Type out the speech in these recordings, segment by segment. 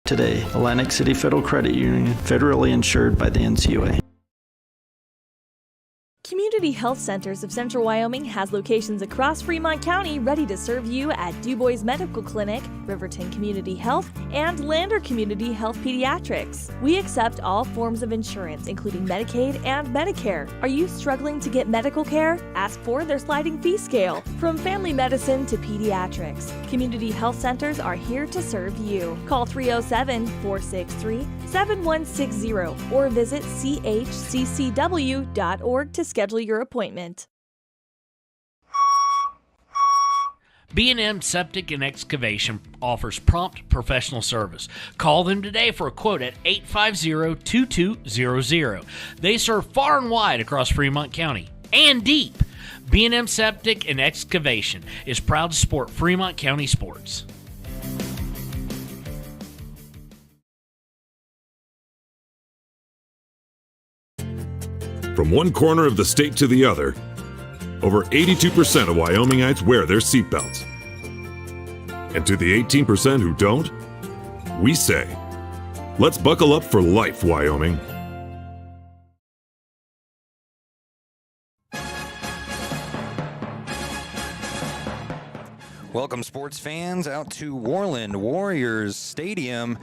today. Atlantic City Federal Credit Union, federally insured by the NCUA. Community Health Centers of Central Wyoming has locations across Fremont County ready to serve you at DuBois Medical Clinic, Riverton Community Health, and Lander Community Health Pediatrics. We accept all forms of insurance, including Medicaid and Medicare. Are you struggling to get medical care? Ask for their sliding fee scale. From family medicine to pediatrics, Community Health Centers are here to serve you. Call 307-463-7160 or visit chccw.org to schedule your appointment. B&M Septic and Excavation offers prompt professional service. Call them today for a quote at 850-2200. They serve far and wide across Fremont County and deep. B&M Septic and Excavation is proud to support Fremont County sports. From one corner of the state to the other, over 82% of Wyomingites wear their seatbelts. And to the 18% who don't, we say, let's buckle up for life, Wyoming. Welcome, sports fans, out to Worland Warriors Stadium,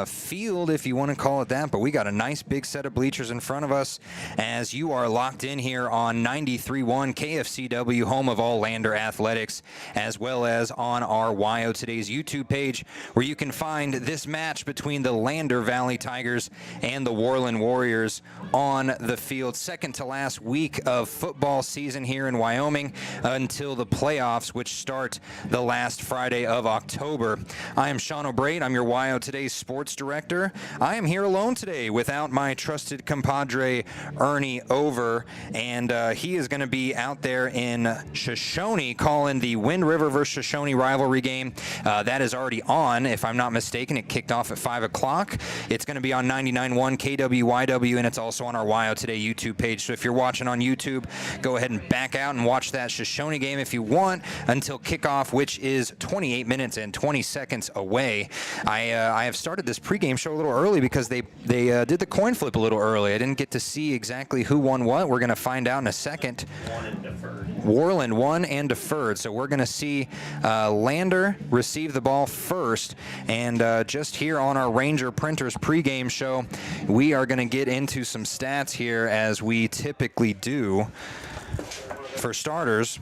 field, if you want to call it that. But we got a nice big set of bleachers in front of us as you are locked in here on 93.1 KFCW, home of all Lander athletics, as well as on our WYO Today's YouTube page, where you can find this match between the Lander Valley Tigers and the Worland Warriors on the field. Second to last week of football season here in Wyoming until the playoffs, which start the last Friday of October. I am Shawn O'Brate. I'm your WYO Today's sports director. I am here alone today without my trusted compadre, Ernie Over, and he is going to be out there in Shoshone calling the Wind River versus Shoshone rivalry game. That is already on, if I'm not mistaken. It kicked off at 5 o'clock. It's going to be on 99.1 KWYW, and it's also on our WYO Today YouTube page. So if you're watching on YouTube, go ahead and back out and watch that Shoshone game if you want until kickoff, which is 28 minutes and 20 seconds away. I have started this pregame show a little early because they did the coin flip a little early. I didn't get to see exactly who won what. We're going to find out in a second. Worland won and deferred. So we're going to see Lander receive the ball first. And just here on our Ranger Printers pregame show, we are going to get into some stats here as we typically do. For starters,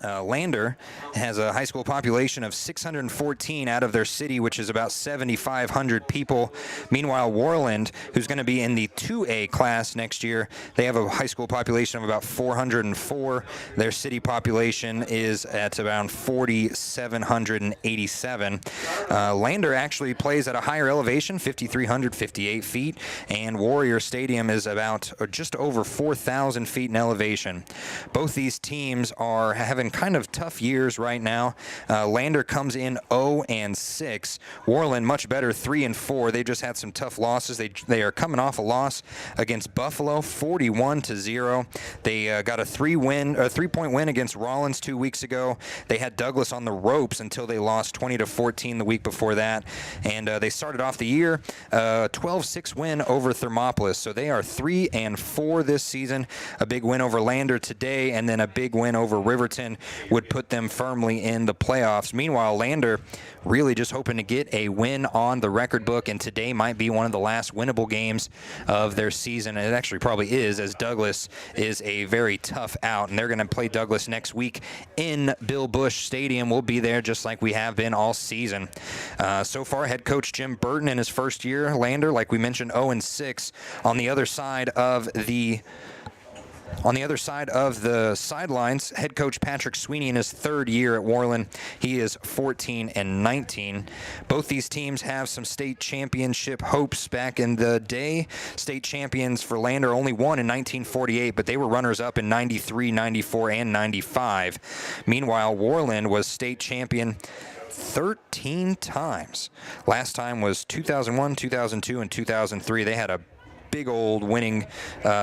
Lander has a high school population of 614 out of their city, which is about 7,500 people. Meanwhile, Worland, who's going to be in the 2A class next year, they have a high school population of about 404. Their city population is at around 4,787. Lander actually plays at a higher elevation, 5,358 feet, and Warrior Stadium is about just over 4,000 feet in elevation. Both these teams are having kind of tough years right now. Lander comes in 0-6. Worland much better, 3-4. They just had some tough losses. They are coming off a loss against Buffalo, 41-0. They got a 3-point win against Rollins 2 weeks ago. They had Douglas on the ropes until they lost 20-14 the week before that. And they started off the year 12-6 win over Thermopolis. So they are 3-4 this season. A big win over Lander today, and then a big win over Riverton would put them firmly in the playoffs. Meanwhile, Lander really just hoping to get a win on the record book, and today might be one of the last winnable games of their season. And it actually probably is, as Douglas is a very tough out, and they're going to play Douglas next week in Bill Bush Stadium. We'll be there just like we have been all season. So far, head coach Jim Burton in his first year. Lander, like we mentioned, 0-6. On the other side of the sidelines, head coach Patrick Sweeney in his third year at Worland, he is 14-19. Both these teams have some state championship hopes back in the day. State champions for Lander only won in 1948, but they were runners-up in 93, 94, and 95. Meanwhile, Worland was state champion 13 times. Last time was 2001, 2002, and 2003. They had a big old winning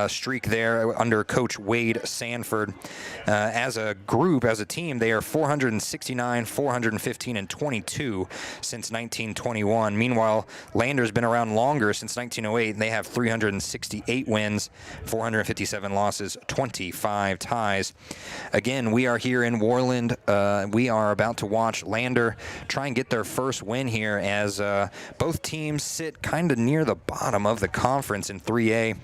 streak there under Coach Wade Sanford. As a group, as a team, they are 469, 415, and 22 since 1921. Meanwhile, Lander's been around longer, since 1908, and they have 368 wins, 457 losses, 25 ties. Again, we are here in Worland. We are about to watch Lander try and get their first win here, as both teams sit kind of near the bottom of the conference in 3A.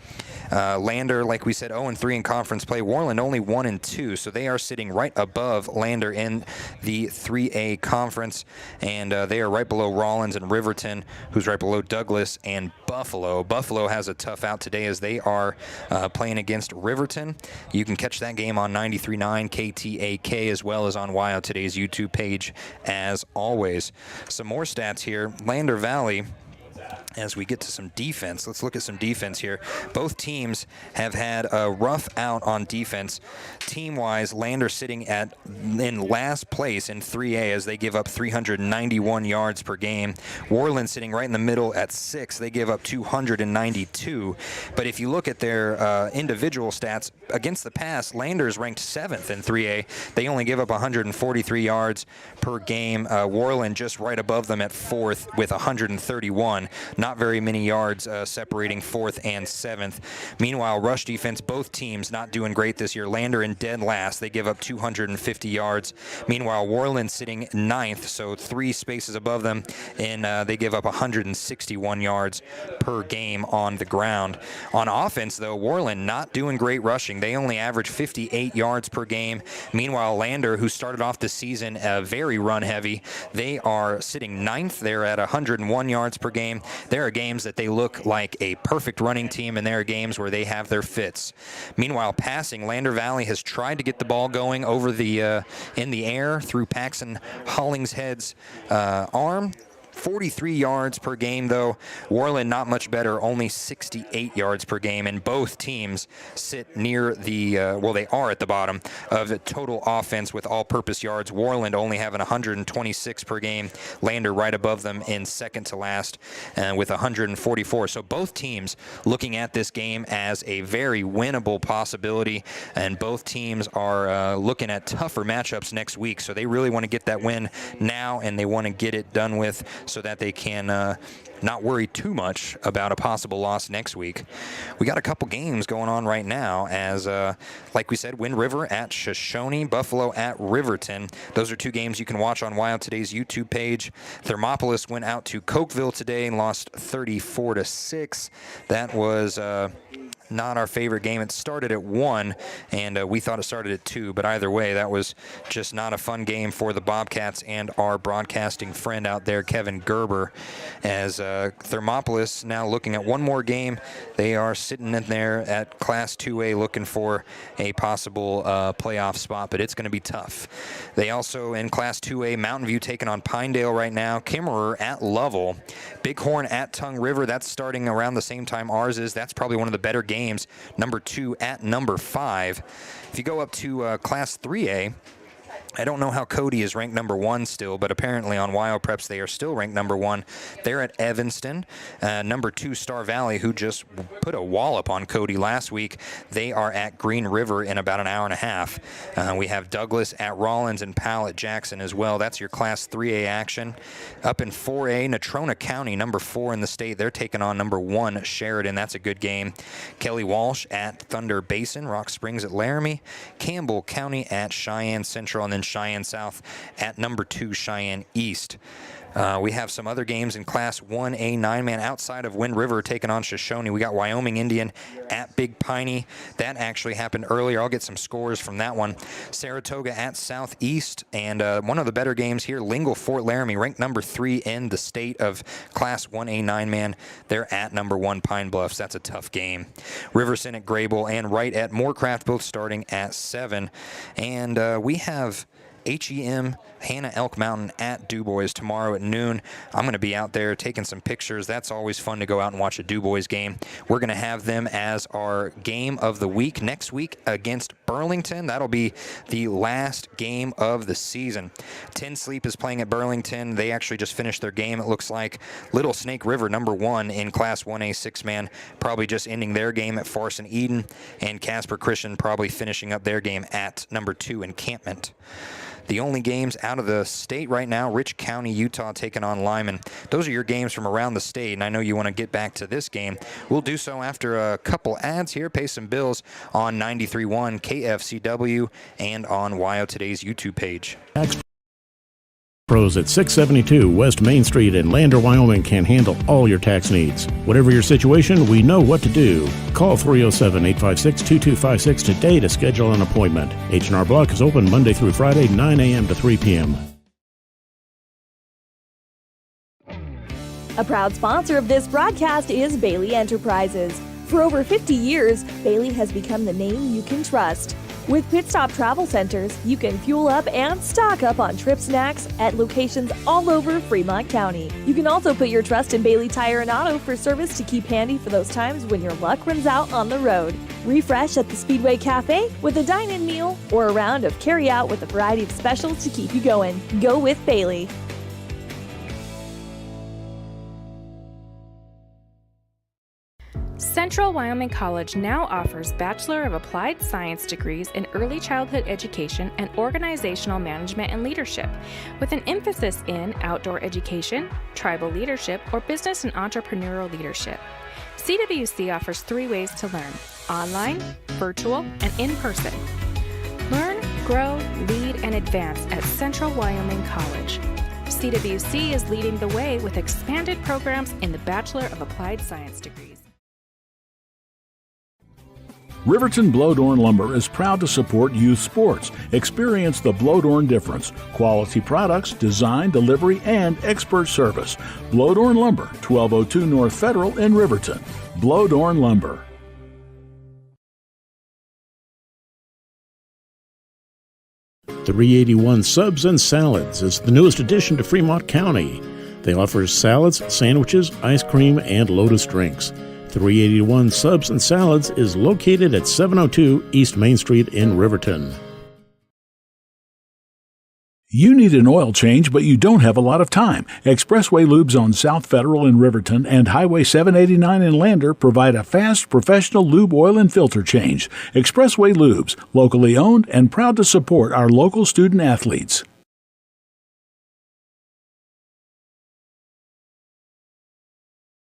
Lander, like we said, 0-3 in conference play. Worland only 1-2, so they are sitting right above Lander in the 3A conference, and they are right below Rawlins and Riverton, who's right below Douglas and Buffalo. Buffalo has a tough out today as they are playing against Riverton. You can catch that game on 93.9 KTAK as well as on WYO Today's YouTube page as always. Some more stats here. Lander Valley, as we get to some defense, let's look at some defense here. Both teams have had a rough out on defense. Team-wise, Lander sitting in last place in 3A as they give up 391 yards per game. Worland sitting right in the middle at 6. They give up 292. But if you look at their individual stats against the pass, Lander is ranked 7th in 3A. They only give up 143 yards per game. Worland just right above them at 4th with 131. Not very many yards separating 4th and 7th. Meanwhile, rush defense, both teams not doing great this year. Lander in dead last. They give up 250 yards. Meanwhile, Worland sitting 9th, so 3 spaces above them, and they give up 161 yards per game on the ground. On offense, though, Worland not doing great rushing. They only average 58 yards per game. Meanwhile, Lander, who started off the season very run-heavy, they are sitting 9th. They're at 101 yards per game. There are games that they look like a perfect running team, and there are games where they have their fits. Meanwhile, passing, Lander Valley has tried to get the ball going over the in the air through Paxton Hollingshead's arm. 43 yards per game, though. Worland not much better, only 68 yards per game, and both teams sit near the, they are at the bottom of the total offense with all-purpose yards. Worland only having 126 per game. Lander right above them in second to last with 144. So both teams looking at this game as a very winnable possibility, and both teams are looking at tougher matchups next week. So they really want to get that win now, and they want to get it done with so that they can not worry too much about a possible loss next week. We got a couple games going on right now as, like we said, Wind River at Shoshone, Buffalo at Riverton. Those are 2 games you can watch on WYO Today's YouTube page. Thermopolis went out to Cokeville today and lost 34-6. That was not our favorite game. It started at 1, and we thought it started at 2, but either way, that was just not a fun game for the Bobcats and our broadcasting friend out there, Kevin Gerber, as Thermopolis now looking at one more game. They are sitting in there at Class 2A looking for a possible playoff spot, but it's going to be tough. They also, in Class 2A, Mountain View taking on Pinedale right now, Kimmerer at Lovell, Bighorn at Tongue River. That's starting around the same time ours is. That's probably one of the better games. Number 2 at number 5. If you go up to Class 3A, I don't know how Cody is ranked number 1 still, but apparently on WYO Preps they are still ranked number 1. They're at Evanston. Number 2, Star Valley, who just put a wallop on Cody last week. They are at Green River in about an hour and a half. We have Douglas at Rawlins and Powell at Jackson as well. That's your Class 3A action. Up in 4A, Natrona County, number 4 in the state. They're taking on number 1, Sheridan. That's a good game. Kelly Walsh at Thunder Basin. Rock Springs at Laramie. Campbell County at Cheyenne Central, and then Cheyenne South at number 2, Cheyenne East. We have some other games in Class 1A 9-man outside of Wind River taking on Shoshone. We got Wyoming Indian at Big Piney. That actually happened earlier. I'll get some scores from that one. Saratoga at Southeast. And one of the better games here, Lingle Fort Laramie, ranked number 3 in the state of Class 1A 9-man. They're at number 1, Pine Bluffs. That's a tough game. Riverson at Grable and Wright at Moorcraft, both starting at 7. And we have HEM, Hannah Elk Mountain at DuBois tomorrow at noon. I'm going to be out there taking some pictures. That's always fun to go out and watch a DuBois game. We're going to have them as our game of the week next week against Burlington. That'll be the last game of the season. Tin Sleep is playing at Burlington. They actually just finished their game, it looks like. Little Snake River, number 1 in Class 1A 6-man, probably just ending their game at Farson Eden, and Casper Christian probably finishing up their game at number 2 Encampment. The only games out of the state right now, Rich County, Utah taking on Lyman. Those are your games from around the state, and I know you want to get back to this game. We'll do so after a couple ads here, pay some bills on 93.1 KFCW and on WYO Today's YouTube page. Pros at 672 West Main Street in Lander, Wyoming can handle all your tax needs. Whatever your situation, we know what to do. Call 307-856-2256 today to schedule an appointment. H&R Block is open Monday through Friday, 9 a.m. to 3 p.m. A proud sponsor of this broadcast is Bailey Enterprises. For over 50 years, Bailey has become the name you can trust. With Pit Stop Travel Centers, you can fuel up and stock up on trip snacks at locations all over Fremont County. You can also put your trust in Bailey Tire and Auto for service to keep handy for those times when your luck runs out on the road. Refresh at the Speedway Cafe with a dine-in meal or a round of carry-out with a variety of specials to keep you going. Go with Bailey. Central Wyoming College now offers Bachelor of Applied Science degrees in Early Childhood Education and Organizational Management and Leadership, with an emphasis in outdoor education, tribal leadership, or business and entrepreneurial leadership. CWC offers 3 ways to learn: online, virtual, and in person. Learn, grow, lead, and advance at Central Wyoming College. CWC is leading the way with expanded programs in the Bachelor of Applied Science degrees. Riverton Blowdorn Lumber is proud to support youth sports. Experience the Blowdorn difference. Quality products, design, delivery, and expert service. Blowdorn Lumber, 1202 North Federal in Riverton. Blowdorn Lumber. .381 Subs and Salads is the newest addition to Fremont County. They offer salads, sandwiches, ice cream, and Lotus drinks. 381 Subs and Salads is located at 702 East Main Street in Riverton. You need an oil change, but you don't have a lot of time. Expressway Lubes on South Federal in Riverton and Highway 789 in Lander provide a fast, professional lube, oil, and filter change. Expressway Lubes, locally owned and proud to support our local student athletes.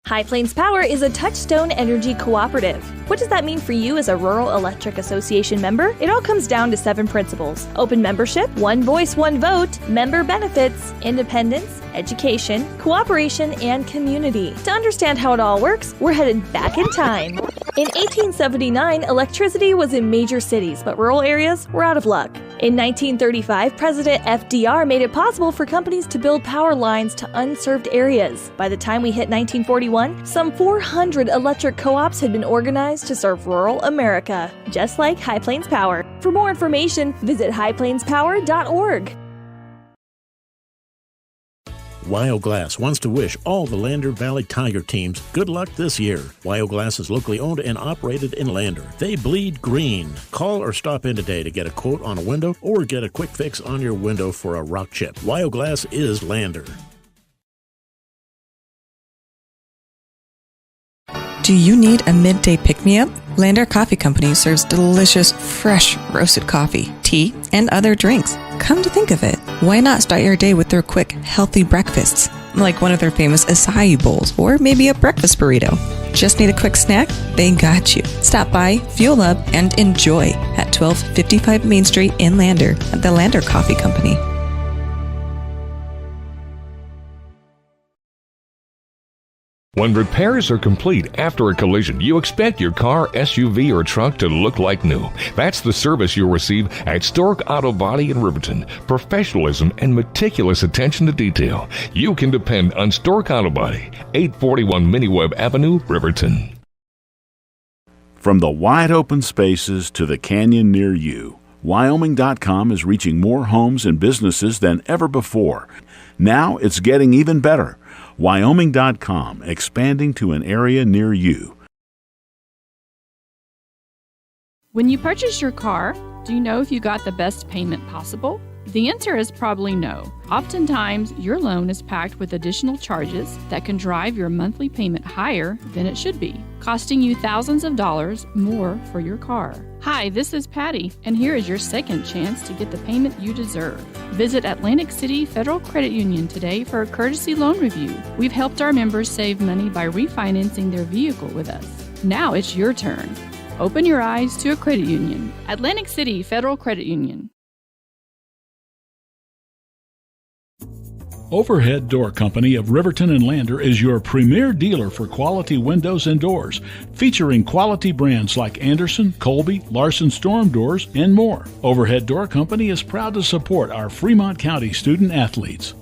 High Plains Power is a Touchstone Energy cooperative. What does that mean for you as a Rural Electric Association member? It all comes down to 7 principles: open membership, one voice, one vote, member benefits, independence, education, cooperation, and community. To understand how it all works, we're headed back in time. In 1879, electricity was in major cities, but rural areas were out of luck. In 1935, President FDR made it possible for companies to build power lines to unserved areas. By the time we hit 1941, some 400 electric co-ops had been organized to serve rural America, just like High Plains Power. For more information, visit highplainspower.org. WYO Glass wants to wish all the Lander Valley Tiger teams good luck this year. WYO Glass is locally owned and operated in Lander. They bleed green. Call or stop in today to get a quote on a window or get a quick fix on your window for a rock chip. WYO Glass is Lander. Do you need a midday pick-me-up? Lander Coffee Company serves delicious, fresh roasted coffee, tea, and other drinks. Come to think of it, why not start your day with their quick, healthy breakfasts, like one of their famous acai bowls, or maybe a breakfast burrito? Just need a quick snack? They got you. Stop by, fuel up, and enjoy at 1255 Main Street in Lander at the Lander Coffee Company. When repairs are complete after a collision, you expect your car, SUV, or truck to look like new. That's the service you'll receive at Stork Auto Body in Riverton. Professionalism and meticulous attention to detail. You can depend on Stork Auto Body, 841 Miniweb Avenue, Riverton. From the wide open spaces to the canyon near you, Wyoming.com is reaching more homes and businesses than ever before. Now it's getting even better. Wyoming.com, expanding to an area near you. When you purchase your car, do you know if you got the best payment possible? The answer is probably no. Oftentimes, your loan is packed with additional charges that can drive your monthly payment higher than it should be, costing you thousands of dollars more for your car. Hi, this is Patty, and here is your second chance to get the payment you deserve. Visit Atlantic City Federal Credit Union today for a courtesy loan review. We've helped our members save money by refinancing their vehicle with us. Now it's your turn. Open your eyes to a credit union. Atlantic City Federal Credit Union. Overhead Door Company of Riverton and Lander is your premier dealer for quality windows and doors, featuring quality brands like Anderson, Colby, Larson Storm Doors, and more. Overhead Door Company is proud to support our Fremont County student athletes.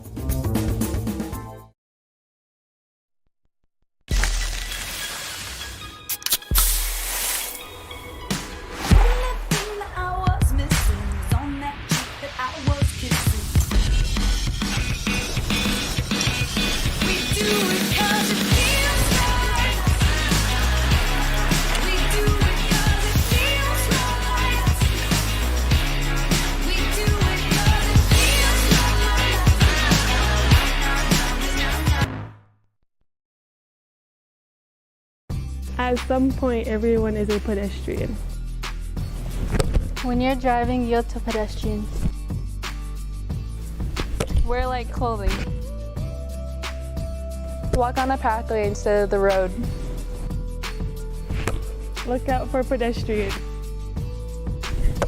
At some point, everyone is a pedestrian. When you're driving, yield to pedestrians. Wear light clothing. Walk on a pathway instead of the road. Look out for pedestrians.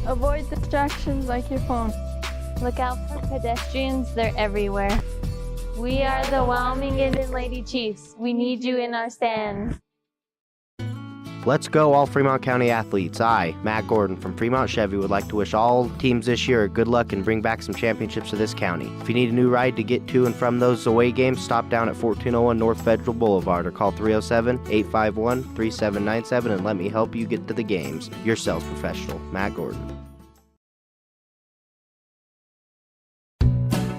Avoid distractions like your phone. Look out for pedestrians, they're everywhere. We are the Wyoming Indian Lady Chiefs. We need you in our stand. Let's go, all Fremont County athletes. I, Matt Gordon from Fremont Chevy, would like to wish all teams this year good luck and bring back some championships to this county. If you need a new ride to get to and from those away games, stop down at 1401 North Federal Boulevard or call 307-851-3797 and let me help you get to the games. Your sales professional, Matt Gordon.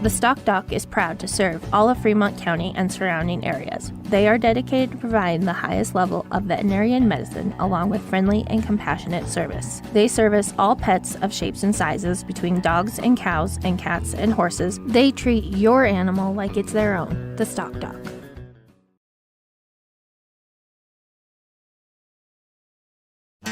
The Stock Doc is proud to serve all of Fremont County and surrounding areas. They are dedicated to providing the highest level of veterinarian medicine along with friendly and compassionate service. They service all pets of shapes and sizes between dogs and cows and cats and horses. They treat your animal like it's their own. The Stock Doc.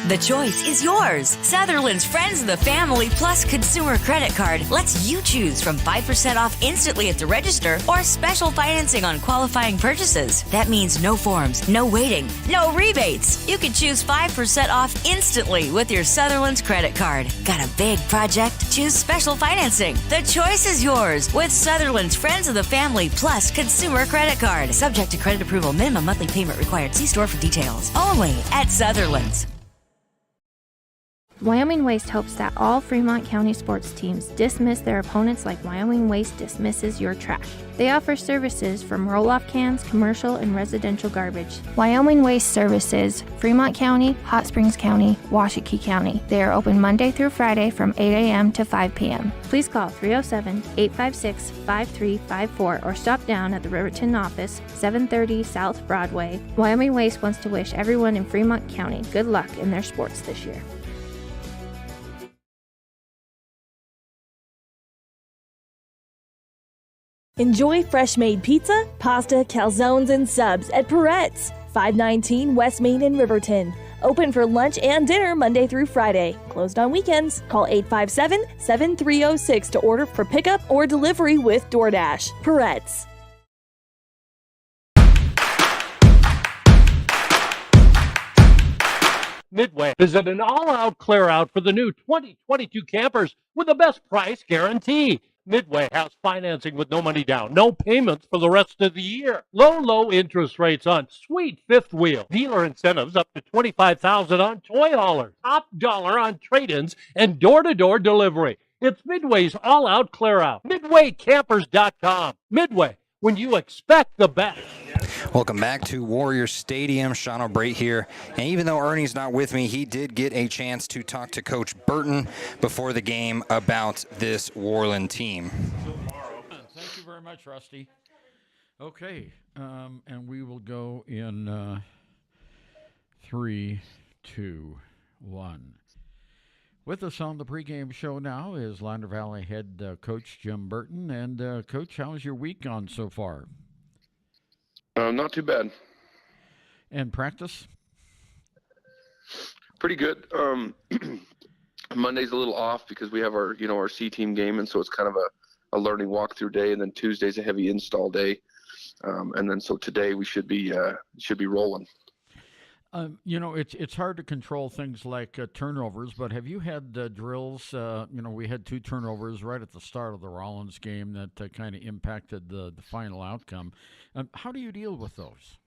The choice is yours. Sutherland's Friends of the Family Plus Consumer Credit Card lets you choose from 5% off instantly at the register or special financing on qualifying purchases. That means no forms, no waiting, no rebates. You can choose 5% off instantly with your Sutherland's credit card. Got a big project? Choose special financing. The choice is yours with Sutherland's Friends of the Family Plus Consumer Credit Card. Subject to credit approval. Minimum monthly payment required. See store for details. Only at Sutherland's. Wyoming Waste hopes that all Fremont County sports teams dismiss their opponents like Wyoming Waste dismisses your trash. They offer services from roll-off cans, commercial, and residential garbage. Wyoming Waste services Fremont County, Hot Springs County, Washakie County. They are open Monday through Friday from 8 a.m. to 5 p.m. Please call 307-856-5354 or stop down at the Riverton office, 730 South Broadway. Wyoming Waste wants to wish everyone in Fremont County good luck in their sports this year. Enjoy fresh-made pizza, pasta, calzones, and subs at Peretz, 519 West Main in Riverton. Open for lunch and dinner Monday through Friday. Closed on weekends. Call 857-7306 to order for pickup or delivery with DoorDash. Peretz. Midway is at an all-out clear-out for the new 2022 campers with the best price guarantee. Midway has financing with no money down, no payments for the rest of the year. Low interest rates on sweet fifth wheel. Dealer incentives up to $25,000 on toy haulers. Top dollar on trade-ins and door-to-door delivery. It's Midway's all-out clear-out. MidwayCampers.com. Midway, when you expect the best. Welcome back to Warriors Stadium. Shawn O'Brate here. And even though Ernie's not with me, he did get a chance to talk to Coach Burton before the game about this Worland team. Thank you very much, Rusty. Okay, and we will go in 3, 2, 1. With us on the pregame show now is Lander Valley head coach Jim Burton. And, Coach, how's your week gone so far? Not too bad. And practice? Pretty good. Monday's a little off because we have our C team game, and so it's kind of a learning walkthrough day, and then Tuesday's a heavy install day, and then so today we should be rolling. It's hard to control things like turnovers, but have you had drills? We had 2 turnovers right at the start of the Rollins game that kind of impacted the final outcome. How do you deal with those?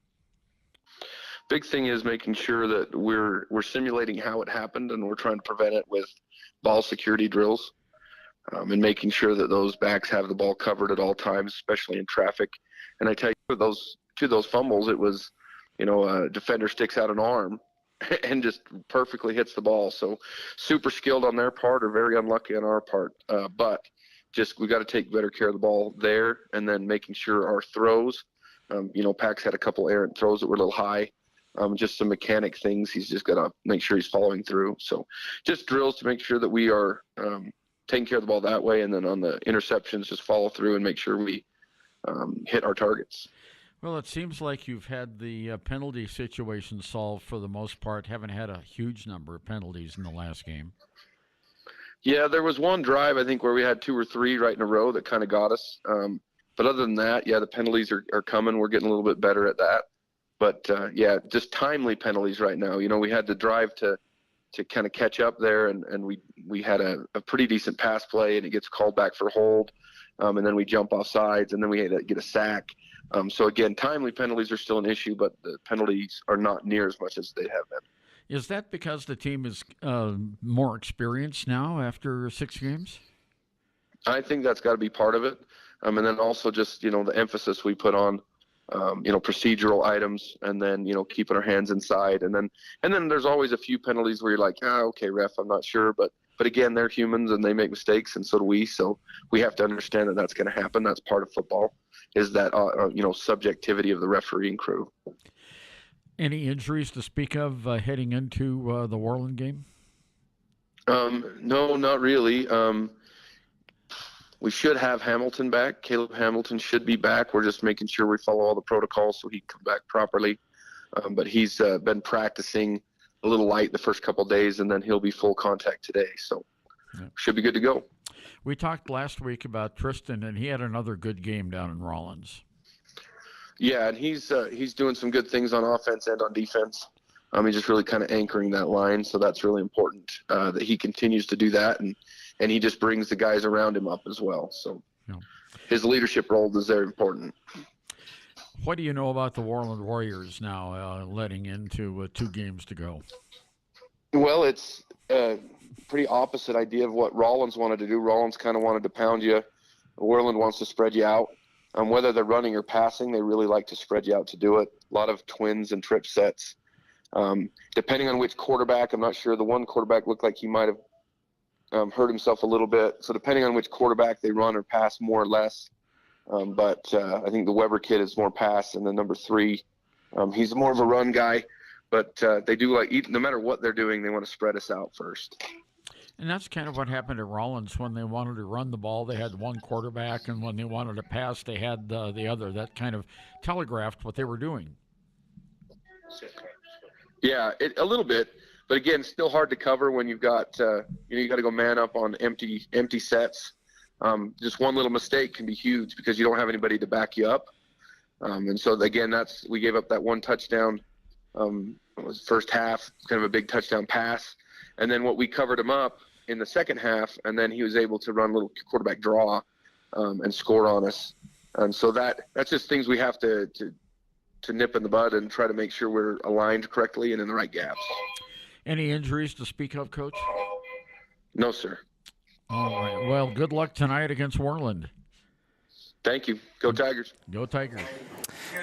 Big thing is making sure that we're simulating how it happened, and we're trying to prevent it with ball security drills, and making sure that those backs have the ball covered at all times, especially in traffic. And I tell you, those fumbles, it was, a defender sticks out an arm and just perfectly hits the ball. So super skilled on their part, or very unlucky on our part. But just we got to take better care of the ball there, and then making sure our throws. Pax had a couple errant throws that were a little high. Just some mechanic things. He's just got to make sure he's following through. So just drills to make sure that we are taking care of the ball that way, and then on the interceptions, just follow through and make sure we hit our targets. Well, it seems like you've had the penalty situation solved for the most part. Haven't had a huge number of penalties in the last game. Yeah, there was one drive, I think, where we had 2 or 3 right in a row that kind of got us. But other than that, yeah, the penalties are coming. We're getting a little bit better at that. But, just timely penalties right now. We had to drive to kind of catch up there, and we had a pretty decent pass play, and it gets called back for hold. And then we jump off sides, and then we had to get a sack. So, again, timely penalties are still an issue, but the penalties are not near as much as they have been. Is that because the team is more experienced now after 6 games? I think that's got to be part of it. And then also just, the emphasis we put on, procedural items, and then, keeping our hands inside. And then there's always a few penalties where you're like, okay, ref, I'm not sure. But again, they're humans and they make mistakes, and so do we. So we have to understand that that's going to happen. That's part of football, is that, subjectivity of the refereeing crew. Any injuries to speak of heading into the Worland game? No, not really. We should have Hamilton back. Caleb Hamilton should be back. We're just making sure we follow all the protocols so he can come back properly. But he's been practicing a little light the first couple of days, and then he'll be full contact today. So should be good to go. We talked last week about Tristan, and he had another good game down in Rollins. Yeah, and he's doing some good things on offense and on defense. He's just really kind of anchoring that line, so that's really important that he continues to do that, and he just brings the guys around him up as well. So his leadership role is very important. What do you know about the Worland Warriors now, letting into 2 games to go? Well, it's a pretty opposite idea of what Rollins wanted to do. Rollins kind of wanted to pound you. Worland wants to spread you out. Whether they're running or passing, they really like to spread you out to do it. A lot of twins and trip sets. Depending on which quarterback, I'm not sure. The one quarterback looked like he might have hurt himself a little bit. So depending on which quarterback they run or pass more or less. But I think the Weber kid is more pass, and then number 3, he's more of a run guy. But they do no matter what they're doing, they want to spread us out first. And that's kind of what happened at Rollins. When they wanted to run the ball, they had one quarterback, and when they wanted to pass, they had the other. That kind of telegraphed what they were doing. Yeah, a little bit. But again, still hard to cover when you've got you got to go man up on empty sets. Just one little mistake can be huge because you don't have anybody to back you up. And so again, we gave up that one touchdown. It was first half, kind of a big touchdown pass, and then what we covered him up in the second half, and then he was able to run a little quarterback draw and score on us. And so that's just things we have to nip in the bud and try to make sure we're aligned correctly and in the right gaps. Any injuries to speak of, Coach? No, sir. All right. Well, good luck tonight against Worland. Thank you. Go Tigers. Go Tigers.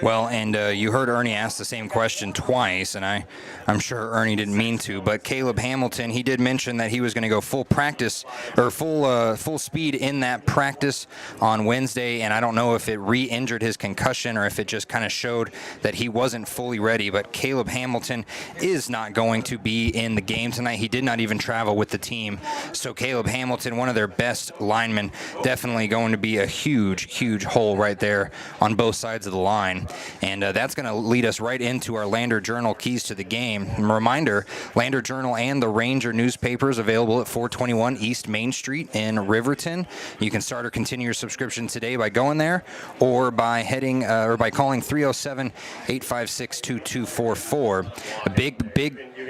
Well, and you heard Ernie ask the same question twice, and I'm sure Ernie didn't mean to, but Caleb Hamilton, he did mention that he was going to go full practice or full speed in that practice on Wednesday, and I don't know if it re-injured his concussion or if it just kind of showed that he wasn't fully ready, but Caleb Hamilton is not going to be in the game tonight. He did not even travel with the team. So Caleb Hamilton, one of their best linemen, definitely going to be a huge, huge hole right there on both sides of the line. And that's going to lead us right into our Lander Journal keys to the game. Reminder, Lander Journal and the Ranger newspapers available at 421 East Main Street in Riverton. You can start or continue your subscription today by going there or by heading or by calling 307-856-2244. A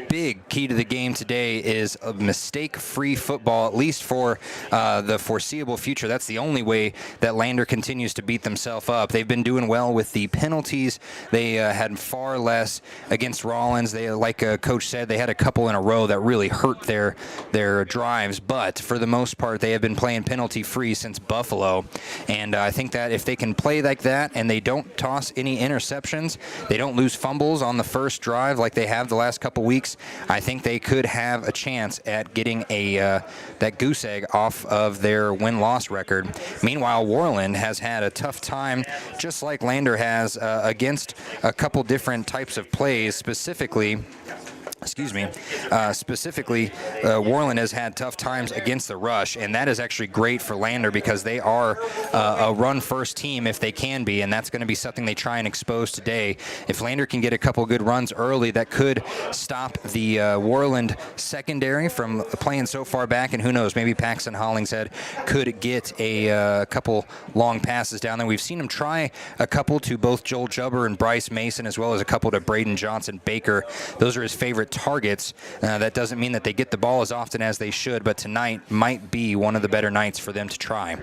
big key to the game today is a mistake-free football, at least for the foreseeable future. That's the only way that Lander continues to beat themselves up. They've been doing well with the penalties. They had far less against Rollins. They, like Coach said, they had a couple in a row that really hurt their drives, but for the most part, they have been playing penalty-free since Buffalo, and I think that if they can play like that and they don't toss any interceptions, they don't lose fumbles on the first drive like they have the last couple weeks, I think they could have a chance at getting that goose egg off of their win-loss record. Meanwhile, Worland has had a tough time, just like Lander has, against a couple different types of plays, specifically, Worland has had tough times against the rush, and that is actually great for Lander because they are a run-first team if they can be, and that's going to be something they try and expose today. If Lander can get a couple good runs early, that could stop the Worland secondary from playing so far back, and who knows, maybe Paxton Hollingshead could get a couple long passes down there. We've seen him try a couple to both Joel Jubber and Bryce Mason, as well as a couple to Braden Johnson Baker. Those are his favorite targets. That doesn't mean that they get the ball as often as they should, but tonight might be one of the better nights for them to try.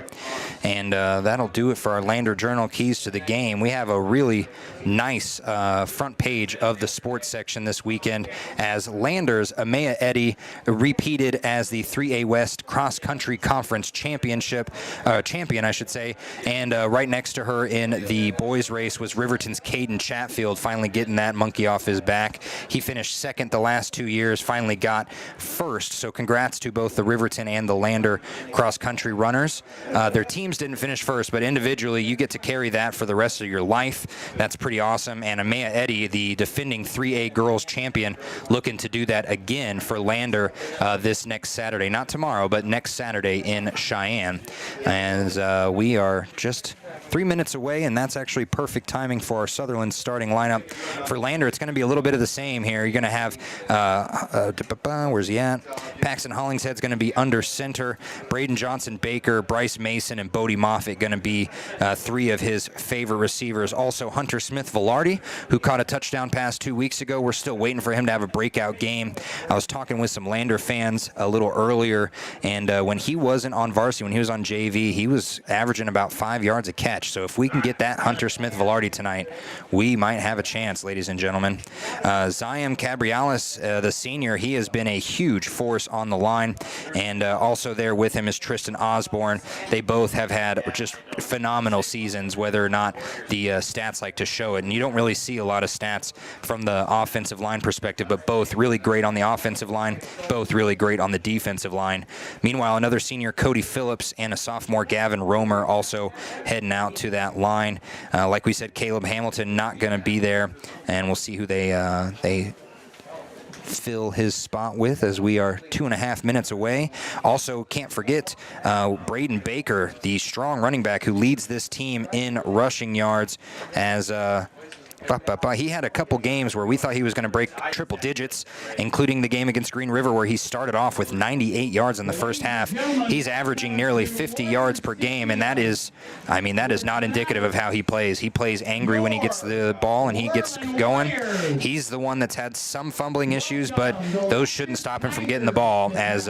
And that'll do it for our Lander Journal keys to the game. We have a really nice front page of the sports section this weekend as Lander's Amaya Eddy repeated as the 3A West Cross Country Conference champion, I should say, and right next to her in the boys race was Riverton's Caden Chatfield, finally getting that monkey off his back. He finished second the last 2 years, finally got first. So congrats to both the Riverton and the Lander cross-country runners. Their teams didn't finish first, but individually you get to carry that for the rest of your life. That's pretty awesome. And Amaya Eddy, the defending 3A girls champion, looking to do that again for Lander this next Saturday. Not tomorrow, but next Saturday in Cheyenne. And we are just 3 minutes away, and that's actually perfect timing for our Sutherland starting lineup. For Lander, it's going to be a little bit of the same here. You're going to have, where's he at? Paxton Hollingshead's going to be under center. Braden Johnson Baker, Bryce Mason, and Bodie Moffitt going to be three of his favorite receivers. Also, Hunter Smith-Velarde, who caught a touchdown pass 2 weeks ago. We're still waiting for him to have a breakout game. I was talking with some Lander fans a little earlier, and when he wasn't on varsity, when he was on JV, he was averaging about 5 yards a catch. So if we can get that Hunter Smith-Velarde tonight, we might have a chance, ladies and gentlemen. Zion Cabrialis, the senior, he has been a huge force on the line, and also there with him is Tristan Osborne. They both have had just phenomenal seasons, whether or not the stats like to show it. And you don't really see a lot of stats from the offensive line perspective, but both really great on the offensive line, both really great on the defensive line. Meanwhile, another senior, Cody Phillips, and a sophomore, Gavin Romer, also heading out to that line. Like we said, Caleb Hamilton not going to be there, and we'll see who they fill his spot with as we are 2.5 minutes away. Also, can't forget Braden Baker, the strong running back who leads this team in rushing yards, as he had a couple games where we thought he was going to break triple digits, including the game against Green River where he started off with 98 yards in the first half. He's averaging nearly 50 yards per game, and that is not indicative of how he plays. He plays angry when he gets the ball and he gets going. He's the one that's had some fumbling issues, but those shouldn't stop him from getting the ball, as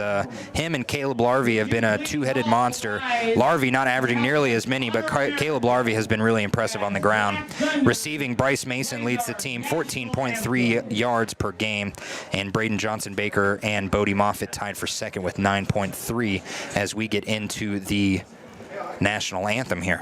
him and Caleb Larvey have been a two-headed monster. Larvey not averaging nearly as many, but Caleb Larvey has been really impressive on the ground. Receiving, Bryce Mason leads the team, 14.3 yards per game, and Braden Johnson Baker and Bodie Moffitt tied for second with 9.3 as we get into the national anthem here.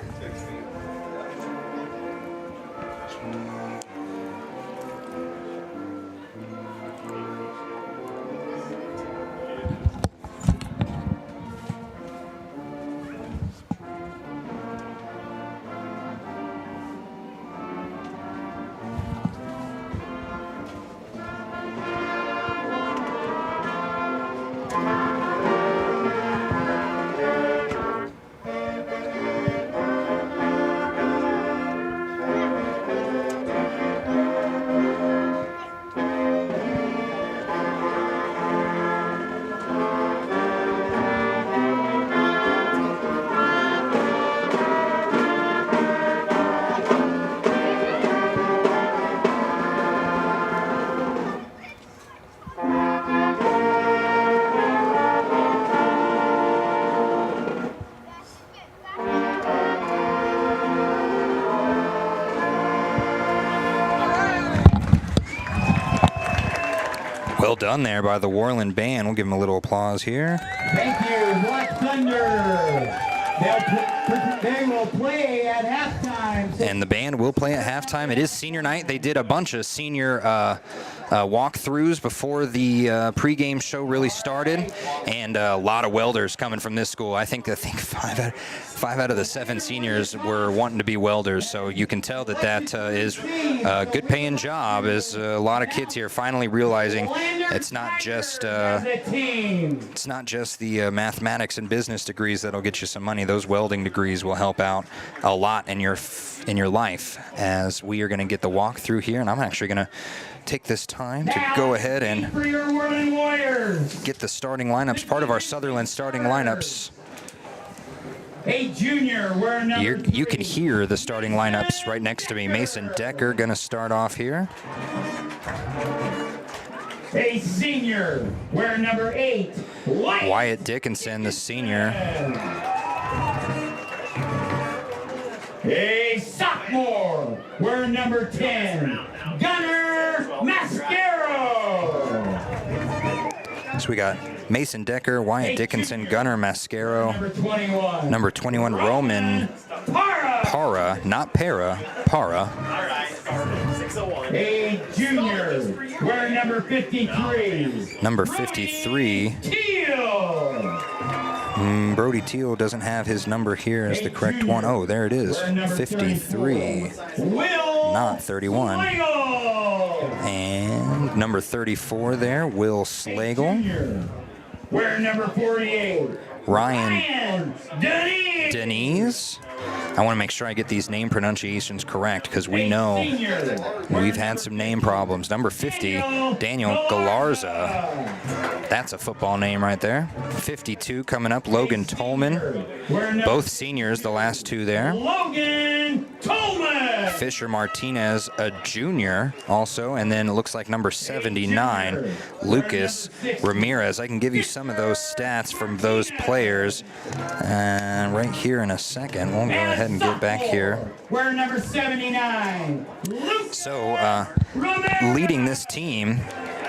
done there by the Worland band. We'll give them a little applause here. Thank you, Black Thunder. They will play at halftime. And the band will play at halftime. It is senior night. They did a bunch of senior walkthroughs before the pregame show really started, and a lot of welders coming from this school. I think five out of the 7 seniors were wanting to be welders, so you can tell that is a good paying job. As a lot of kids here finally realizing it's not just the mathematics and business degrees that'll get you some money. Those welding degrees will help out a lot in your life. As we are going to get the walkthrough here, and I'm actually going to take this time to go ahead and get the starting lineups, part of our Sutherland starting lineups. A junior, wear number 3. You can hear the starting lineups right next to me. Mason Decker going to start off here. A senior, wear number 8. Wyatt Dickinson, the senior. A sophomore, wear number 10. Gunner Mascaro. So we got Mason Decker, Wyatt Dickinson, Gunner Mascaro, number 21 Roman Para, not Para, Para. A junior, wear number 53. Number 53. Brody Teal doesn't have his number here as the correct one. Oh, there it is. 53. Not 31. And number 34 there, Will Slagle. Wear number 48. Ryan Denise. I want to make sure I get these name pronunciations correct, because we know we've had some name problems. Number 50, Daniel Galarza. That's a football name right there. 52 coming up, Logan Tolman. Both seniors, the last 2 there. Logan Tolman. Fisher Martinez, a junior also, and then it looks like number 79, Lucas Ramirez. I can give you some of those stats from those players right here in a second. We'll go ahead and get back here. We're number 79. So leading this team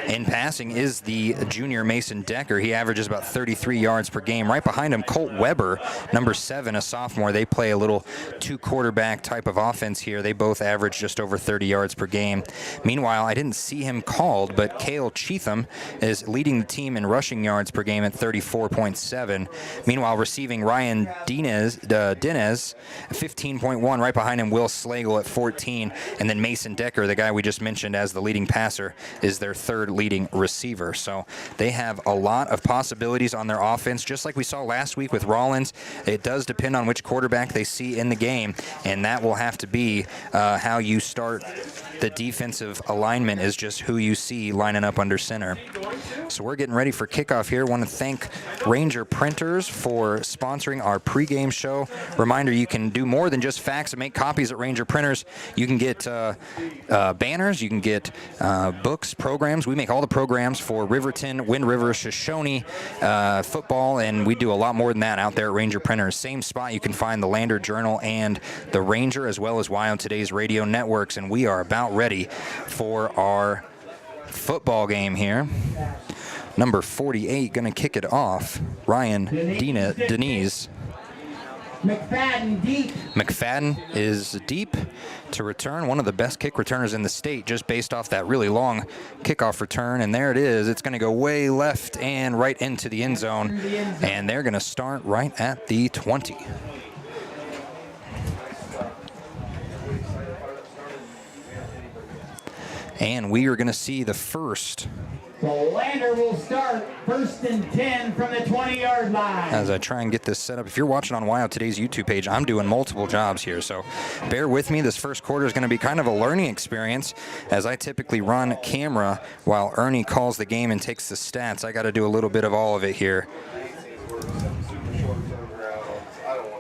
in passing is the junior Mason Decker. He averages about 33 yards per game. Right behind him, Colt Weber, number 7, a sophomore. They play a little 2-quarterback type of offense here. They both average just over 30 yards per game. Meanwhile, I didn't see him called, but Cale Cheatham is leading the team in rushing yards per game at 34.7. Meanwhile, receiving Ryan Dinez, 15.1. Right behind him, Will Slagle at 14. And then Mason Decker, the guy we just mentioned as the leading passer, is their 3rd leading receiver. So they have a lot of possibilities on their offense. Just like we saw last week with Rollins, it does depend on which quarterback they see in the game, and that will have to be how you start the defensive alignment, is just who you see lining up under center. So we're getting ready for kickoff here. Want to thank Ranger Printers for sponsoring our pregame show. Reminder, you can do more than just fax and make copies at Ranger Printers. You can get banners, you can get books, programs. We make all the programs for Riverton, Wind River, Shoshone football, and we do a lot more than that out there at Ranger Printers. Same spot you can find the Lander Journal and the Ranger, as well as Wild Today's radio networks, and we are about ready for our football game here. Number 48 going to kick it off, Ryan Denise. McFadden is deep to return, one of the best kick returners in the state, just based off that really long kickoff return. And there it is. It's going to go way left and right into the end zone. And they're going to start right at the 20. And we are going to see the first. The Lander will start 1st and 10 from the 20-yard line. As I try and get this set up. If you're watching on Wild Today's YouTube page, I'm doing multiple jobs here, so bear with me. This first quarter is going to be kind of a learning experience, as I typically run camera while Ernie calls the game and takes the stats. I got to do a little bit of all of it here.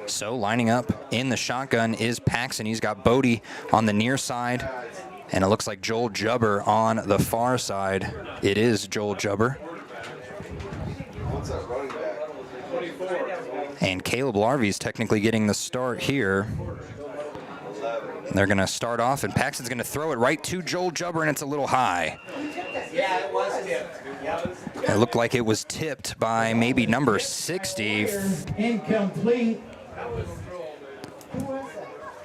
So lining up in the shotgun is Paxson. He's got Bodie on the near side. And it looks like Joel Jubber on the far side. It is Joel Jubber. And Caleb Larvey's technically getting the start here. They're going to start off, and Paxton's going to throw it right to Joel Jubber, and it's a little high. Yeah, it was him. It looked like it was tipped by maybe number 60. Incomplete.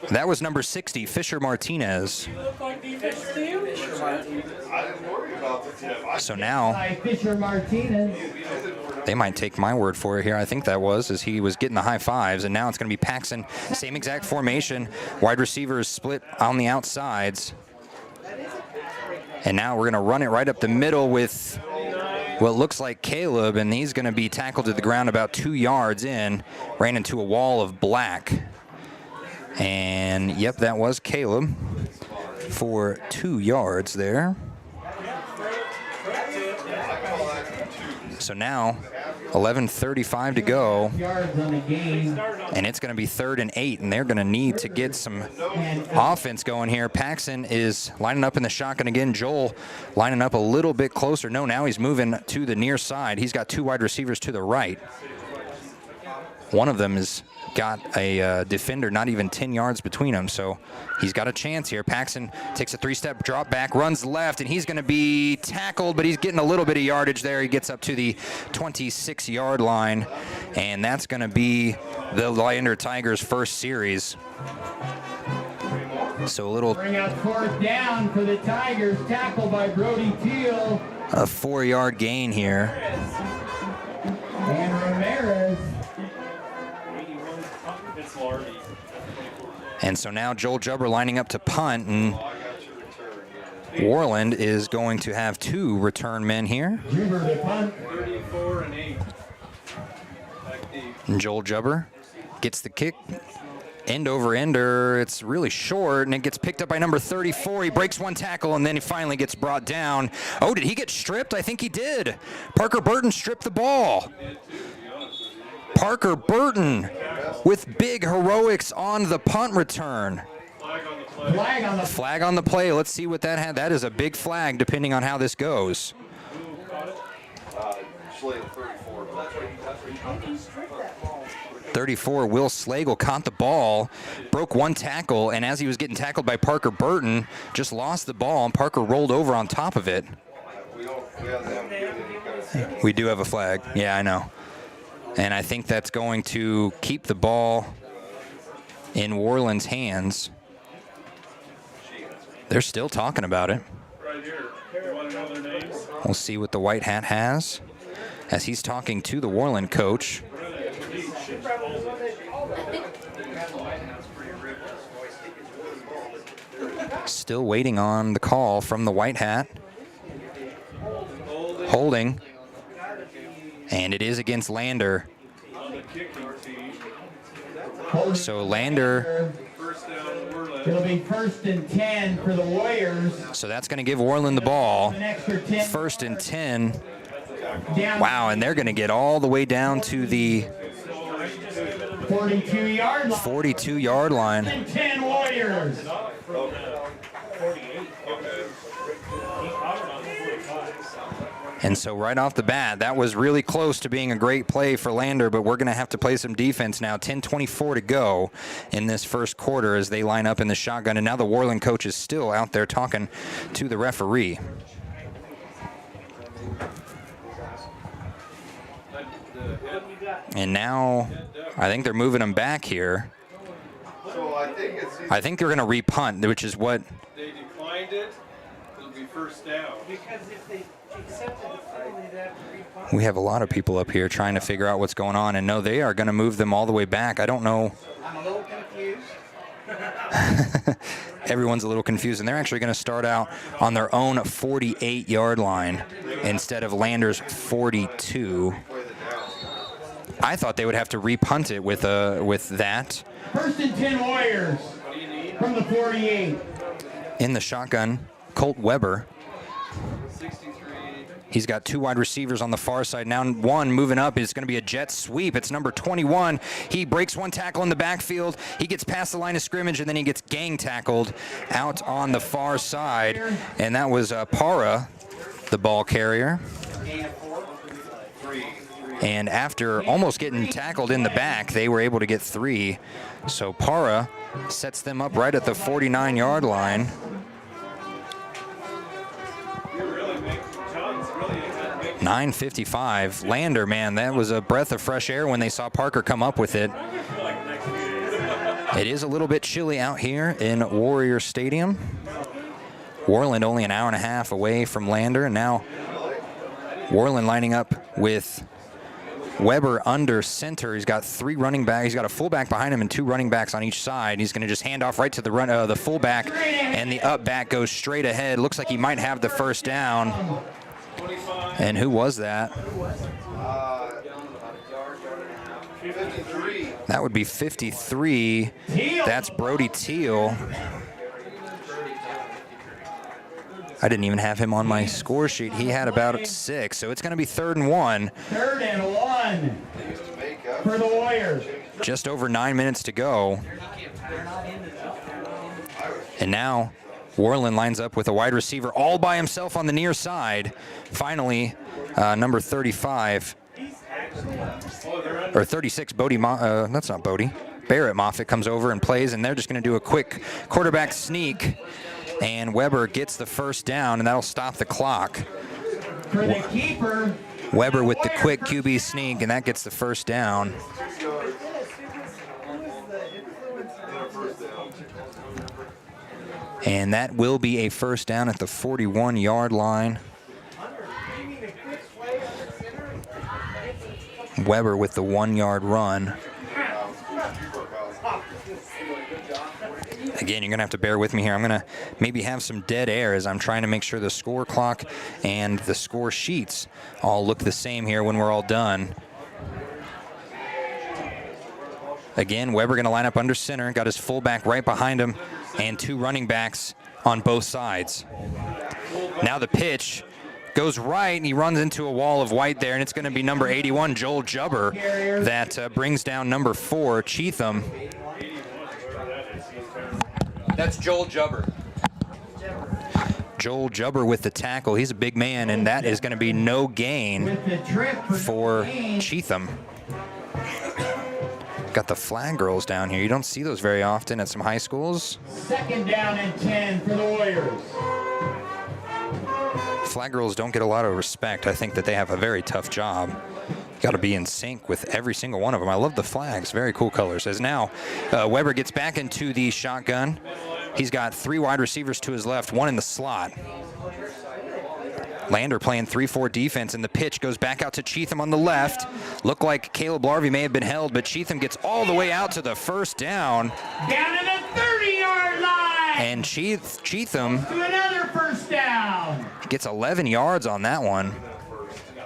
That was number 60, Fisher Martinez. So now Fisher Martinez. they might take my word for it here. I think that was, as he was getting the high fives, and now it's going to be Paxson. Same exact formation. Wide receivers split on the outsides. And now we're going to run it right up the middle with what looks like Caleb, and he's going to be tackled to the ground about 2 yards in. Ran into a wall of black. And, yep, that was Caleb for 2 yards there. So now 11:35 to go, and it's going to be 3rd and 8, and they're going to need to get some offense going here. Paxson is lining up in the shotgun again. Joel lining up a little bit closer. No, now he's moving to the near side. He's got 2 wide receivers to the right. One of them has got a defender not even 10 yards between them, so he's got a chance here. Paxson takes a 3-step drop back, runs left, and he's going to be tackled, but he's getting a little bit of yardage there. He gets up to the 26-yard line, and that's going to be the Lander Tigers' first series. So a little... Bring out 4th down for the Tigers, tackled by Brody Teal. A 4-yard gain here. And Ramirez. And so now Joel Jubber lining up to punt, and Worland is going to have 2 return men here. Jubber to punt. And Joel Jubber gets the kick. End over ender. It's really short, and it gets picked up by number 34. He breaks 1 tackle, and then he finally gets brought down. Oh, did he get stripped? I think he did. Parker Burton stripped the ball. Parker Burton with big heroics on the punt return. Flag on the play. Let's see what that had. That is a big flag, depending on how this goes. 34, Will Slagle caught the ball, broke 1 tackle, and as he was getting tackled by Parker Burton, just lost the ball, and Parker rolled over on top of it. We do have a flag. Yeah, I know. And I think that's going to keep the ball in Worland's hands. They're still talking about it. We'll see what the white hat has as he's talking to the Worland coach. Still waiting on the call from the white hat. Holding. And it is against Lander. So Lander. It'll be 1st and 10 for the Warriors. So that's going to give Worland the ball. 1st and 10. Wow, and they're going to get all the way down to the 42-yard line. 42-yard line. 10 Warriors. And so right off the bat, that was really close to being a great play for Lander, but we're going to have to play some defense now. 10:24 to go in this first quarter as they line up in the shotgun. And now the Worland coach is still out there talking to the referee. And now I think they're moving them back here. I think they're going to repunt, which is what... They declined it, it'll be 1st down. Because if they accepted the penalty, that repunt. We have a lot of people up here trying to figure out what's going on, and no, they are going to move them all the way back. I don't know. I'm a little confused. Everyone's a little confused, and they're actually going to start out on their own 48-yard line instead of Lander's 42. I thought they would have to repunt it with that. 1st and 10 Warriors from the 48. In the shotgun, Colt Weber. He's got 2 wide receivers on the far side. Now 1 moving up is going to be a jet sweep. It's number 21. He breaks 1 tackle in the backfield. He gets past the line of scrimmage, and then he gets gang tackled out on the far side. And that was Para, the ball carrier. And after almost getting tackled in the back, they were able to get 3. So Para sets them up right at the 49-yard line. 9:55. Lander, man, that was a breath of fresh air when they saw Parker come up with it. It is a little bit chilly out here in Warrior Stadium. Worland only an hour and a half away from Lander, and now Worland lining up with Weber under center. He's got 3 running backs. He's got a fullback behind him and 2 running backs on each side. He's going to just hand off right to the fullback, and the up back goes straight ahead. Looks like he might have the first down. And who was that? That would be 53. That's Brody Teal. I didn't even have him on my score sheet. He had about 6, so it's going to be 3rd and 1. 3rd and 1 for the Warriors. Just over 9 minutes to go. And now Worland lines up with a wide receiver all by himself on the near side. Finally, number 35, or 36, that's not Bodie. Barrett Moffitt comes over and plays, and they're just going to do a quick quarterback sneak. And Weber gets the first down, and that'll stop the clock. For the keeper, Weber with the quick QB sneak, and that gets the first down. And that will be a first down at the 41-yard line. Weber with the 1-yard run. Again, you're going to have to bear with me here. I'm going to maybe have some dead air as I'm trying to make sure the score clock and the score sheets all look the same here when we're all done. Again, Weber going to line up under center, got his fullback right behind him, and 2 running backs on both sides. Now the pitch goes right, and he runs into a wall of white there, and it's going to be number 81, Joel Jubber, that brings down number 4, Cheatham. That's Joel Jubber. Joel Jubber with the tackle. He's a big man, and that is going to be no gain for Cheatham. Got the flag girls down here. You don't see those very often at some high schools. 2nd down and 10 for the Warriors. Flag girls don't get a lot of respect. I think that they have a very tough job. Got to be in sync with every single one of them. I love the flags. Very cool colors. As now Weber gets back into the shotgun. He's got 3 wide receivers to his left, 1 in the slot. Lander playing 3-4 defense, and the pitch goes back out to Cheatham on the left. Looked like Caleb Larvey may have been held, but Cheatham gets all the way out to the first down. Down to the 30-yard line. And Cheatham to another first down. Gets 11 yards on that one.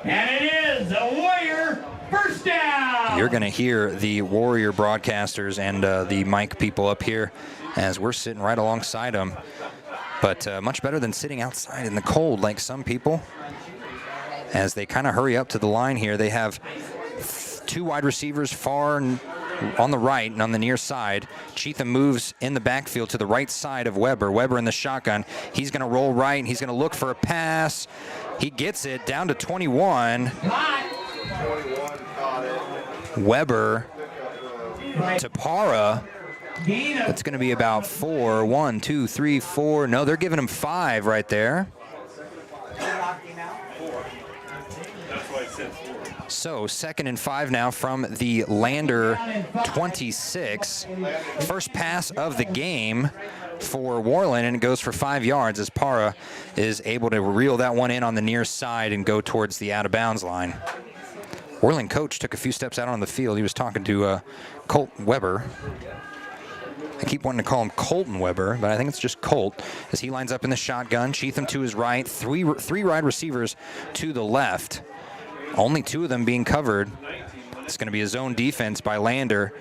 And it is a Warrior first down. You're going to hear the Warrior broadcasters and the mic people up here as we're sitting right alongside them. But much better than sitting outside in the cold like some people. As they kind of hurry up to the line here, they have 2 wide receivers far on the right and on the near side. Cheatham moves in the backfield to the right side of Weber. Weber in the shotgun. He's going to roll right, and he's going to look for a pass. He gets it down to 21. Weber to Para. That's going to be about 4. 1, 2, 3, 4. No, they're giving him 5 right there. So 2nd and 5 now from the Lander 26. First pass of the game for Worland, and it goes for 5 yards as Para is able to reel that one in on the near side and go towards the out-of-bounds line. Worland coach took a few steps out on the field. He was talking to Colt Weber. I keep wanting to call him Colton Weber, but I think it's just Colt, as he lines up in the shotgun. Cheatham to his right, three wide receivers to the left. Only 2 of them being covered. It's going to be a zone defense by Lander.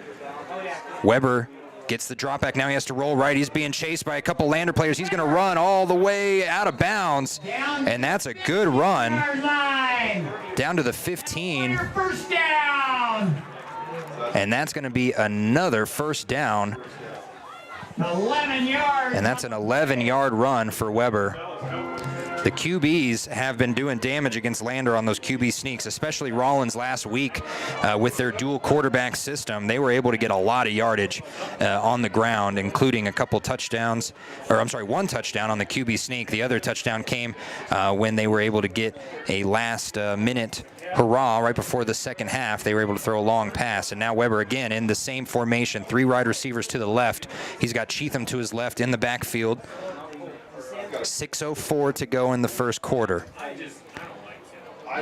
Weber gets the drop back. Now he has to roll right. He's being chased by a couple Lander players. He's going to run all the way out of bounds, and that's a good run. Down to the 15. First down. And that's going to be another first down. 11 yards. And that's an 11-yard run for Weber. The QBs have been doing damage against Lander on those QB sneaks, especially Rollins last week with their dual quarterback system. They were able to get a lot of yardage on the ground, including a couple touchdowns, or I'm sorry, one touchdown on the QB sneak. The other touchdown came when they were able to get a last minute hurrah right before the second half. They were able to throw a long pass, and now Weber again in the same formation, 3 wide receivers to the left. He's got Cheatham to his left in the backfield. 6:04 to go in the first quarter.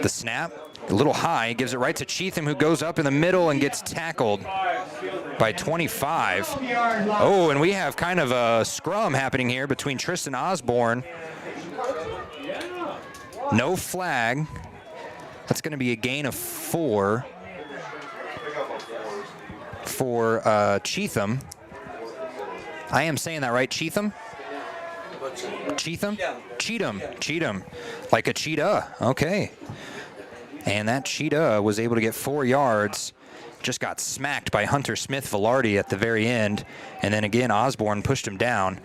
The snap, a little high, gives it right to Cheatham, who goes up in the middle and gets tackled by 25. Oh, and we have kind of a scrum happening here between Tristan Osborne. No flag. That's going to be a gain of 4 for Cheatham. I am saying that right, Cheatham? Cheatham, like a cheetah. Okay. And that cheetah was able to get 4 yards. Just got smacked by Hunter Smith-Velarde at the very end. And then again, Osborne pushed him down.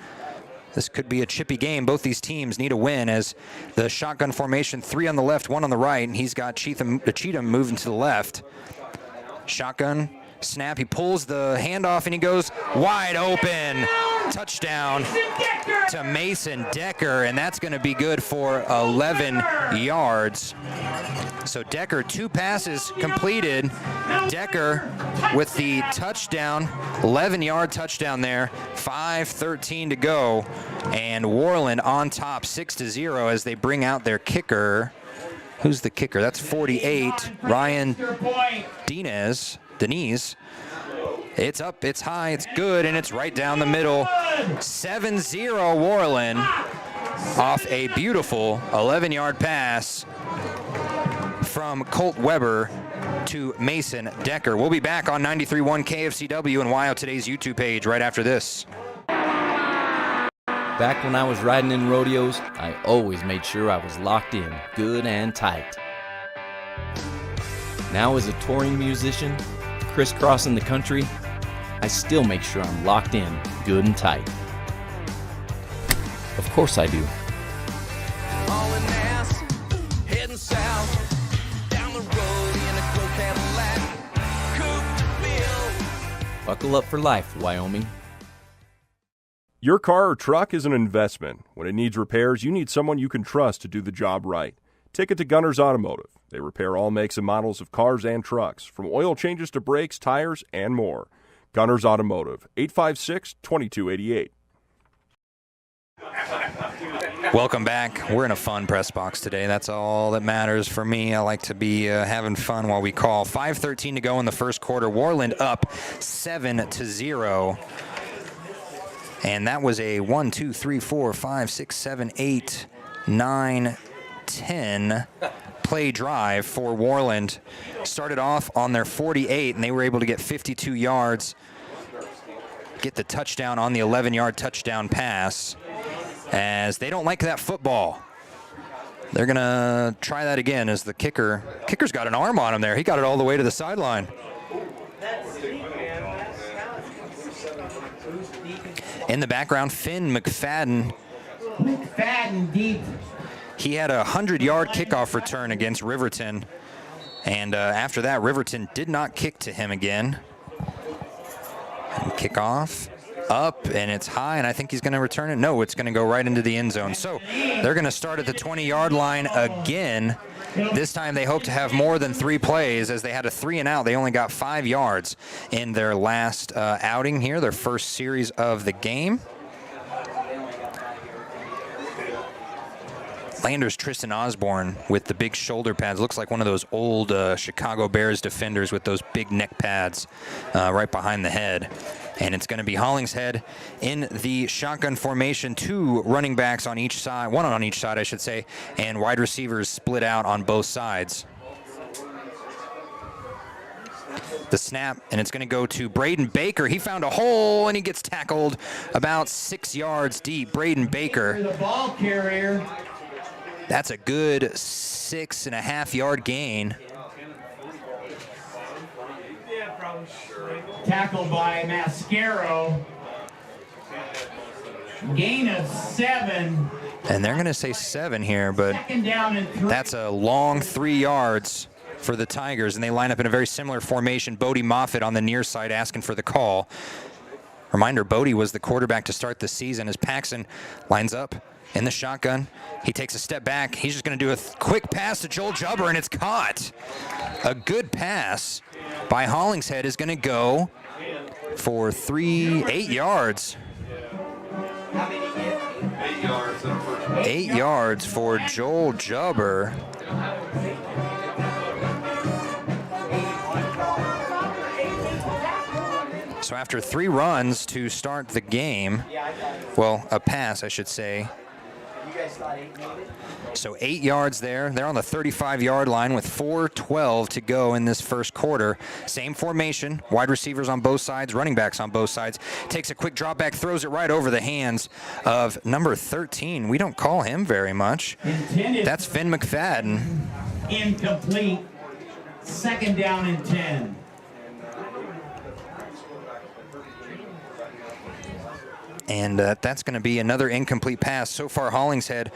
This could be a chippy game. Both these teams need a win as the shotgun formation, 3 on the left, 1 on the right, and he's got Cheatham moving to the left. Shotgun, snap, he pulls the handoff and he goes wide open. Touchdown to Mason Decker, and that's going to be good for 11 yards. So Decker, 2 passes completed. Decker with the touchdown, 11-yard touchdown there, 5:13 to go, and Worland on top 6-0 as they bring out their kicker. Who's the kicker? That's 48, Ryan Denise. It's up, it's high, it's good, and it's right down the middle. 7-0 Worland off a beautiful 11-yard pass from Colt Weber to Mason Decker. We'll be back on 93.1 KFCW and WYO Today's YouTube page right after this. Back when I was riding in rodeos, I always made sure I was locked in, good and tight. Now as a touring musician, crisscrossing the country, I still make sure I'm locked in, good and tight. Of course I do. Hauling ass, heading south, down the road in a Crow Cadillac, coupe bill. Buckle up for life, Wyoming. Your car or truck is an investment. When it needs repairs, you need someone you can trust to do the job right. Take it to Gunners Automotive. They repair all makes and models of cars and trucks, from oil changes to brakes, tires, and more. Gunners Automotive, 856-2288. Welcome back. We're in a fun press box today. That's all that matters for me. I like to be having fun while we call. 5:13 to go in the first quarter. Worland up 7-0. And that was a 1, 2, 3, 4, 5, 6, 7, 8, 9, 10 play drive for Worland. Started off on their 48, and they were able to get 52 yards, get the touchdown on the 11-yard touchdown pass, as they don't like that football. They're going to try that again as the kicker's got an arm on him there. He got it all the way to the sideline. In the background, Finn McFadden. McFadden deep. He had a 100-yard kickoff return against Riverton. And after that, Riverton did not kick to him again. And kickoff up, and it's high, and I think he's going to return it. No, it's going to go right into the end zone. So they're going to start at the 20-yard line again. This time they hope to have more than 3 plays, as they had a 3-and-out. They only got 5 yards in their last outing here, their first series of the game. Lander's Tristan Osborne with the big shoulder pads. Looks like one of those old Chicago Bears defenders with those big neck pads right behind the head. And it's going to be Hollingshead in the shotgun formation. 2 running backs on each side, 1 on each side, I should say, and wide receivers split out on both sides. The snap, and it's going to go to Braden Baker. He found a hole, and he gets tackled about 6 yards deep. Braden Baker. The ball carrier. That's a good 6.5-yard gain. Tackled by Mascaro. Gain of 7. And they're going to say 7 here, but Second down and 3. that's a long 3 yards for the Tigers, and they line up in a very similar formation. Bodie Moffitt on the near side asking for the call. Reminder, Bodie was the quarterback to start the season as Paxson lines up in the shotgun. He takes a step back. He's just going to do a quick pass to Joel Jubber, and it's caught. A good pass by Hollingshead is going to go for 8 yards. 8 yards for Joel Jubber. So after 3 runs to start the game, well, a pass, I should say. So 8 yards there. They're on the 35-yard line with 4:12 to go in this first quarter. Same formation, wide receivers on both sides, running backs on both sides. Takes a quick drop back, throws it right over the hands of number 13. We don't call him very much. That's Finn McFadden. Incomplete. Second down and 10. And that's going to be another incomplete pass. So far, Hollingshead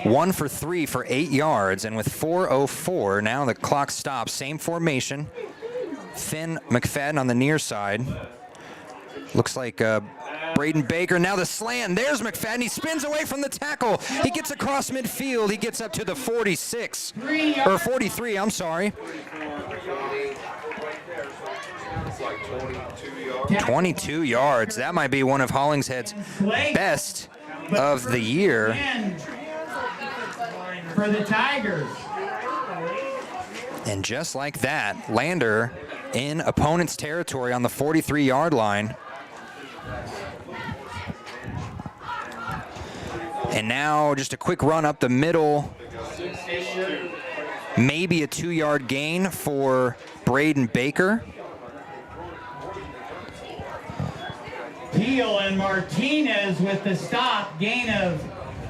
1 for 3 for 8 yards. And with 4:04, now the clock stops. Same formation. Finn McFadden on the near side. Looks like Braden Baker. Now the slant. There's McFadden. He spins away from the tackle. He gets across midfield. He gets up to the 46. Or 43, I'm sorry. 22 yards. That might be one of Hollingshead's best of the year. For the Tigers. And just like that, Lander in opponent's territory on the 43-yard line. And now just a quick run up the middle. Maybe a 2-yard gain for Braden Baker. Peel and Martinez with the stop. Gain of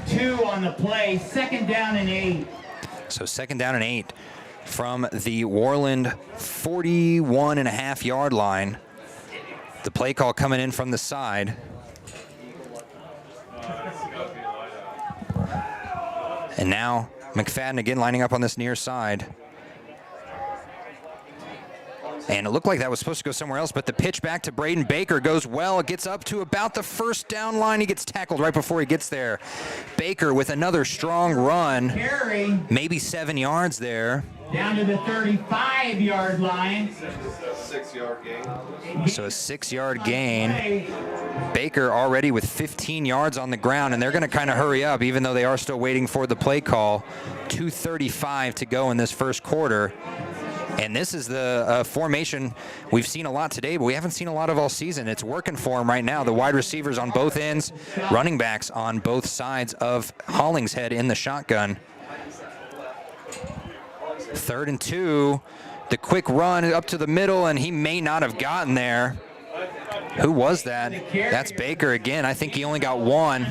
2 on the play. Second down and 8. So second down and 8 from the Worland 41.5-yard line. The play call coming in from the side. And now McFadden again lining up on this near side. And it looked like that was supposed to go somewhere else, but the pitch back to Braden Baker goes well. It gets up to about the first down line. He gets tackled right before he gets there. Baker with another strong run. Carry. Maybe 7 yards there. Down to the 35-yard line. 6-yard gain. So a 6-yard gain. Baker already with 15 yards on the ground, and they're going to kind of hurry up, even though they are still waiting for the play call. 2:35 to go in this first quarter. And this is the formation we've seen a lot today, but we haven't seen a lot of all season. It's working for them right now. The wide receivers on both ends, running backs on both sides of Hollingshead in the shotgun. 3rd and 2. The quick run up to the middle, and he may not have gotten there. Who was that? That's Baker again. I think he only got 1.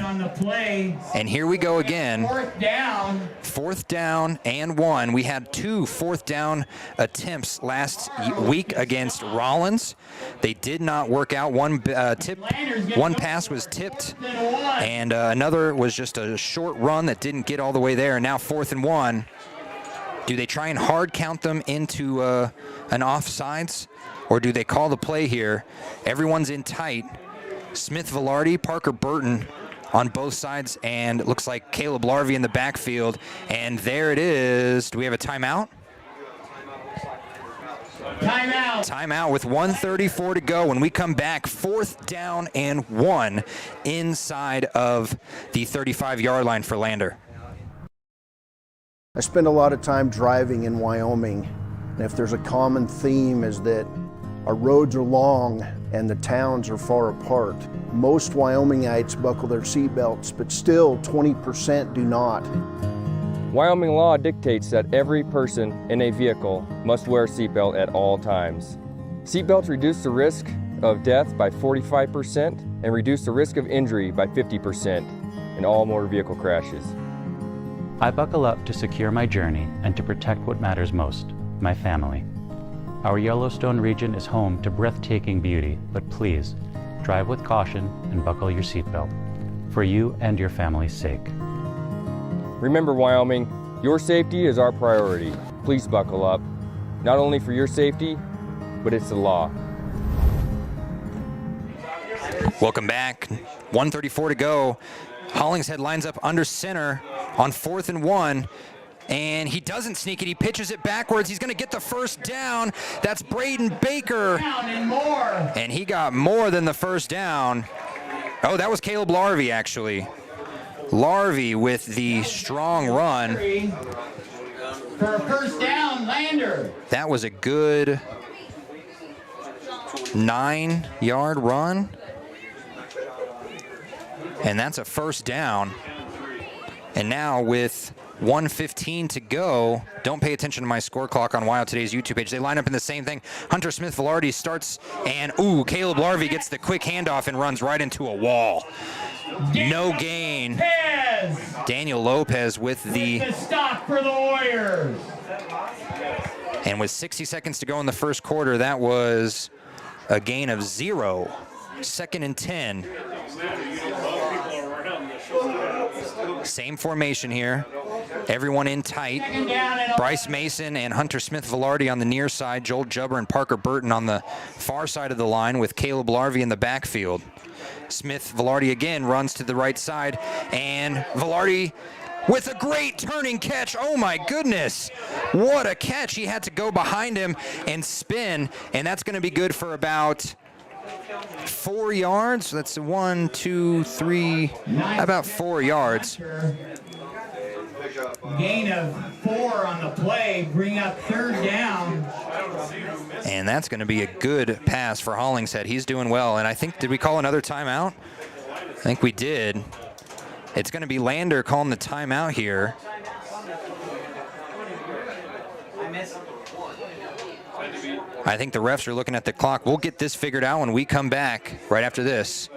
And here we go again. 4th down. 4th down and 1. We had 2 4th down attempts last week against Rollins. They did not work out. One pass was tipped, and another was just a short run that didn't get all the way there. And now 4th and 1. Do they try and hard count them into an offsides? Or do they call the play here? Everyone's in tight. Smith Velarde, Parker Burton on both sides, and it looks like Caleb Larvey in the backfield. And there it is. Do we have a timeout? Timeout. Timeout with 1:34 to go. When we come back, 4th down and 1 inside of the 35-yard line for Lander. I spend a lot of time driving in Wyoming, and if there's a common theme is that our roads are long and the towns are far apart. Most Wyomingites buckle their seatbelts, but still 20% do not. Wyoming law dictates that every person in a vehicle must wear a seatbelt at all times. Seatbelts reduce the risk of death by 45% and reduce the risk of injury by 50% in all motor vehicle crashes. I buckle up to secure my journey and to protect what matters most, my family. Our Yellowstone region is home to breathtaking beauty, but please, drive with caution and buckle your seatbelt, for you and your family's sake. Remember, Wyoming, your safety is our priority. Please buckle up. Not only for your safety, but it's the law. Welcome back. 1:34 to go. Hollingshead lines up under center on 4th and 1. And he doesn't sneak it. He pitches it backwards. He's going to get the first down. That's Braden Baker. And he got more than the first down. Oh, that was Caleb Larvey, actually. Larvey with the strong run. For a first down, Lander. That was a good 9-yard run. And that's a first down. And now with 1:15 to go, don't pay attention to my score clock on Wild Today's YouTube page. They line up in the same thing. Hunter Smith-Velarde starts, and Caleb Larvey gets the quick handoff and runs right into a wall. No gain. Daniel Lopez with the stop for the Warriors. And with 60 seconds to go in the first quarter, that was a gain of 0. 2nd and 10. Same formation here. Everyone in tight. Bryce Mason and Hunter Smith-Velarde on the near side. Joel Jubber and Parker Burton on the far side of the line with Caleb Larvey in the backfield. Smith-Velarde again runs to the right side. And Velarde with a great turning catch. Oh my goodness. What a catch. He had to go behind him and spin. And that's going to be good for about 4 yards. That's 1, 2, 3, about 4 yards. Gain of 4 on the play, bring up 3rd down. And that's going to be a good pass for Hollingshead. He's doing well. And I think, did we call another timeout? I think we did. It's going to be Lander calling the timeout here. I think the refs are looking at the clock. We'll get this figured out when we come back right after this.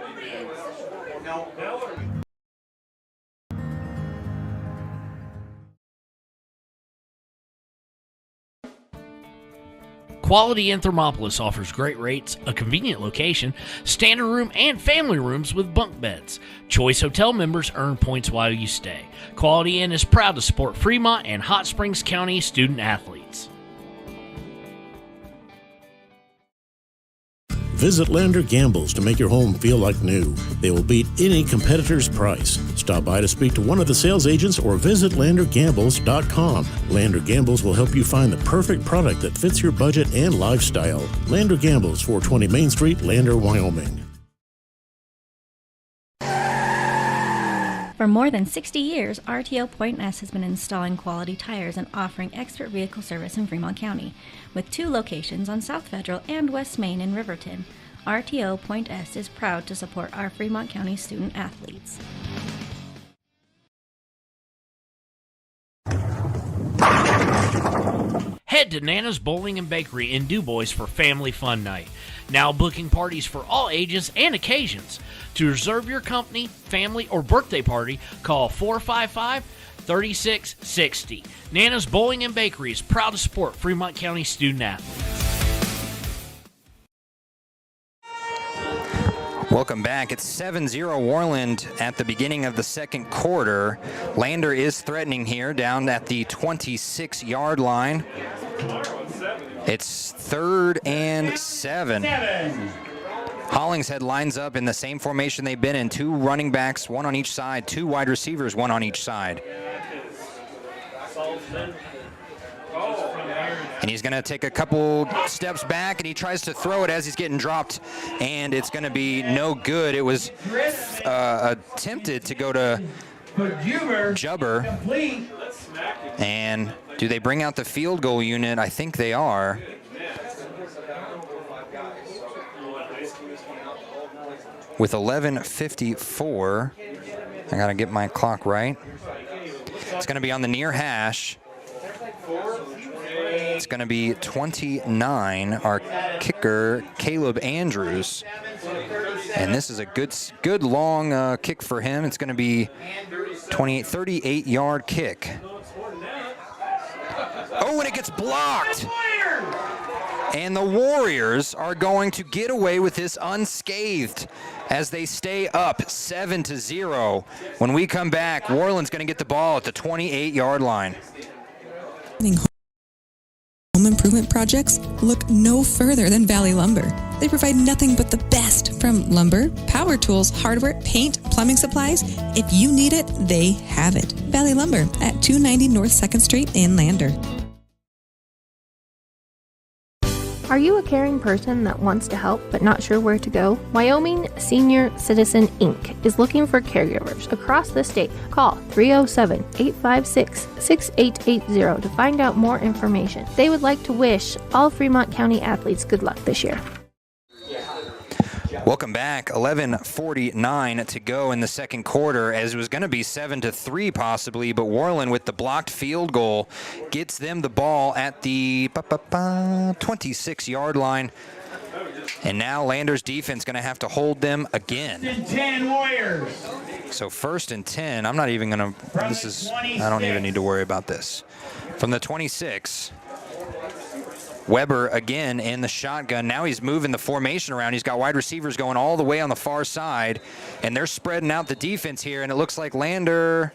Quality Inn Thermopolis offers great rates, a convenient location, standard room, and family rooms with bunk beds. Choice Hotel members earn points while you stay. Quality Inn is proud to support Fremont and Hot Springs County student athletes. Visit Lander Gambles to make your home feel like new. They will beat any competitor's price. Stop by to speak to one of the sales agents or visit LanderGambles.com. Lander Gambles will help you find the perfect product that fits your budget and lifestyle. Lander Gambles, 420 Main Street, Lander, Wyoming. For more than 60 years, RTO Point S has been installing quality tires and offering expert vehicle service in Fremont County. With 2 locations on South Federal and West Main in Riverton, RTO Point S is proud to support our Fremont County student athletes. Head to Nana's Bowling and Bakery in DuBois for Family Fun Night. Now booking parties for all ages and occasions. To reserve your company, family, or birthday party, call 455-3660. Nana's Bowling and Bakery is proud to support Fremont County student athletes. Welcome back. It's 7-0 Worland at the beginning of the second quarter. Lander is threatening here down at the 26-yard line. It's 3rd and 7. Hollingshead lines up in the same formation they've been in. 2 running backs, 1 on each side. 2 wide receivers, 1 on each side. And he's going to take a couple steps back, and he tries to throw it as he's getting dropped, and it's going to be no good. It was attempted to go to Jubber. And do they bring out the field goal unit? I think they are. With 11:54, I got to get my clock right. It's going to be on the near hash. It's going to be 29, our kicker, Caleb Andrews. And this is a good long kick for him. It's going to be 38-yard kick. Oh, and it gets blocked. And the Warriors are going to get away with this unscathed as they stay up 7-0. When we come back, Worland's going to get the ball at the 28-yard line. Home improvement projects? Look no further than Valley Lumber. They provide nothing but the best from lumber, power tools, hardware, paint, plumbing supplies. If you need it, they have it. Valley Lumber at 290 North 2nd Street in Lander. Are you a caring person that wants to help but not sure where to go? Wyoming Senior Citizen Inc. is looking for caregivers across the state. Call 307-856-6880 to find out more information. They would like to wish all Fremont County athletes good luck this year. Welcome back. 11:49 to go in the second quarter, as it was going to be 7-3 possibly, but Worland with the blocked field goal gets them the ball at the 26-yard line. And now Lander's defense going to have to hold them again. 10 Warriors. So 1st and 10. I'm not even going to, I don't even need to worry about this. From the 26. Weber again in the shotgun. Now he's moving the formation around. He's got wide receivers going all the way on the far side, and they're spreading out the defense here, and it looks like Lander.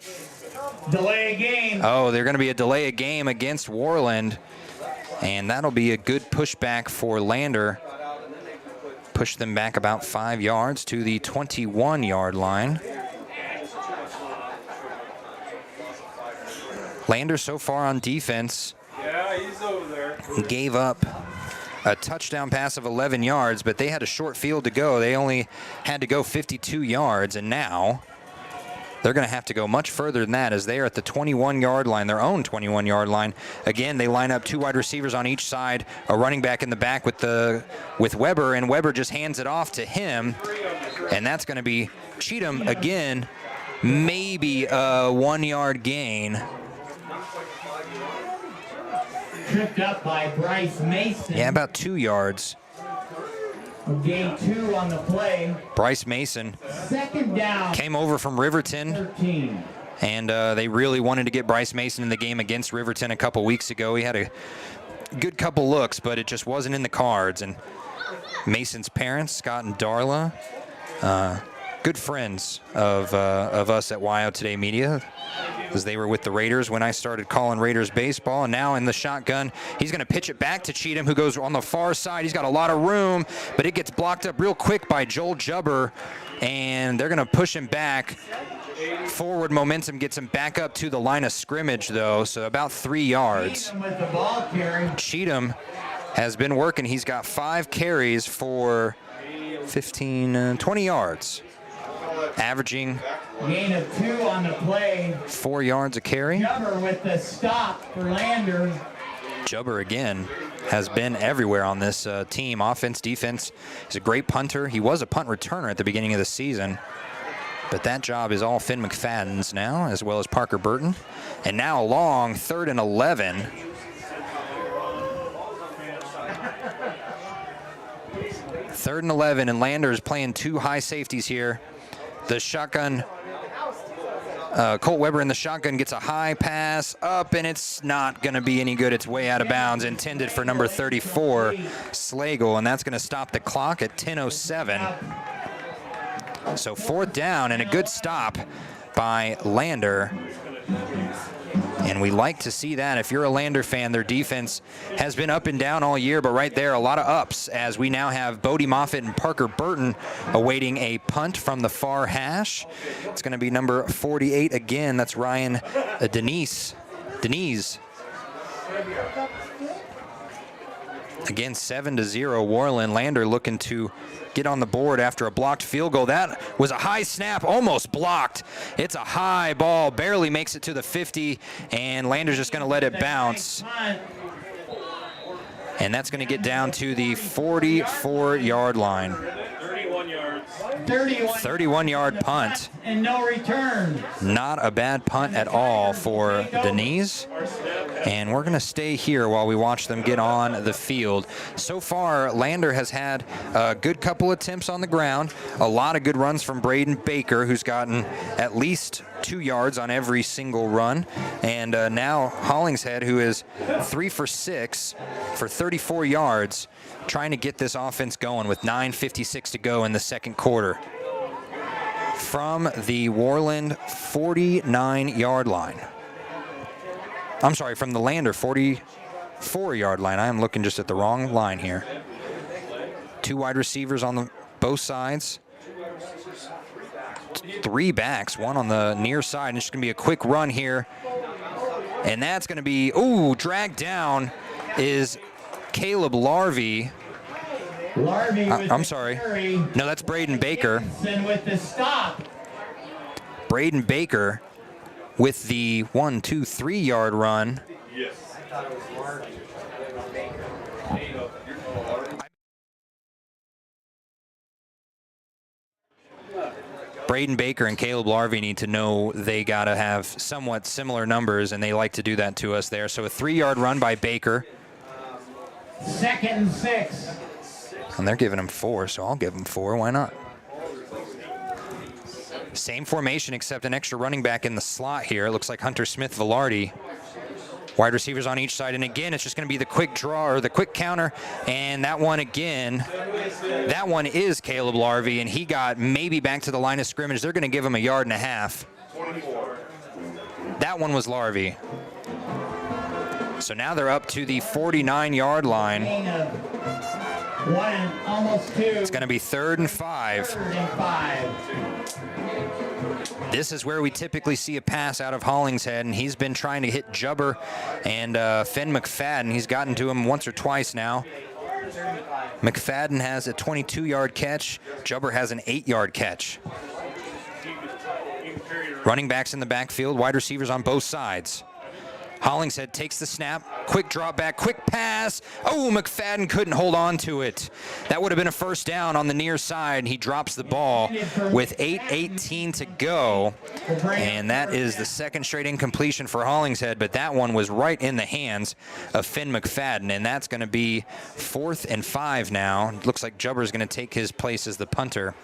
Delay a game. Oh, they're going to be a delay a game against Worland, and that'll be a good pushback for Lander. Push them back about 5 yards to the 21-yard line. Lander so far on defense. Yeah, he's over there. Gave up a touchdown pass of 11 yards, but they had a short field to go. They only had to go 52 yards, and now they're going to have to go much further than that as they are at the 21-yard line, their own 21-yard line. Again, they line up 2 wide receivers on each side, a running back in the back with Weber, and Weber just hands it off to him, and that's going to be Cheatham again, maybe a 1-yard gain. Tripped up by Bryce Mason. Yeah, about 2 yards. Gain 2 on the play. Bryce Mason. 2nd down. Came over from Riverton. 13. And they really wanted to get Bryce Mason in the game against Riverton a couple weeks ago. He had a good couple looks, but it just wasn't in the cards. And Mason's parents, Scott and Darla, good friends of us at WYO Today Media, as they were with the Raiders when I started calling Raiders baseball. And now in the shotgun, he's going to pitch it back to Cheatham, who goes on the far side. He's got a lot of room, but it gets blocked up real quick by Joel Jubber, and they're going to push him back. Forward momentum gets him back up to the line of scrimmage, though, so about 3 yards. Cheatham has been working. He's got 5 carries for 20 yards. Averaging gain of 2 on the play. 4 yards a carry. Jubber with the stop for Lander. Jubber again has been everywhere on this team. Offense, defense. He's a great punter. He was a punt returner at the beginning of the season, but that job is all Finn McFadden's now, as well as Parker Burton. And now a long 3rd and 11. Third and 11, and Lander's playing 2 high safeties here. The shotgun, Colt Weber in the shotgun gets a high pass up, and it's not going to be any good. It's way out of bounds, intended for number 34, Slagle, and that's going to stop the clock at 10:07. So 4th down and a good stop by Lander. And we like to see that. If you're a Lander fan, their defense has been up and down all year, but right there, a lot of ups, as we now have Bodie Moffitt and Parker Burton awaiting a punt from the far hash. It's going to be number 48 again. That's Ryan Denise. Again, 7-0. Worland. Lander looking to get on the board after a blocked field goal. That was a high snap, almost blocked. It's a high ball, barely makes it to the 50, and Lander's just going to let it bounce. And that's going to get down to the 44-yard line. 31-yard punt. And no return. Not a bad punt at all for Denise. And we're going to stay here while we watch them get on the field. So far, Lander has had a good couple attempts on the ground. A lot of good runs from Braden Baker, who's gotten at least 2 yards on every single run. And now Hollingshead, who is 3 for 6 for 34 yards, trying to get this offense going with 9:56 to go in the second quarter. From the Worland 49-yard line. I'm sorry, from the Lander 44-yard line. I am looking just at the wrong line here. 2 wide receivers on both sides. 3 backs, 1 on the near side. And it's just going to be a quick run here. And that's going to be, dragged down is Caleb Larvey. I'm sorry. No, that's Braden Baker. With the stop. Braden Baker with the 1, 2, 3-yard run. Yes. I thought it was Larvey. Braden Baker and Caleb Larvey need to know they got to have somewhat similar numbers, and they like to do that to us there. So a 3-yard run by Baker. 2nd and 6. And they're giving him 4, so I'll give him 4. Why not? Same formation except an extra running back in the slot here. It looks like Hunter Smith-Velarde. Wide receivers on each side. And again, it's just going to be the quick draw or the quick counter. And that one again, that one is Caleb Larvey, and he got maybe back to the line of scrimmage. They're going to give him 1.5 yards. That one was Larvey. So now they're up to the 49-yard line. Almost 2. It's going to be 3rd and 5. This is where we typically see a pass out of Hollingshead, and he's been trying to hit Jubber and Finn McFadden. He's gotten to him once or twice now. McFadden has a 22-yard catch. Jubber has an 8-yard catch. Running backs in the backfield, wide receivers on both sides. Hollingshead takes the snap, quick drop back, quick pass. Oh, McFadden couldn't hold on to it. That would have been a first down on the near side. He drops the ball with 8:18 to go. And that is the second straight incompletion for Hollingshead, but that one was right in the hands of Finn McFadden, and that's going to be 4th and 5 now. Looks like Jubber's going to take his place as the punter.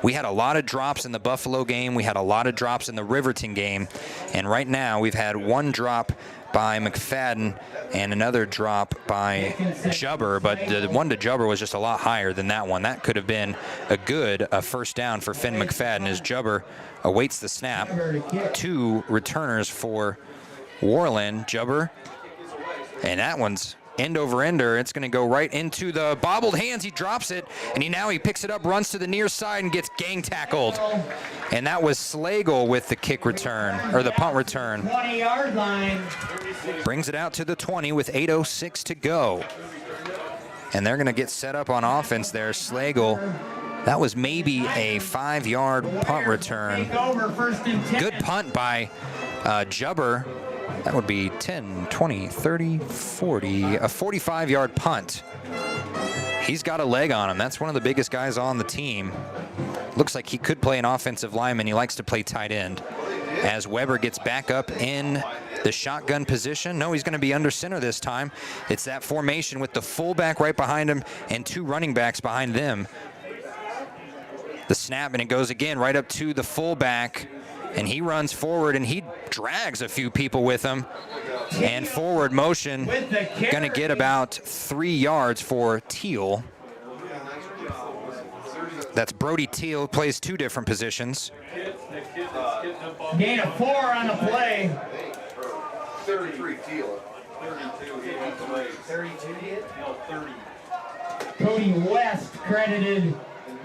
We had a lot of drops in the Buffalo game. We had a lot of drops in the Riverton game. And right now we've had 1 drop by McFadden and another drop by Jubber. But the one to Jubber was just a lot higher than that one. That could have been a good first down for Finn McFadden as Jubber awaits the snap. 2 returners for Worland. Jubber. And that one's end over ender. It's going to go right into the bobbled hands. He drops it, and he picks it up, runs to the near side, and gets gang tackled. And that was Slagle with the kick return, or the punt return. 20-yard line. Brings it out to the 20 with 8:06 to go. And they're going to get set up on offense there. Slagle, that was maybe a 5-yard punt return. Good punt by Jubber. That would be 10, 20, 30, 40, a 45-yard punt. He's got a leg on him. That's one of the biggest guys on the team. Looks like he could play an offensive lineman. He likes to play tight end. As Weber gets back up in the shotgun position. No, he's going to be under center this time. It's that formation with the fullback right behind him and 2 running backs behind them. The snap, and it goes again right up to the fullback. And he runs forward, and he drags a few people with him. And forward motion, going to get about 3 yards for Teal. That's Brody Teal, plays 2 different positions. Gain of 4 on the play. 33 Teal. 32 hit? No, 30. Cody West credited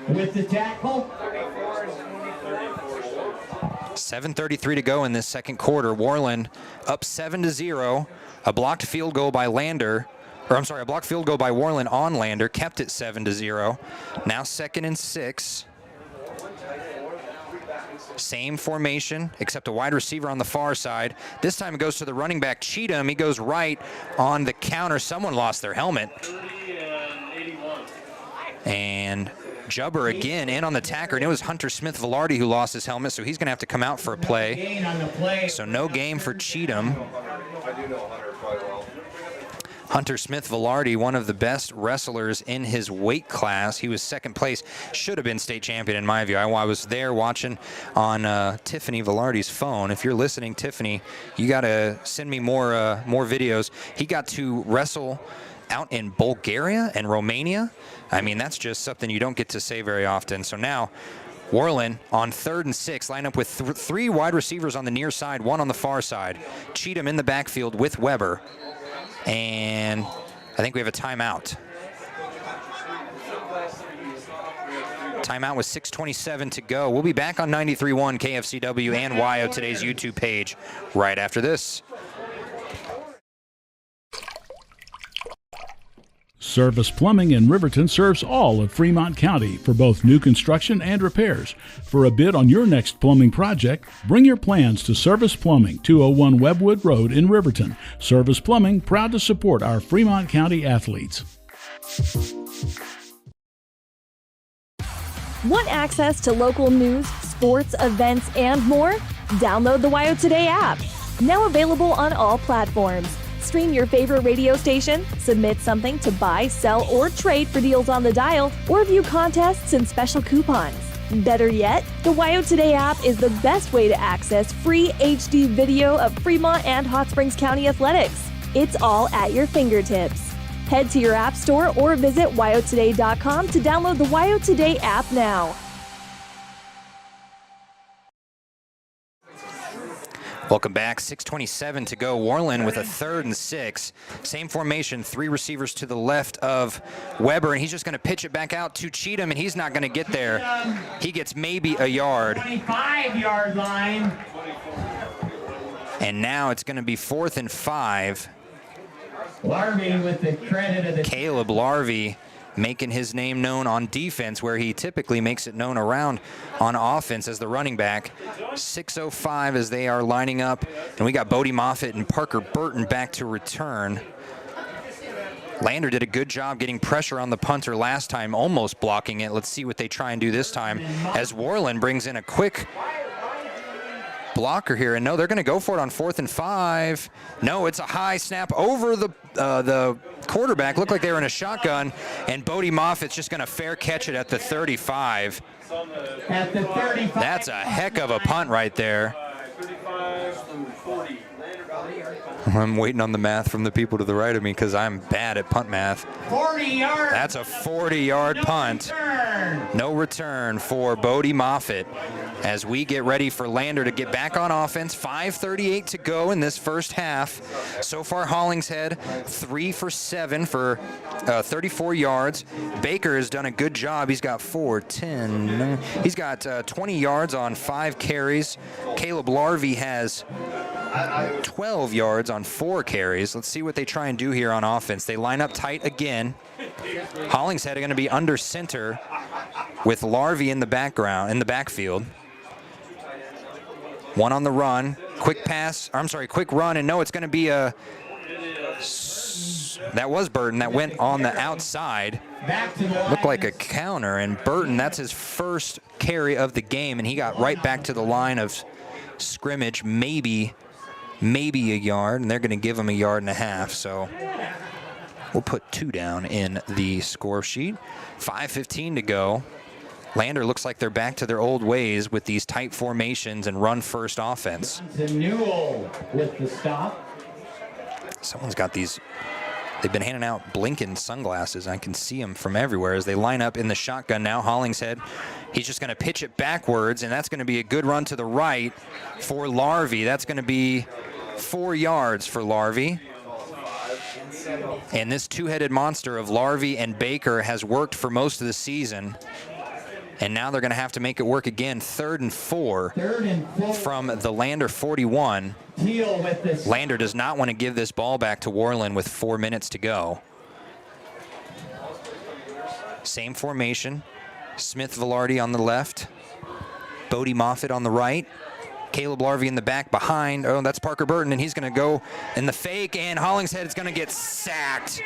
with the tackle. 7:33 to go in this second quarter. Worland up 7-0. A blocked field goal by Lander. A blocked field goal by Worland on Lander kept it 7-0. Now 2nd and 6. Same formation, except a wide receiver on the far side. This time it goes to the running back, Cheatham. He goes right on the counter. Someone lost their helmet. And Jubber again in on the tacker, and it was Hunter Smith-Velarde who lost his helmet, so he's going to have to come out for a play. So no game for Cheatham. Hunter Smith Velarde, one of the best wrestlers in his weight class. He was second place, should have been state champion in my view. I was there watching on Tiffany Velarde's phone. If you're listening, Tiffany, you got to send me more videos. He got to wrestle out in Bulgaria and Romania. I mean, that's just something you don't get to say very often. So now Worland on 3rd and 6, line up with three wide receivers on the near side, one on the far side. Cheatham in the backfield with Weber. And I think we have a timeout. Timeout with 6:27 to go. We'll be back on 93.1 KFCW and WYO Today's YouTube page right after this. Service Plumbing in Riverton serves all of Fremont County for both new construction and repairs. For a bid on your next plumbing project, bring your plans to Service Plumbing, 201 Webwood Road in Riverton. Service Plumbing, proud to support our Fremont County athletes. Want access to local news, sports, events, and more? Download the WYO Today app. Now available on all platforms. Stream your favorite radio station, submit something to buy, sell, or trade for deals on the dial, or view contests and special coupons. Better yet, the WYO Today app is the best way to access free HD video of Fremont and Hot Springs County athletics. It's all at your fingertips. Head to your app store or visit wyotoday.com to download the WYO Today app now. Welcome back. 6:27 to go. Worland with a 3rd and 6. Same formation, 3 receivers to the left of Weber, and he's just going to pitch it back out to Cheatham, and he's not going to get there. He gets maybe a yard. 25-yard line. And now it's going to be 4th and 5. Larvey with the credit of the... Caleb Larvey making his name known on defense, where he typically makes it known around on offense as the running back. 6:05 as they are lining up, and we got Bodie Moffitt and Parker Burton back to return. Lander did a good job getting pressure on the punter last time, almost blocking it. Let's see what they try and do this time as Worland brings in a quick blocker here, and no, they're going to go for it on 4th and 5. No, it's a high snap over the quarterback. Looked like they were in a shotgun, and Bodie Moffitt's just going to fair catch it at the 35. At the 35. That's a heck of a punt right there. I'm waiting on the math from the people to the right of me because I'm bad at punt math. 40 yards. That's a 40-yard punt. No return for Bodie Moffitt as we get ready for Lander to get back on offense. 5:38 to go in this first half. So far, Hollingshead 3 for 7 for 34 yards. Baker has done a good job. He's got he's got 20 yards on 5 carries. Caleb Larvey has 12 yards on 4 carries. Let's see what they try and do here on offense. They line up tight again. Hollingshead are going to be under center with Larvey in the backfield. One on the run, quick run, and no, it's going to be that was Burton that went on the outside. Looked like a counter, and Burton, that's his first carry of the game, and he got right back to the line of scrimmage, maybe a yard, and they're going to give him a yard and a half, so we'll put 2 down in the score sheet. 5:15 to go. Lander looks like they're back to their old ways with these tight formations and run-first offense. Newell with the stop. Someone's got these. They've been handing out blinking sunglasses. I can see them from everywhere as they line up in the shotgun now. Hollingshead, he's just going to pitch it backwards, and that's going to be a good run to the right for Larvey. That's going to be 4 yards for Larvey. And this two-headed monster of Larvey and Baker has worked for most of the season. And now they're going to have to make it work again. 3rd and 4 from the Lander 41. Lander does not want to give this ball back to Worland with 4 minutes to go. Same formation. Smith Velarde on the left. Bodie Moffitt on the right. Caleb Larvey in the back behind. Oh, that's Parker Burton, and he's going to go in the fake, and Hollingshead is going to get sacked.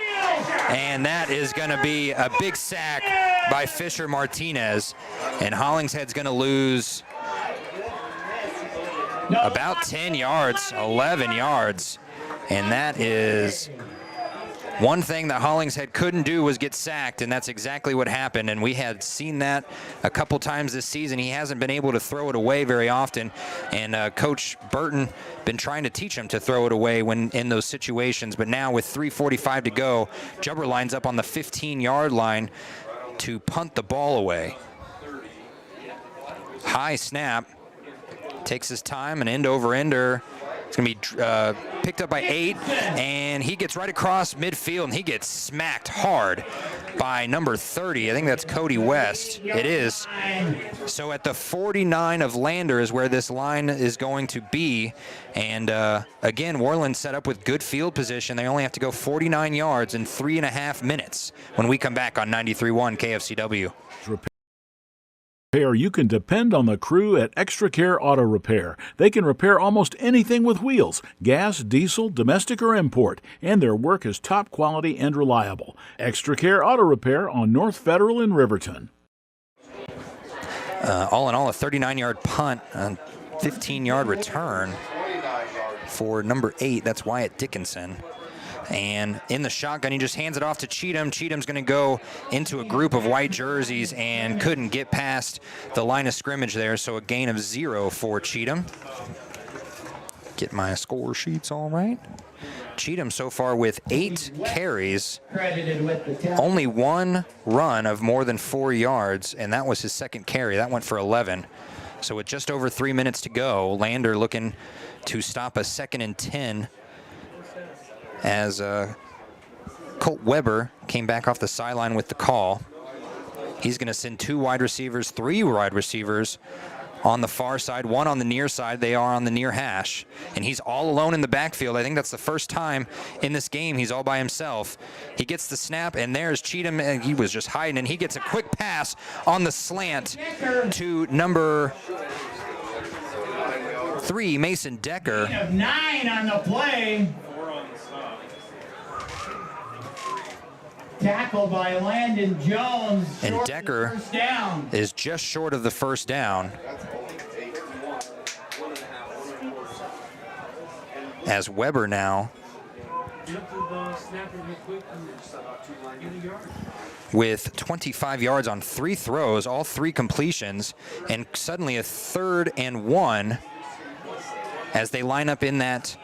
And that is going to be a big sack by Fisher Martinez. And Hollingshead's going to lose about 10 yards, 11 yards. And that is one thing that Hollingshead couldn't do, was get sacked, and that's exactly what happened. And we had seen that a couple times this season. He hasn't been able to throw it away very often, and Coach Burton been trying to teach him to throw it away when in those situations. But now with 3:45 to go, Jubber lines up on the 15-yard line to punt the ball away. High snap, takes his time, an end-over-ender. It's going to be picked up by 8, and he gets right across midfield, and he gets smacked hard by number 30. I think that's Cody West. It is. So at the 49 of Lander is where this line is going to be. And again, Worland set up with good field position. They only have to go 49 yards in 3.5 minutes when we come back on 93.1 KFCW. You can depend on the crew at Extra Care Auto Repair. They can repair almost anything with wheels, gas, diesel, domestic, or import, and their work is top quality and reliable. Extra Care Auto Repair on North Federal in Riverton. All in all, a 39-yard punt and 15-yard return for number 8. That's Wyatt Dickinson. And in the shotgun, he just hands it off to Cheatham. Cheatham's going to go into a group of white jerseys and couldn't get past the line of scrimmage there, so a gain of 0 for Cheatham. Get my score sheets all right. Cheatham so far with 8 carries, only 1 run of more than 4 yards, and that was his second carry. That went for 11. So with just over 3 minutes to go, Lander looking to stop a 2nd and 10 as Colt Weber came back off the sideline with the call. He's going to send 2 wide receivers, 3 wide receivers on the far side, 1 on the near side. They are on the near hash, and he's all alone in the backfield. I think that's the first time in this game he's all by himself. He gets the snap, and there's Cheatham, and he was just hiding, and he gets a quick pass on the slant to number 3, Mason Decker. 9 on the play. Tackled by Landon Jones. And Decker is just short of the first down. As Weber now with 25 yards on 3 throws, all 3 completions, and suddenly a 3rd and 1 as they line up in that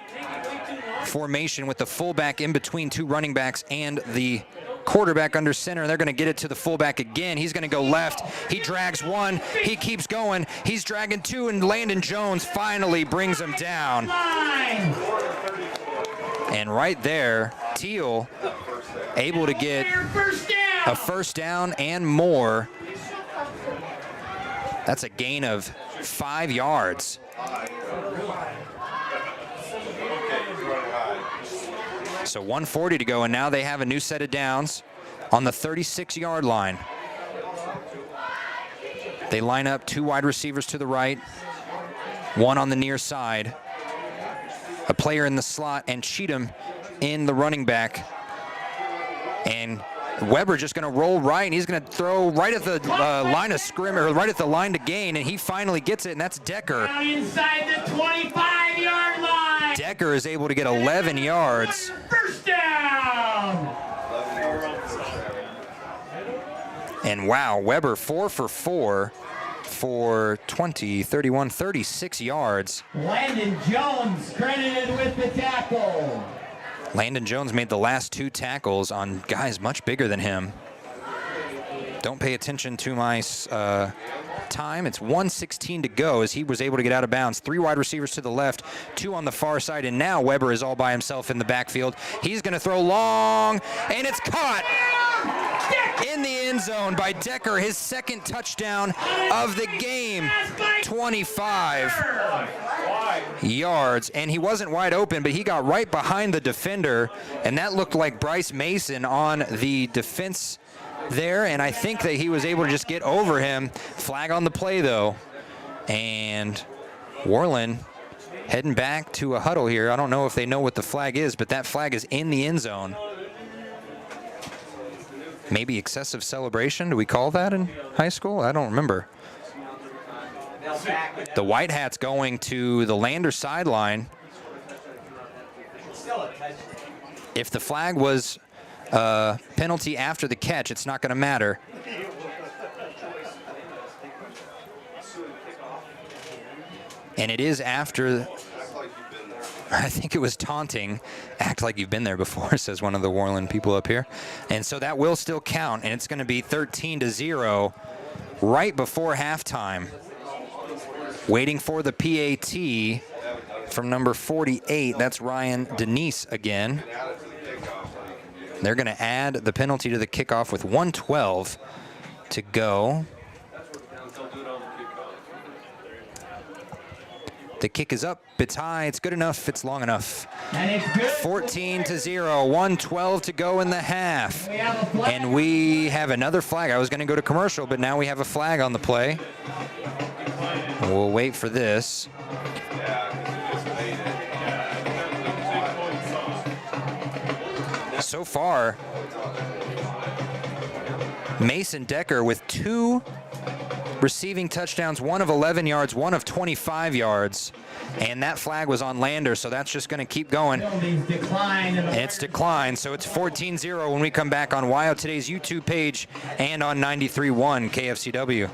formation with the fullback in between 2 running backs and the quarterback under center, and they're going to get it to the fullback again. He's going to go left. He drags 1. He keeps going. He's dragging 2, and Landon Jones finally brings him down. And right there, Teal able to get a first down and more. That's a gain of 5 yards. So 1:40 to go, and now they have a new set of downs on the 36-yard line. They line up 2 wide receivers to the right, 1 on the near side, a player in the slot, and Cheatham in the running back. And Weber just going to roll right, and he's going to throw right at the line of scrimmage, or right at the line to gain, and he finally gets it, and that's Decker. Down inside the 25-yard line. Decker is able to get 11 yards. First down. And wow, Weber 4 for 4 for 20, 31, 36 yards. Landon Jones credited with the tackle. Landon Jones made the last 2 tackles on guys much bigger than him. Don't pay attention to my time. It's 1:16 to go as he was able to get out of bounds. 3 wide receivers to the left, 2 on the far side, and now Weber is all by himself in the backfield. He's going to throw long, and it's caught in the end zone by Decker, his 2nd touchdown of the game. 25 yards, and he wasn't wide open, but he got right behind the defender, and that looked like Bryce Mason on the defense there, and I think that he was able to just get over him. Flag on the play, though, and Worland heading back to a huddle here. I don't know if they know what the flag is, but that flag is in the end zone. Maybe excessive celebration? Do we call that in high school? I don't remember. The White Hats going to the Lander sideline. Still a If the flag was penalty after the catch, it's not going to matter. And it is after, I think it was taunting. Act like you've been there before, says one of the Worland people up here. And so that will still count, and it's going to be 13-0 right before halftime. Waiting for the PAT from number 48. That's Ryan Denise again. They're going to add the penalty to the kickoff with 1:12 to go. The kick is up, it's high, it's good enough, it's long enough. 14-0, 1:12 to go in the half. And we have another flag. I was going to go to commercial, but now we have a flag on the play. We'll wait for this. So far, Mason Decker with 2 receiving touchdowns, one of 11 yards, one of 25 yards. And that flag was on Lander, so that's just going to keep going. It's declined, so it's 14-0 when we come back on WYO Today's YouTube page and on 93.1 KFCW.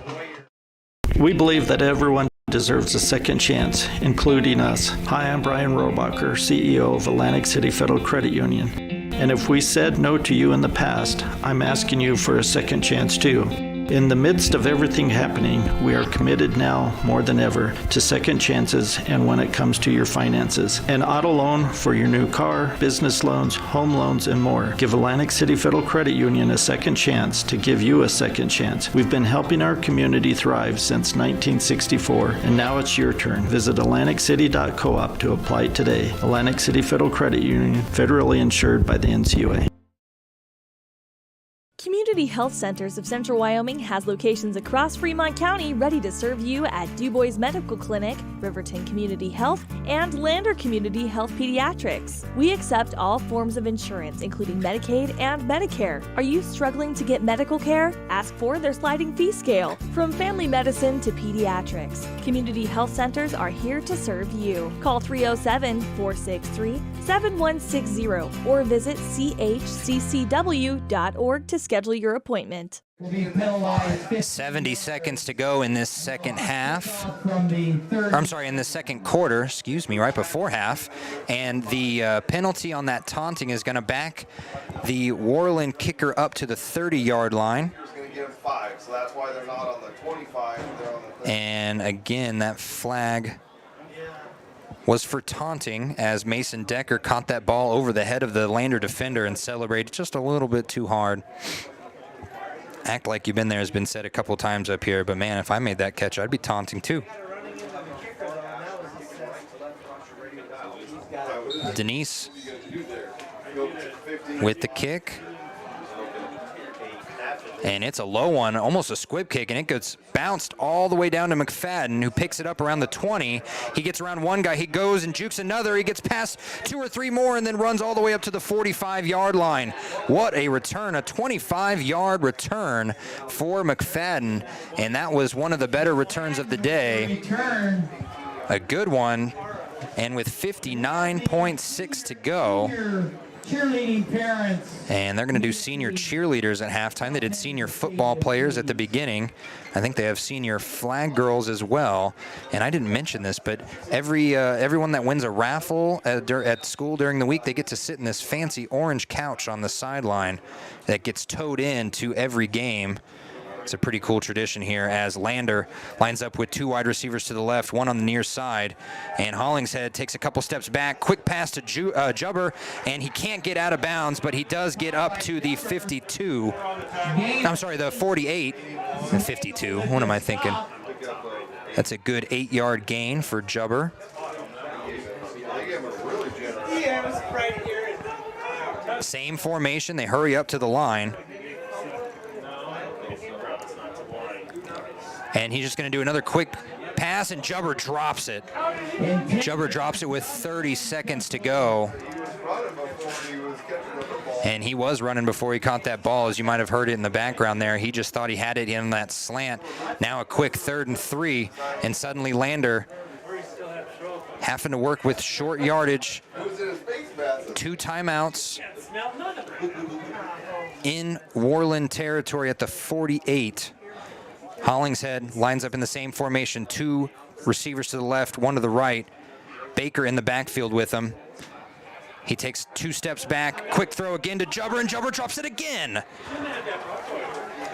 We believe that everyone deserves a second chance, including us. Hi, I'm Brian Robacher, CEO of Atlantic City Federal Credit Union. And if we said no to you in the past, I'm asking you for a second chance too. In the midst of everything happening, we are committed now more than ever to second chances and when it comes to your finances. An auto loan for your new car, business loans, home loans, and more. Give Atlantic City Federal Credit Union a second chance to give you a second chance. We've been helping our community thrive since 1964, and now it's your turn. Visit AtlanticCity.coop to apply today. Atlantic City Federal Credit Union, federally insured by the NCUA. Community Health Centers of Central Wyoming has locations across Fremont County ready to serve you at Du Bois Medical Clinic, Riverton Community Health, and Lander Community Health Pediatrics. We accept all forms of insurance, including Medicaid and Medicare. Are you struggling to get medical care? Ask for their sliding fee scale. From family medicine to pediatrics, Community Health Centers are here to serve you. Call 307-463-7160 or visit chccw.org to schedule your appointment. 70 seconds to go in this second half. In the second quarter, right before half. And the penalty on that taunting is going to back the Worland kicker up to the 30-yard line. So that's why they're not on the 25, they're on the 30. And again, that flag was for taunting as Mason Decker caught that ball over the head of the Lander defender and celebrated just a little bit too hard. Act like you've been there has been said a couple times up here, but man, if I made that catch, I'd be taunting too. Denise with the kick. And it's a low one, almost a squib kick, and it gets bounced all the way down to McFadden, who picks it up around the 20. He gets around one guy, he goes and jukes another, he gets past 2 or 3 more, and then runs all the way up to the 45-yard line. What a return, a 25-yard return for McFadden, and that was one of the better returns of the day. A good one, and with 59.6 to go. Cheerleading parents. And they're going to do senior cheerleaders at halftime. They did senior football players at the beginning. I think they have senior flag girls as well. And I didn't mention this, but everyone that wins a raffle at school during the week, they get to sit in this fancy orange couch on the sideline that gets towed in to every game. It's a pretty cool tradition here as Lander lines up with 2 wide receivers to the left, one on the near side, and Hollingshead takes a couple steps back, quick pass to Jubber, and he can't get out of bounds, but he does get up to the 52. I'm sorry, the 48, the 52. What am I thinking? That's a good 8-yard gain for Jubber. Same formation, they hurry up to the line. And he's just going to do another quick pass, and Jubber drops it. Jubber drops it with 30 seconds to go. And he was running before he caught that ball, as you might have heard it in the background there. He just thought he had it in that slant. Now a quick 3rd and 3, and suddenly Lander having to work with short yardage 2 timeouts in Worland territory at the 48. Hollingshead lines up in the same formation. 2 receivers to the left, 1 to the right. Baker in the backfield with him. He takes 2 steps back. Quick throw again to Jubber, and Jubber drops it again.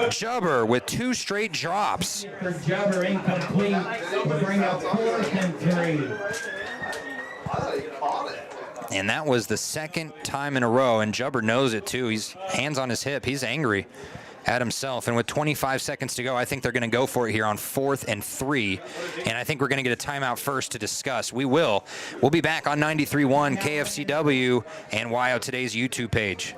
Jubber with 2 straight drops. For Jubber, incomplete. Bring up 4th and 3. And that was the 2nd time in a row, and Jubber knows it too. He's hands on his hip. He's angry at himself. And with 25 seconds to go, I think they're going to go for it here on 4th and 3. And I think we're going to get a timeout first to discuss. We will. We'll be back on 93.1 KFCW and WYO Today's YouTube page.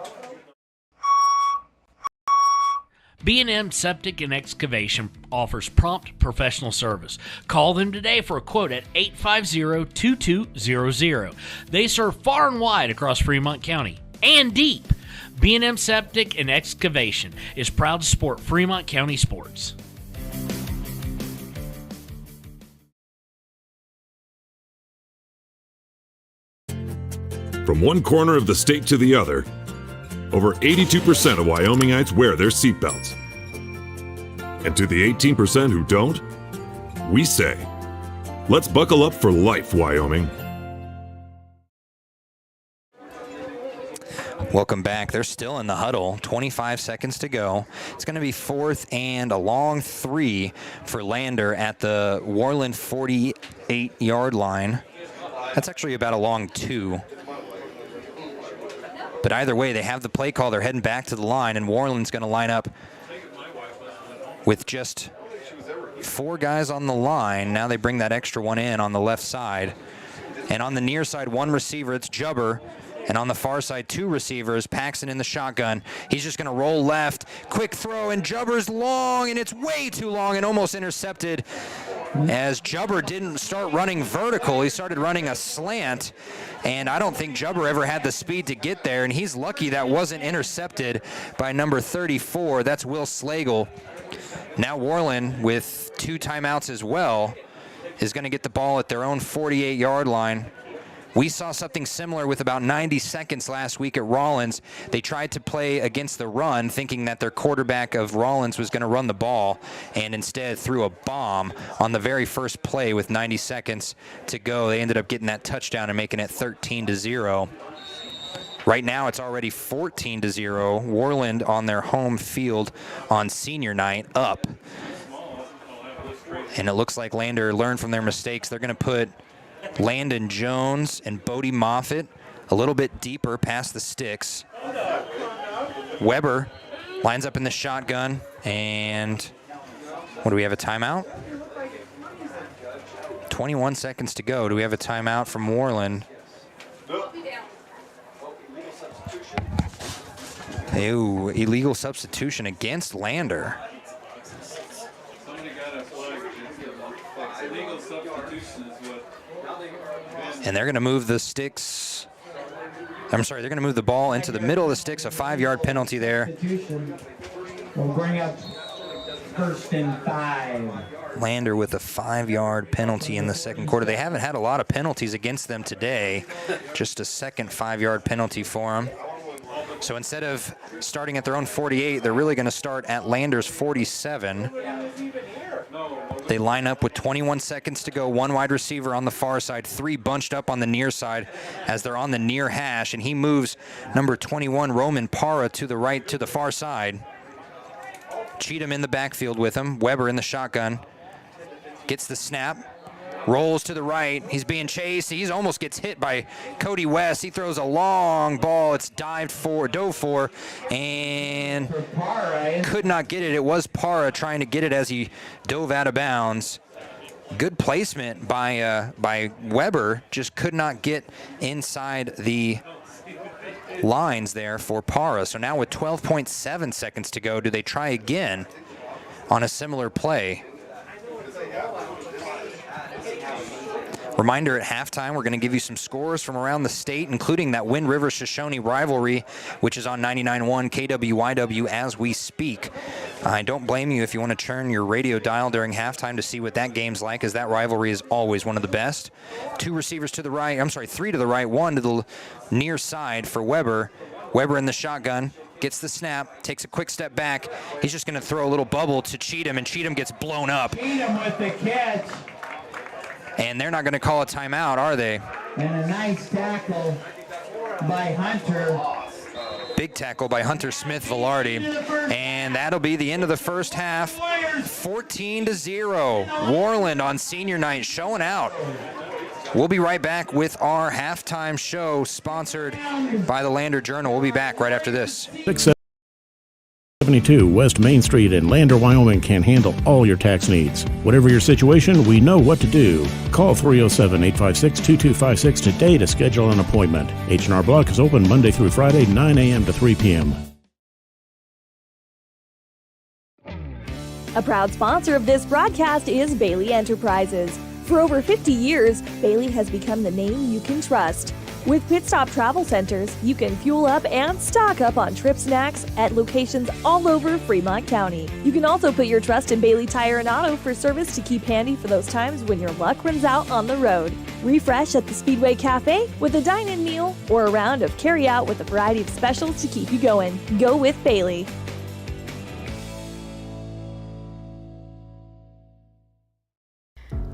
B&M Septic and Excavation offers prompt professional service. Call them today for a quote at 850-2200. They serve far and wide across Fremont County and deep. B&M Septic and Excavation is proud to support Fremont County sports. From one corner of the state to the other, over 82% of Wyomingites wear their seatbelts. And to the 18% who don't, we say, let's buckle up for life, Wyoming. Welcome back. They're still in the huddle. 25 seconds to go. It's going to be 4th and a long 3 for Lander at the Worland 48-yard line. That's actually about a long 2. But either way, they have the play call. They're heading back to the line, and Worland's going to line up with just 4 guys on the line. Now they bring that extra one in on the left side. And on the near side, 1 receiver, it's Jubber. And on the far side, 2 receivers, Paxton in the shotgun. He's just going to roll left. Quick throw, and Jubber's long, and it's way too long and almost intercepted as Jubber didn't start running vertical. He started running a slant, and I don't think Jubber ever had the speed to get there, and he's lucky that wasn't intercepted by number 34. That's Will Slagle. Now Worland, with 2 timeouts as well, is going to get the ball at their own 48-yard line. We saw something similar with about 90 seconds last week at Rollins. They tried to play against the run, thinking that their quarterback of Rollins was going to run the ball, and instead threw a bomb on the very first play with 90 seconds to go. They ended up getting that touchdown and making it 13-0. Right now, it's already 14-0. Worland on their home field on senior night, up. And it looks like Lander learned from their mistakes. They're going to put Landon Jones and Bodie Moffitt a little bit deeper past the sticks. Weber lines up in the shotgun, and what do we have, a timeout? 21 seconds to go. Do we have a timeout from Worland? Ew, illegal substitution against Lander. And they're going to move the sticks. I'm sorry, they're going to move the ball into the middle of the sticks. A 5-yard penalty there. We'll bring up 1st and 5. Lander with a 5-yard penalty in the second quarter. They haven't had a lot of penalties against them today. Just a second 5-yard penalty for them. So instead of starting at their own 48, they're really going to start at Lander's 47. They line up with 21 seconds to go. 1 wide receiver on the far side, 3 bunched up on the near side as they're on the near hash, and he moves number 21, Roman Parra, to the right, to the far side. Cheatham in the backfield with him. Weber in the shotgun. Gets the snap. Rolls to the right. He's being chased. He almost gets hit by Cody West. He throws a long ball. It's dove for, and could not get it. It was Parra trying to get it as he dove out of bounds. Good placement by Weber. Just could not get inside the lines there for Parra. So now with 12.7 seconds to go, do they try again on a similar play? Reminder, at halftime, we're going to give you some scores from around the state, including that Wind River-Shoshone rivalry, which is on 99.1 KWYW as we speak. I don't blame you if you want to turn your radio dial during halftime to see what that game's like, as that rivalry is always one of the best. 2 receivers to the right, 3 to the right, 1 to the near side for Weber. Weber in the shotgun, gets the snap, takes a quick step back. He's just going to throw a little bubble to Cheatham, and Cheatham gets blown up. Cheatham with the catch. And they're not going to call a timeout, are they? And a nice tackle by Hunter. Big tackle by Hunter Smith-Velarde. And that'll be the end of the first half. 14-0. Worland on senior night showing out. We'll be right back with our halftime show sponsored by the Lander Journal. We'll be back right after this. 672 West Main Street in Lander, Wyoming can handle all your tax needs. Whatever your situation, we know what to do. Call 307-856-2256 today to schedule an appointment. H&R Block is open Monday through Friday, 9 a.m. to 3 p.m. A proud sponsor of this broadcast is Bailey Enterprises. For over 50 years, Bailey has become the name you can trust. With Pit Stop Travel Centers, you can fuel up and stock up on trip snacks at locations all over Fremont County. You can also put your trust in Bailey Tire and Auto for service to keep handy for those times when your luck runs out on the road. Refresh at the Speedway Cafe with a dine-in meal or a round of carry-out with a variety of specials to keep you going. Go with Bailey.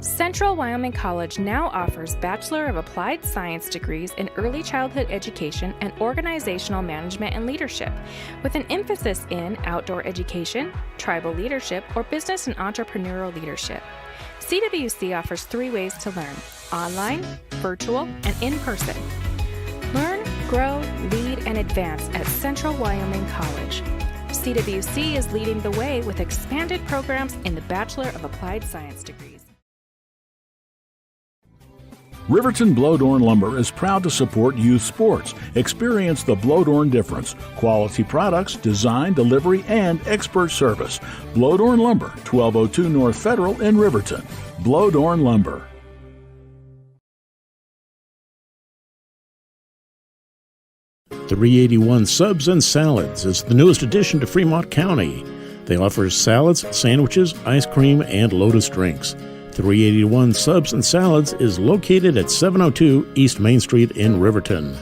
Central Wyoming College now offers Bachelor of Applied Science degrees in Early Childhood Education and Organizational Management and Leadership, with an emphasis in outdoor education, tribal leadership, or business and entrepreneurial leadership. CWC offers 3 ways to learn: online, virtual, and in person. Learn, grow, lead, and advance at Central Wyoming College. CWC is leading the way with expanded programs in the Bachelor of Applied Science degrees. Riverton Blowdorn Lumber is proud to support youth sports. Experience the Blowdorn difference. Quality products, design, delivery, and expert service. Blowdorn Lumber, 1202 North Federal in Riverton. Blowdorn Lumber. .381 Subs and Salads is the newest addition to Fremont County. They offer salads, sandwiches, ice cream, and Lotus drinks. 381 Subs and Salads is located at 702 East Main Street in Riverton.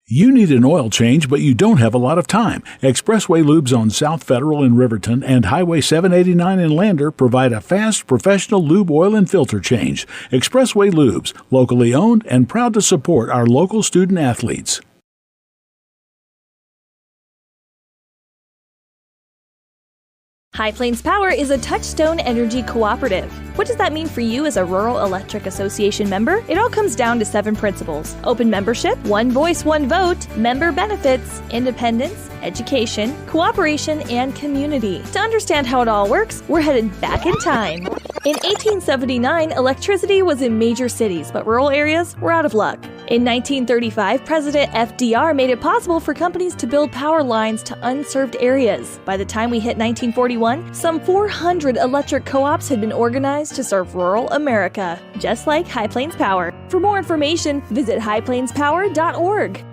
You need an oil change, but you don't have a lot of time. Expressway Lubes on South Federal in Riverton and Highway 789 in Lander provide a fast, professional lube, oil, and filter change. Expressway Lubes, locally owned and proud to support our local student athletes. High Plains Power is a Touchstone Energy cooperative. What does that mean for you as a Rural Electric Association member? It all comes down to 7 principles: open membership, one voice, one vote, member benefits, independence, education, cooperation, and community. To understand how it all works, we're headed back in time. In 1879, electricity was in major cities, but rural areas were out of luck. In 1935, President FDR made it possible for companies to build power lines to unserved areas. By the time we hit 1941, some 400 electric co-ops had been organized to serve rural America, just like High Plains Power. For more information, visit highplainspower.org.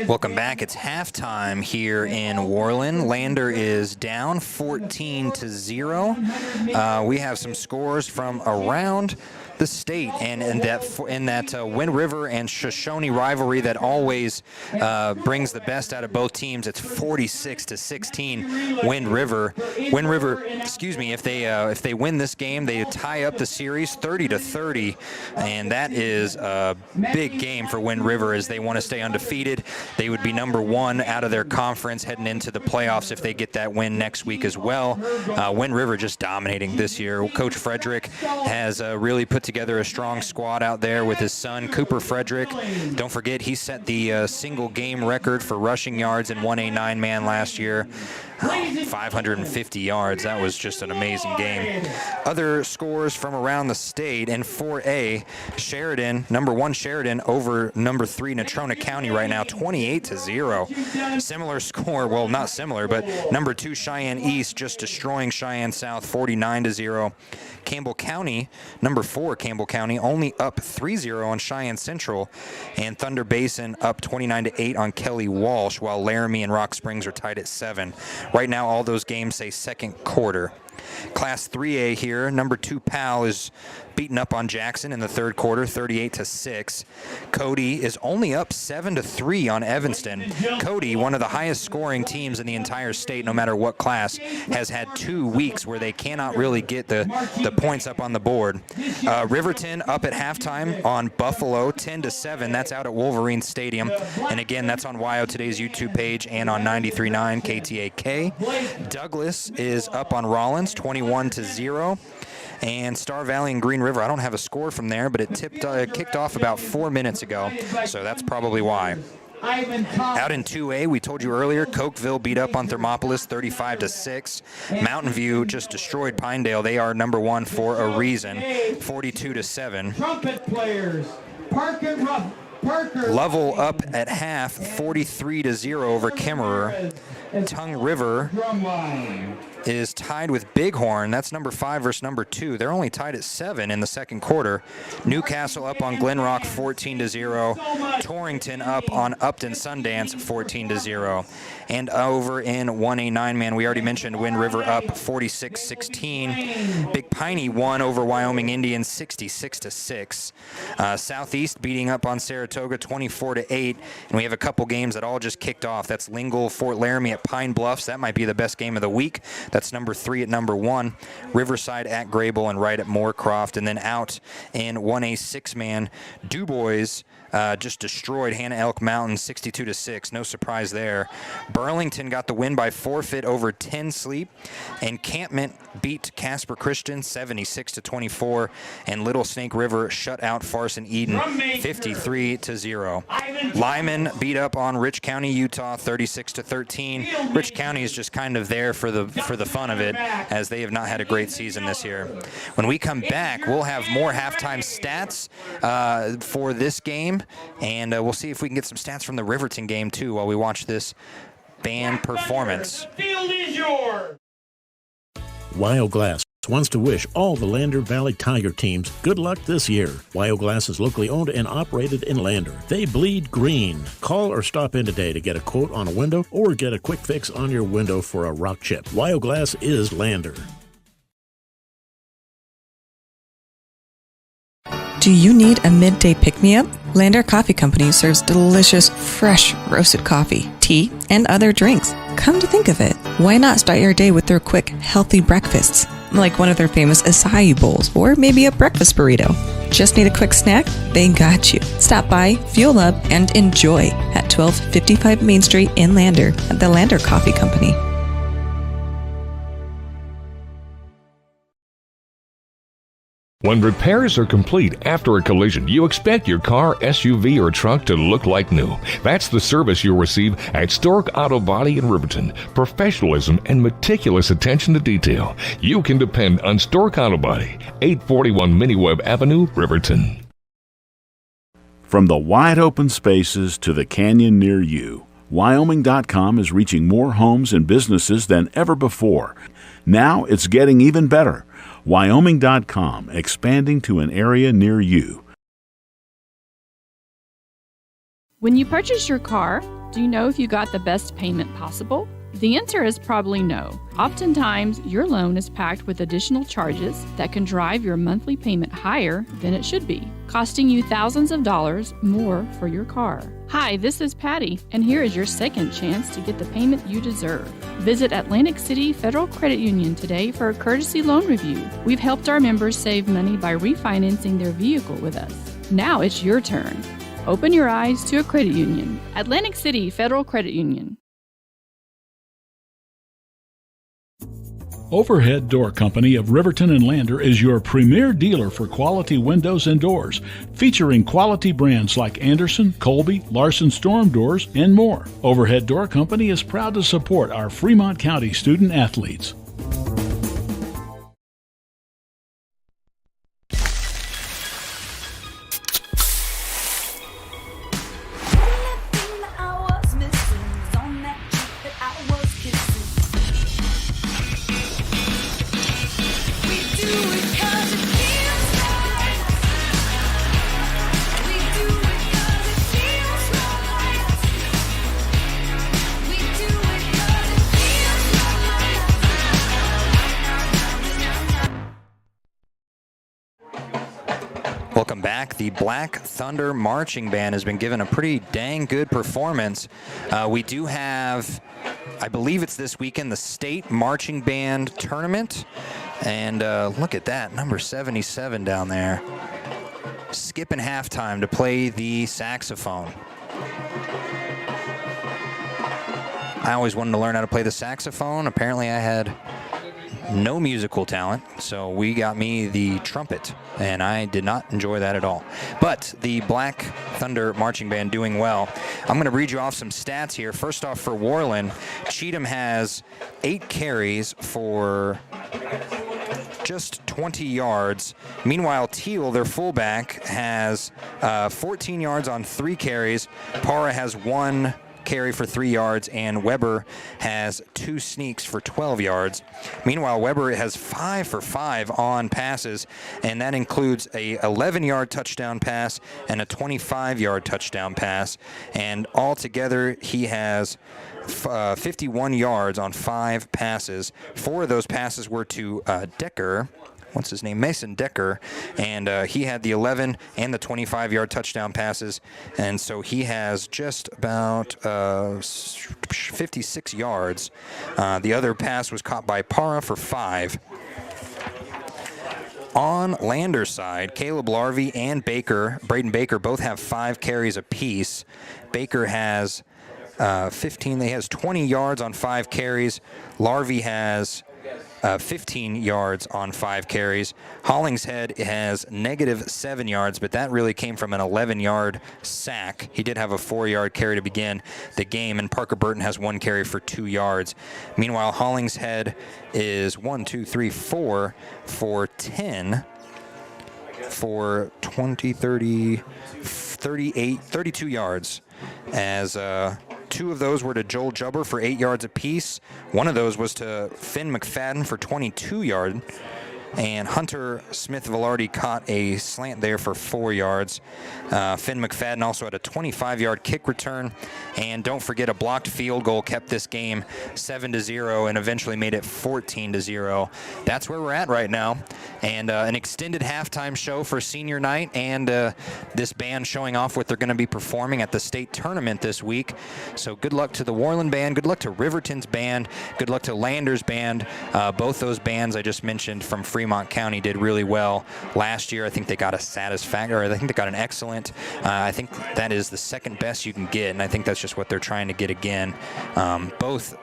Welcome back. It's halftime here in Worland. Lander is down 14-0. We have some scores from around the state, and in that Wind River and Shoshone rivalry that always brings the best out of both teams. It's 46-16 Wind River. Wind River, if they win this game, they tie up the series 30-30, and that is a big game for Wind River as they want to stay undefeated. They would be number 1 out of their conference heading into the playoffs if they get that win next week as well. Wind River just dominating this year. Coach Frederick has really put together a strong squad out there with his son, Cooper Frederick. Don't forget, he set the single game record for rushing yards in 1A 9-man last year. 550 yards. That was just an amazing game. Other scores from around the state in 4A, Sheridan, number 1 Sheridan over number 3 Natrona County right now, 28-0. Similar score, well, not similar, but number 2 Cheyenne East just destroying Cheyenne South, 49-0. Campbell County, number 4 Campbell County, only up 3-0 on Cheyenne Central, and Thunder Basin up 29-8 on Kelly Walsh, while Laramie and Rock Springs are tied at 7. Right now, all those games say second quarter. Class 3A here, number 2 Powell is beaten up on Jackson in the third quarter, 38-6. Cody is only up 7-3 on Evanston. Cody, one of the highest scoring teams in the entire state, no matter what class, has had 2 weeks where they cannot really get the points up on the board. Riverton up at halftime on Buffalo, 10-7. That's out at Wolverine Stadium. And again, that's on WYO Today's YouTube page and on 93.9 KTAK. Douglas is up on Rollins, 21-0. And Star Valley and Green River, I don't have a score from there, but it kicked off about 4 minutes ago, so that's probably why. Out in 2A, we told you earlier, Cokeville beat up on Thermopolis 35-6. Mountain View just destroyed Pinedale. They are number 1 for a reason, 42-7. Trumpet players, Parker. Lovell up at half, 43-0 over Kimmerer. Tongue River is tied with Bighorn. That's number 5 versus number 2. They're only tied at 7 in the second quarter. Newcastle up on Glen Rock, 14-0. Torrington up on Upton Sundance, 14-0. And over in 1A 9-man, we already mentioned Wind River up 46-16. Big Piney won over Wyoming Indians 66-6. Southeast beating up on Saratoga 24-8. And we have a couple games that all just kicked off. That's Lingle, Fort Laramie at Pine Bluffs. That might be the best game of the week. That's number 3 at number 1. Riverside at Grable and Wright at Moorcroft. And then out in 1A 6-man, DuBois just destroyed Hannah Elk Mountain 62-6. No surprise there. Burlington got the win by forfeit over 10 Sleep. Encampment beat Casper Christian 76-24. And Little Snake River shut out Farson Eden 53-0. Lyman beat up on Rich County, Utah 36-13. Rich County is just kind of there for the fun of it, as they have not had a great season this year. When we come back, we'll have more halftime stats for this game, and we'll see if we can get some stats from the Riverton game too while we watch this band performance. Field is yours. WYO Glass wants to wish all the Lander Valley Tiger teams good luck this year. WYO Glass is locally owned and operated in Lander. They bleed green. Call or stop in today to get a quote on a window or get a quick fix on your window for a rock chip. WYO Glass is Lander. Do you need a midday pick-me-up? Lander Coffee Company serves delicious, fresh, roasted coffee, tea, and other drinks. Come to think of it, why not start your day with their quick, healthy breakfasts? Like one of their famous acai bowls, or maybe a breakfast burrito. Just need a quick snack? They got you. Stop by, fuel up, and enjoy at 1255 Main Street in Lander at the Lander Coffee Company. When repairs are complete after a collision, you expect your car, SUV, or truck to look like new. That's the service you'll receive at Stork Auto Body in Riverton. Professionalism and meticulous attention to detail. You can depend on Stork Auto Body, 841 Miniweb Avenue, Riverton. From the wide open spaces to the canyon near you, Wyoming.com is reaching more homes and businesses than ever before. Now it's getting even better. Wyoming.com, expanding to an area near you. When you purchase your car, do you know if you got the best payment possible? The answer is probably no. Oftentimes, your loan is packed with additional charges that can drive your monthly payment higher than it should be, costing you thousands of dollars more for your car. Hi, this is Patty, and here is your second chance to get the payment you deserve. Visit Atlantic City Federal Credit Union today for a courtesy loan review. We've helped our members save money by refinancing their vehicle with us. Now it's your turn. Open your eyes to a credit union. Atlantic City Federal Credit Union. Overhead Door Company of Riverton and Lander is your premier dealer for quality windows and doors, featuring quality brands like Anderson, Colby, Larson Storm Doors, and more. Overhead Door Company is proud to support our Fremont County student athletes. Welcome back. The Black Thunder Marching Band has been given a pretty dang good performance. We do have, I believe it's this weekend, the State Marching Band Tournament. And look at that, number 77 down there. Skipping halftime to play the saxophone. I always wanted to learn how to play the saxophone. Apparently I had no musical talent, so we got me the trumpet, and I did not enjoy that at all. But the Black Thunder Marching Band doing well. I'm going to read you off some stats here. First off, for Worland, Cheatham has 8 carries for just 20 yards. Meanwhile, Teal, their fullback, has 14 yards on 3 carries. Para has 1 carry for 3 yards, and Weber has 2 sneaks for 12 yards. Meanwhile, Weber has 5 for 5 on passes, and that includes a 11-yard touchdown pass and a 25-yard touchdown pass. And altogether, he has 51 yards on 5 passes. 4 of those passes were to Decker. What's his name? Mason Decker, and he had the 11 and the 25-yard touchdown passes, and so he has just about 56 yards. The other pass was caught by Para for 5. On Lander's side, Caleb Larvey and Braden Baker both have 5 carries apiece. Baker has 15. He has 20 yards on 5 carries. Larvey has 15 yards on 5 carries. Hollingshead has -7 yards, but that really came from an 11-yard sack. He did have a 4-yard carry to begin the game, and Parker Burton has 1 carry for 2 yards. Meanwhile, Hollingshead is 4 for 10 for 20, 30, 38, 32 yards, as 2 of those were to Joel Jubber for 8 yards apiece. 1 of those was to Finn McFadden for 22 yards. And Hunter Smith-Velarde caught a slant there for 4 yards. Finn McFadden also had a 25-yard kick return. And don't forget, a blocked field goal kept this game 7-0 and eventually made it 14-0. That's where we're at right now. And an extended halftime show for senior night, and this band showing off what they're going to be performing at the state tournament this week. So good luck to the Worland band. Good luck to Riverton's band. Good luck to Lander's band. Both those bands I just mentioned from Fremont County did really well last year. I think they got a satisfactory, or I think they got an excellent. I think that is the second best you can get, and I think that's just what they're trying to get again. Both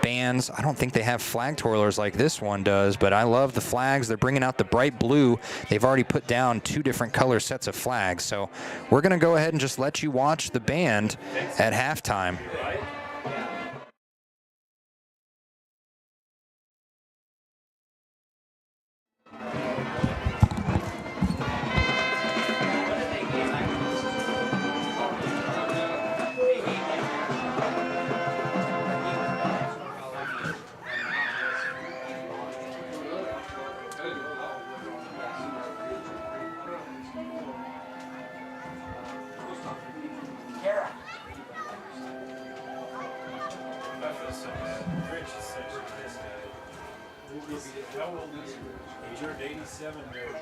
bands, I don't think they have flag twirlers like this one does, but I love the flags. They're bringing out the bright blue. They've already put down 2 different color sets of flags. So we're going to go ahead and just let you watch the band at halftime. How old is he? He turned 87 there.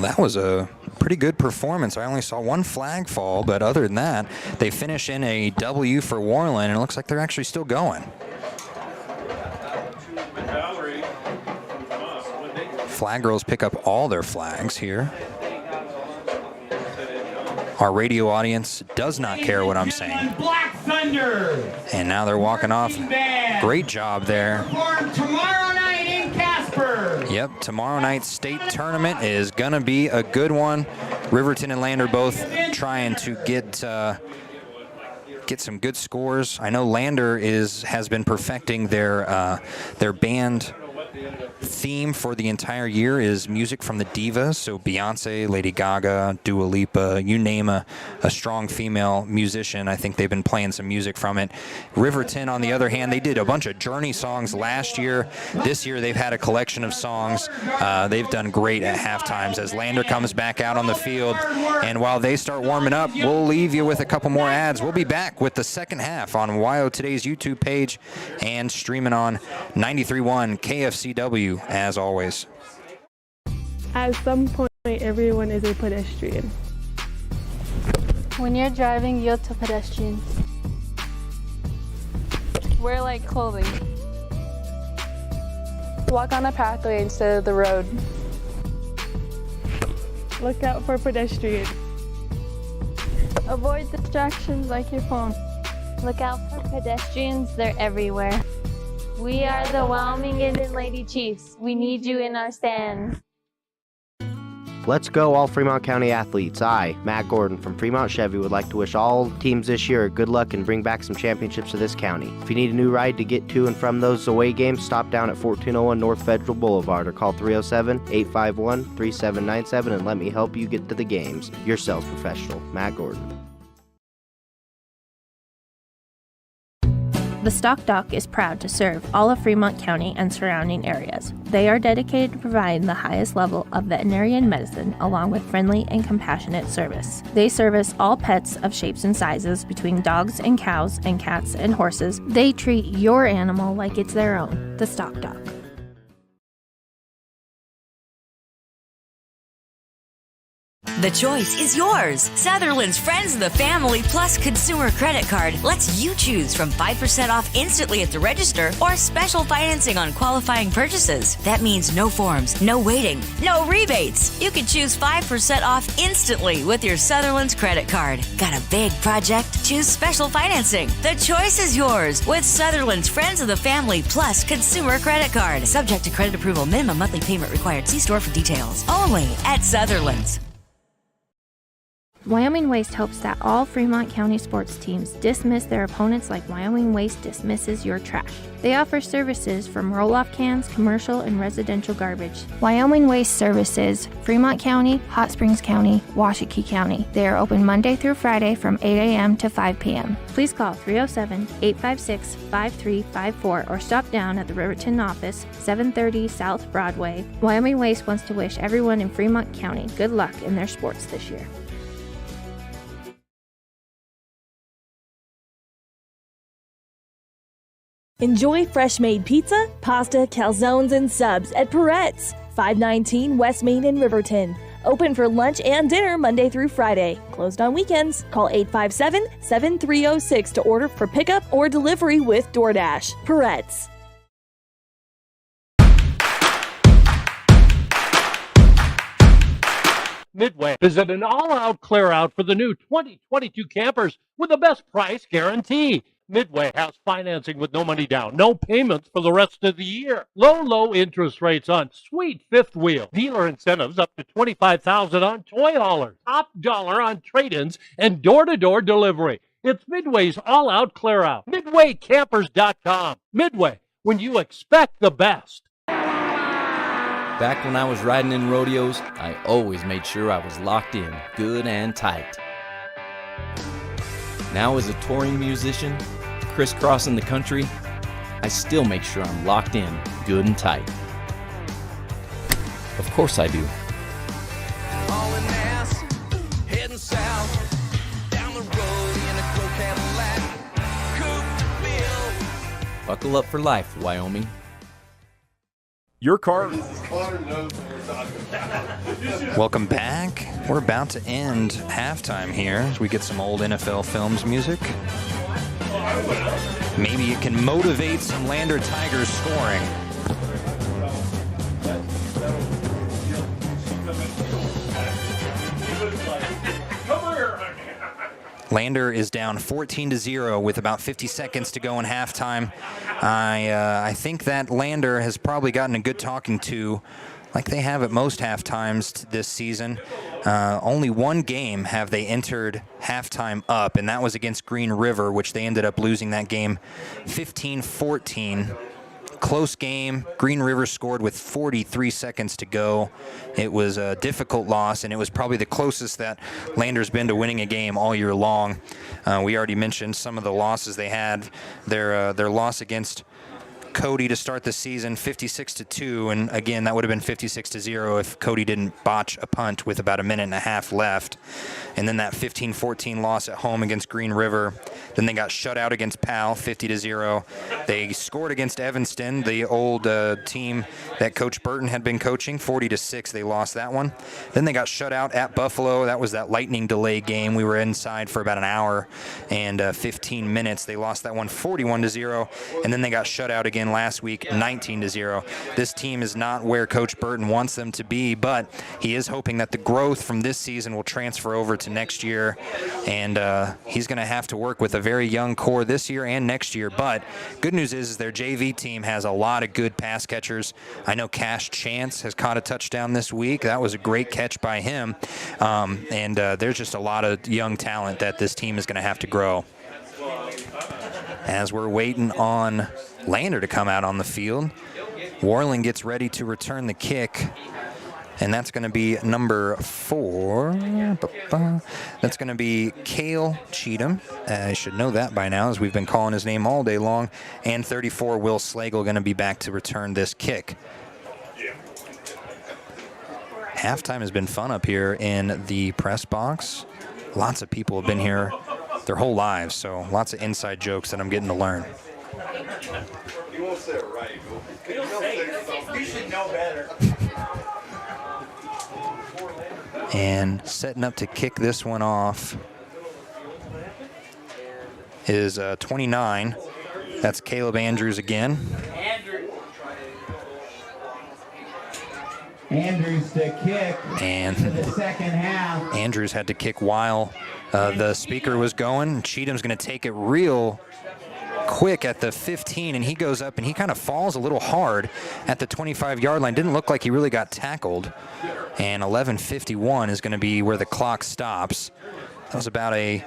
that was a pretty good performance. I only saw one flag fall, but other than that, they finish in a W for Worland, and it looks like they're actually still going. Flag girls pick up all their flags here. Our radio audience does not care what I'm saying. Black Thunder. And now they're walking off. Great job there. Tomorrow night in Casper. Yep, tomorrow night's state tournament is going to be a good one. Riverton and Lander both trying to get some good scores. I know Lander has been perfecting their band theme for the entire year is music from the divas, so Beyonce, Lady Gaga, Dua Lipa, you name a strong female musician. I think they've been playing some music from it. Riverton, on the other hand, they did a bunch of Journey songs last year. This year they've had a collection of songs. They've done great at halftimes as Lander comes back out on the field. And while they start warming up, we'll leave you with a couple more ads. We'll be back with the second half on YO Today's YouTube page and streaming on 93.1 KFCW as always. At some point, everyone is a pedestrian. When you're driving, yield to pedestrians. Wear light clothing. Walk on a pathway instead of the road. Look out for pedestrians. Avoid distractions like your phone. Look out for pedestrians, they're everywhere. We are the Wyoming Indian Lady Chiefs. We need you in our stands. Let's go, all Fremont County athletes. I, Matt Gordon from Fremont Chevy, would like to wish all teams this year good luck and bring back some championships to this county. If you need a new ride to get to and from those away games, stop down at 1401 North Federal Boulevard or call 307-851-3797 and let me help you get to the games. Your sales professional, Matt Gordon. The Stock Doc is proud to serve all of Fremont County and surrounding areas. They are dedicated to providing the highest level of veterinarian medicine along with friendly and compassionate service. They service all pets of shapes and sizes between dogs and cows and cats and horses. They treat your animal like it's their own. The Stock Doc. The choice is yours. Sutherland's Friends of the Family Plus Consumer Credit Card lets you choose from 5% off instantly at the register or special financing on qualifying purchases. That means no forms, no waiting, no rebates. You can choose 5% off instantly with your Sutherland's credit card. Got a big project? Choose special financing. The choice is yours with Sutherland's Friends of the Family Plus Consumer Credit Card. Subject to credit approval. Minimum monthly payment required. See store for details. Only at Sutherland's. Wyoming Waste hopes that all Fremont County sports teams dismiss their opponents like Wyoming Waste dismisses your trash. They offer services from roll-off cans, commercial, and residential garbage. Wyoming Waste services Fremont County, Hot Springs County, Washakie County. They are open Monday through Friday from 8 a.m. to 5 p.m. Please call 307-856-5354 or stop down at the Riverton office, 730 South Broadway. Wyoming Waste wants to wish everyone in Fremont County good luck in their sports this year. Enjoy fresh-made pizza, pasta, calzones, and subs at Peretz, 519 West Main in Riverton. Open for lunch and dinner Monday through Friday. Closed on weekends. Call 857-7306 to order for pickup or delivery with DoorDash. Peretz. Midway is at an all-out clear-out for the new 2022 campers with the best price guarantee. Midway has financing with no money down, no payments for the rest of the year. Low interest rates on sweet fifth wheel. Dealer incentives up to $25,000 on toy haulers. Top dollar on trade-ins and door-to-door delivery. It's Midway's all-out clear-out. MidwayCampers.com. Midway, when you expect the best. Back when I was riding in rodeos, I always made sure I was locked in, good and tight. Now as a touring musician, crisscrossing the country, I still make sure I'm locked in, good and tight. Of course I do. Hauling ass, heading south, down the road in a Crow Cadillac, coupe bill. Buckle up for life, Wyoming. Your car. Welcome back. We're about to end halftime here as we get some old NFL Films music. Maybe it can motivate some Lander Tigers scoring. Lander is down 14-0 with about 50 seconds to go in halftime. I think that Lander has probably gotten a good talking to, like they have at most halftimes this season. Only one game have they entered halftime up, and that was against Green River, which they ended up losing that game 15-14. Close game. Green River scored with 43 seconds to go. It was a difficult loss, and it was probably the closest that Lander's been to winning a game all year long. We already mentioned some of the losses they had. Their loss against Cody to start the season, 56-2, and again, that would have been 56-0 if Cody didn't botch a punt with about a minute and a half left. And then that 15-14 loss at home against Green River. Then they got shut out against Powell, 50-0. They scored against Evanston, the old team that Coach Burton had been coaching, 40-6. They lost that one. Then they got shut out at Buffalo. That was that lightning delay game. We were inside for about an hour and 15 minutes. They lost that one 41-0. And then they got shut out again last week, 19-0. This team is not where Coach Burton wants them to be, but he is hoping that the growth from this season will transfer over to next year, and he's going to have to work with a very young core this year and next year. But good news is their JV team has a lot of good pass catchers. I know Cash Chance has caught a touchdown this week. That was a great catch by him, and there's just a lot of young talent that this team is going to have to grow. As we're waiting on Lander to come out on the field, Worland gets ready to return the kick, and that's going to be number 4. That's going to be Cale Cheatham. I should know that by now, as we've been calling his name all day long. And 34, Will Slagle, going to be back to return this kick. Halftime has been fun up here in the press box. Lots of people have been here their whole lives, so lots of inside jokes that I'm getting to learn. You won't say it right. You should know better. And setting up to kick this one off is 29. That's Caleb Andrews again. Andrews to kick And to the second half. Andrews had to kick while the speaker was going. Cheatham's going to take it real quick at the 15, and he goes up and he kind of falls a little hard at the 25-yard line. Didn't look like he really got tackled. And 11:51 is going to be where the clock stops. That was about a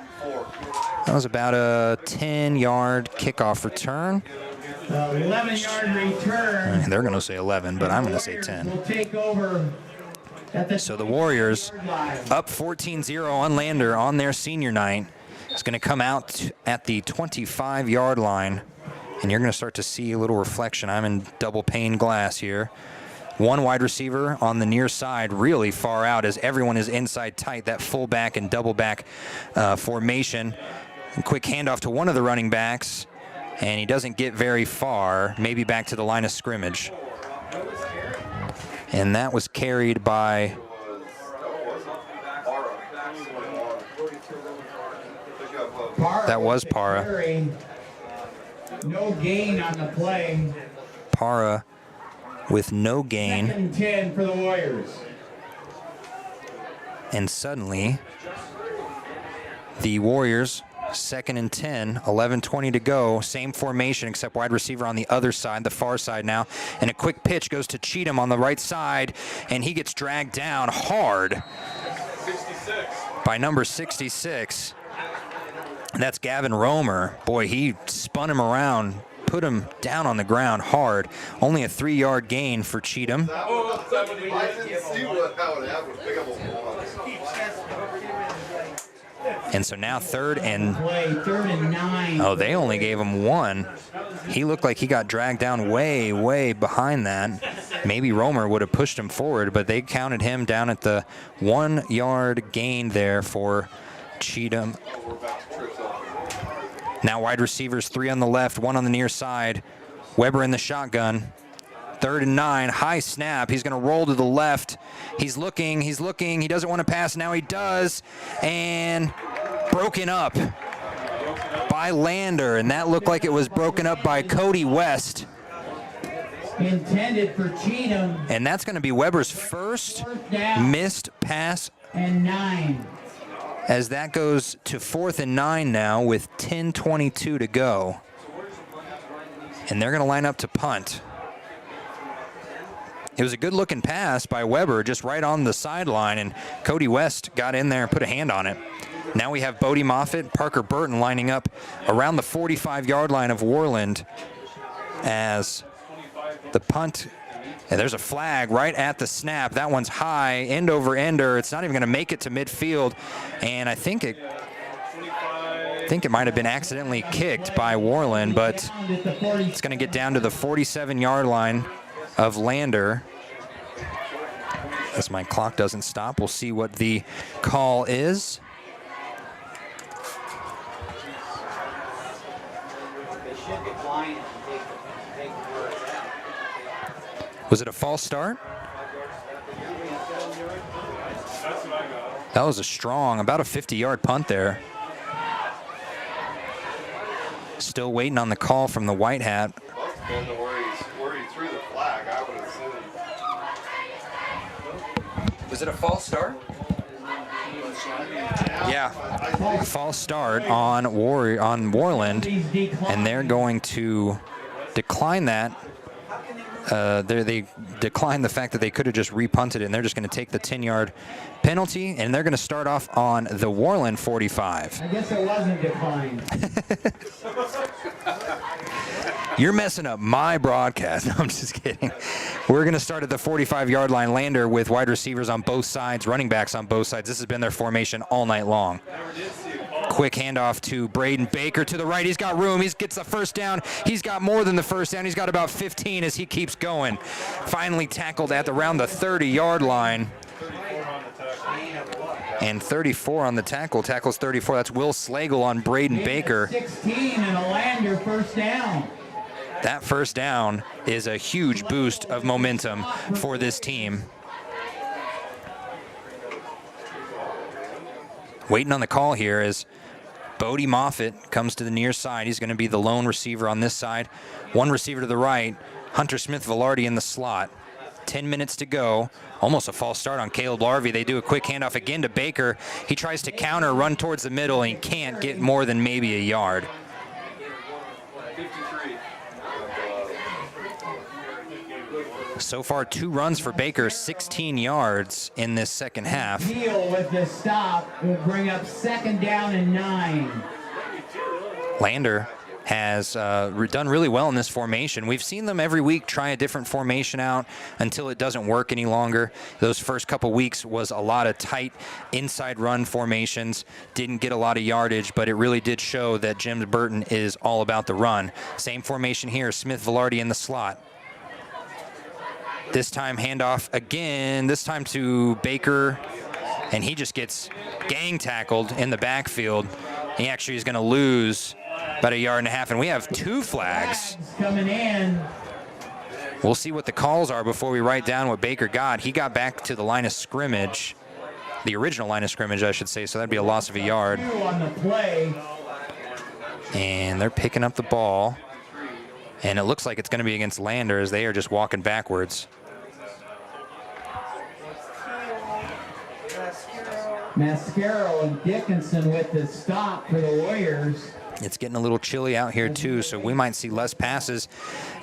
10-yard kickoff return. 11-yard return. They're going to say 11, but I'm going to say 10. Will take over. So the Warriors up 14-0 on Lander on their senior night. It's going to come out at the 25-yard line, and you're going to start to see a little reflection. I'm in double pane glass here. One wide receiver on the near side, really far out as everyone is inside tight, that fullback and double back formation. And quick handoff to one of the running backs, and he doesn't get very far, maybe back to the line of scrimmage. And that was carried by that was Para. No gain on the play. Para with no gain. 2nd and 10 for the Warriors. And suddenly, the Warriors, 2nd and 10, 11:20 to go. Same formation except wide receiver on the other side, the far side now. And a quick pitch goes to Cheatham on the right side, and he gets dragged down hard by number 66. And that's Gavin Romer. Boy, he spun him around, put him down on the ground hard. Only a 3-yard gain for Cheatham. And so now 3rd and 9. Oh, they only gave him 1. He looked like he got dragged down way, way behind that. Maybe Romer would have pushed him forward, but they counted him down at the 1-yard gain there for Cheatham. Now wide receivers, 3 on the left, 1 on the near side. Weber in the shotgun. 3rd and 9, high snap. He's going to roll to the left. He's looking. He doesn't want to pass. Now he does. And broken up by Lander. And that looked like it was broken up by Cody West. Intended for Cheatham. And that's going to be Weber's first missed pass. And 9. As that goes to 4th and 9 now with 10:22 to go. And they're going to line up to punt. It was a good-looking pass by Weber, just right on the sideline, and Cody West got in there and put a hand on it. Now we have Bodie Moffitt, Parker Burton lining up around the 45-yard line of Worland as the punt. And there's a flag right at the snap. That one's high, end over ender. It's not even going to make it to midfield, and I think it might have been accidentally kicked by Worland, but it's going to get down to the 47-yard line of Lander. As my clock doesn't stop, we'll see what the call is. Was it a false start? That was a strong, about a 50-yard punt there. Still waiting on the call from the white hat. Where he threw the flag, I would assume. Was it a false start? Yeah, false start on Worland, and they're going to decline that. They decline the fact that they could have just repunted it, and they're just going to take the 10-yard penalty, and they're going to start off on the Worland 45. I guess it wasn't declined. You're messing up my broadcast. No, I'm just kidding. We're going to start at the 45-yard line. Lander with wide receivers on both sides, running backs on both sides. This has been their formation all night long. Quick handoff to Braden Baker to the right. He's got room. He gets the first down. He's got more than the first down. He's got about 15 as he keeps going. Finally tackled at around the 30-yard line. And 34 on the tackle. Tackles 34. That's Will Slagle on Braden Baker. 16 and a Lander first down. That first down is a huge boost of momentum for this team. Waiting on the call here is Bodie Moffitt comes to the near side. He's going to be the lone receiver on this side. One receiver to the right, Hunter Smith-Velarde in the slot. 10 minutes to go. Almost a false start on Caleb Larvey. They do a quick handoff again to Baker. He tries to counter, run towards the middle, and he can't get more than maybe a yard. So far, 2 runs for Baker, 16 yards in this second half. Deal with the stop will bring up 2nd down and 9. Lander has done really well in this formation. We've seen them every week try a different formation out until it doesn't work any longer. Those first couple weeks was a lot of tight inside run formations. Didn't get a lot of yardage, but it really did show that Jim Burton is all about the run. Same formation here, Smith-Velarde in the slot. This time handoff again, this time to Baker, and he just gets gang tackled in the backfield. He actually is going to lose about 1.5 yards, and we have 2 flags coming in. We'll see what the calls are before we write down what Baker got. He got back to the line of scrimmage, the original line of scrimmage, I should say, so that'd be a loss of 1 yard. On the play. And they're picking up the ball, and it looks like it's going to be against Lander as they are just walking backwards. Mascaro and Dickinson with the stop for the Warriors. It's getting a little chilly out here too, so we might see less passes,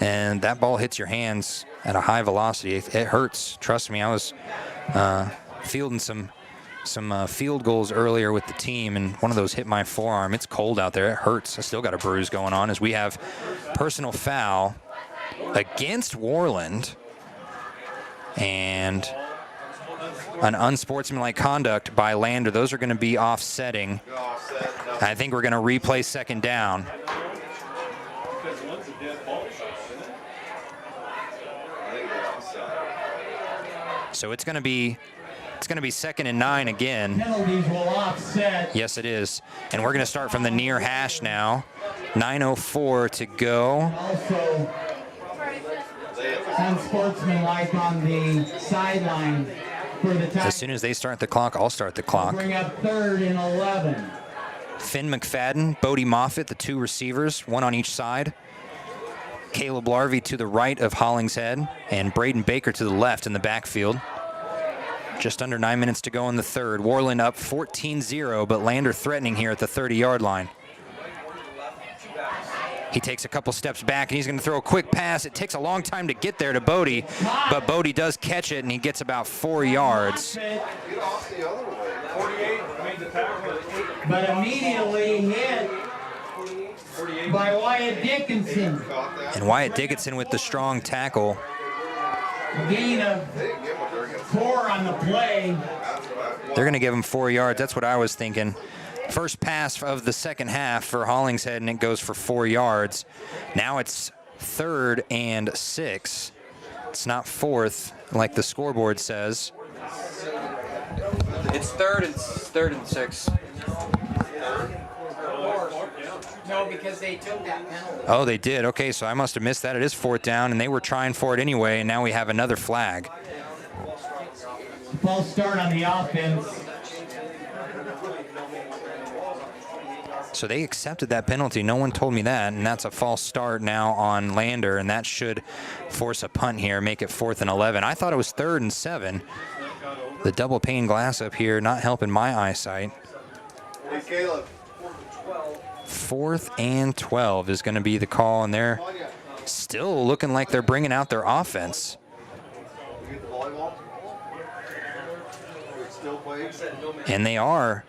and that ball hits your hands at a high velocity. It hurts. Trust me, I was fielding some field goals earlier with the team, and one of those hit my forearm. It's cold out there. It hurts. I still got a bruise going on as we have personal foul against Worland and an unsportsmanlike conduct by Lander. Those are going to be offsetting. I think we're going to replay 2nd down. So it's going to be 2nd and 9 again. Penalties will offset. Yes, it is. And we're going to start from the near hash now. 9:04 to go. Also, unsportsmanlike on the sideline for the Tigers. As soon as they start the clock, I'll start the clock. Bring up 3rd and 11. Finn McFadden, Bodie Moffitt, the 2 receivers, 1 on each side. Caleb Larvey to the right of Hollingshead, and Braden Baker to the left in the backfield. Just under 9 minutes to go in the 3rd. Worland up 14-0, but Lander threatening here at the 30-yard line. He takes a couple steps back, and he's going to throw a quick pass. It takes a long time to get there to Bodie, but Bodie does catch it, and he gets about 4 yards. But immediately hit by Wyatt Dickinson. And Wyatt Dickinson with the strong tackle. Gain of 4 on the play. They're going to give him 4 yards. That's what I was thinking. First pass of the second half for Hollingshead, and it goes for 4 yards. Now it's 3rd and 6. It's not 4th like the scoreboard says. It's third and 6. No, because they took that penalty. Oh, they did. Okay, so I must have missed that. It is 4th down, and they were trying for it anyway, and now we have another flag. False start on the offense. So they accepted that penalty. No one told me that, and that's a false start now on Lander, and that should force a punt here, make it 4th and 11. I thought it was 3rd and 7. The double pane glass up here not helping my eyesight. Hey, Caleb. 4th and 12 is going to be the call, and they're still looking like they're bringing out their offense. And they are.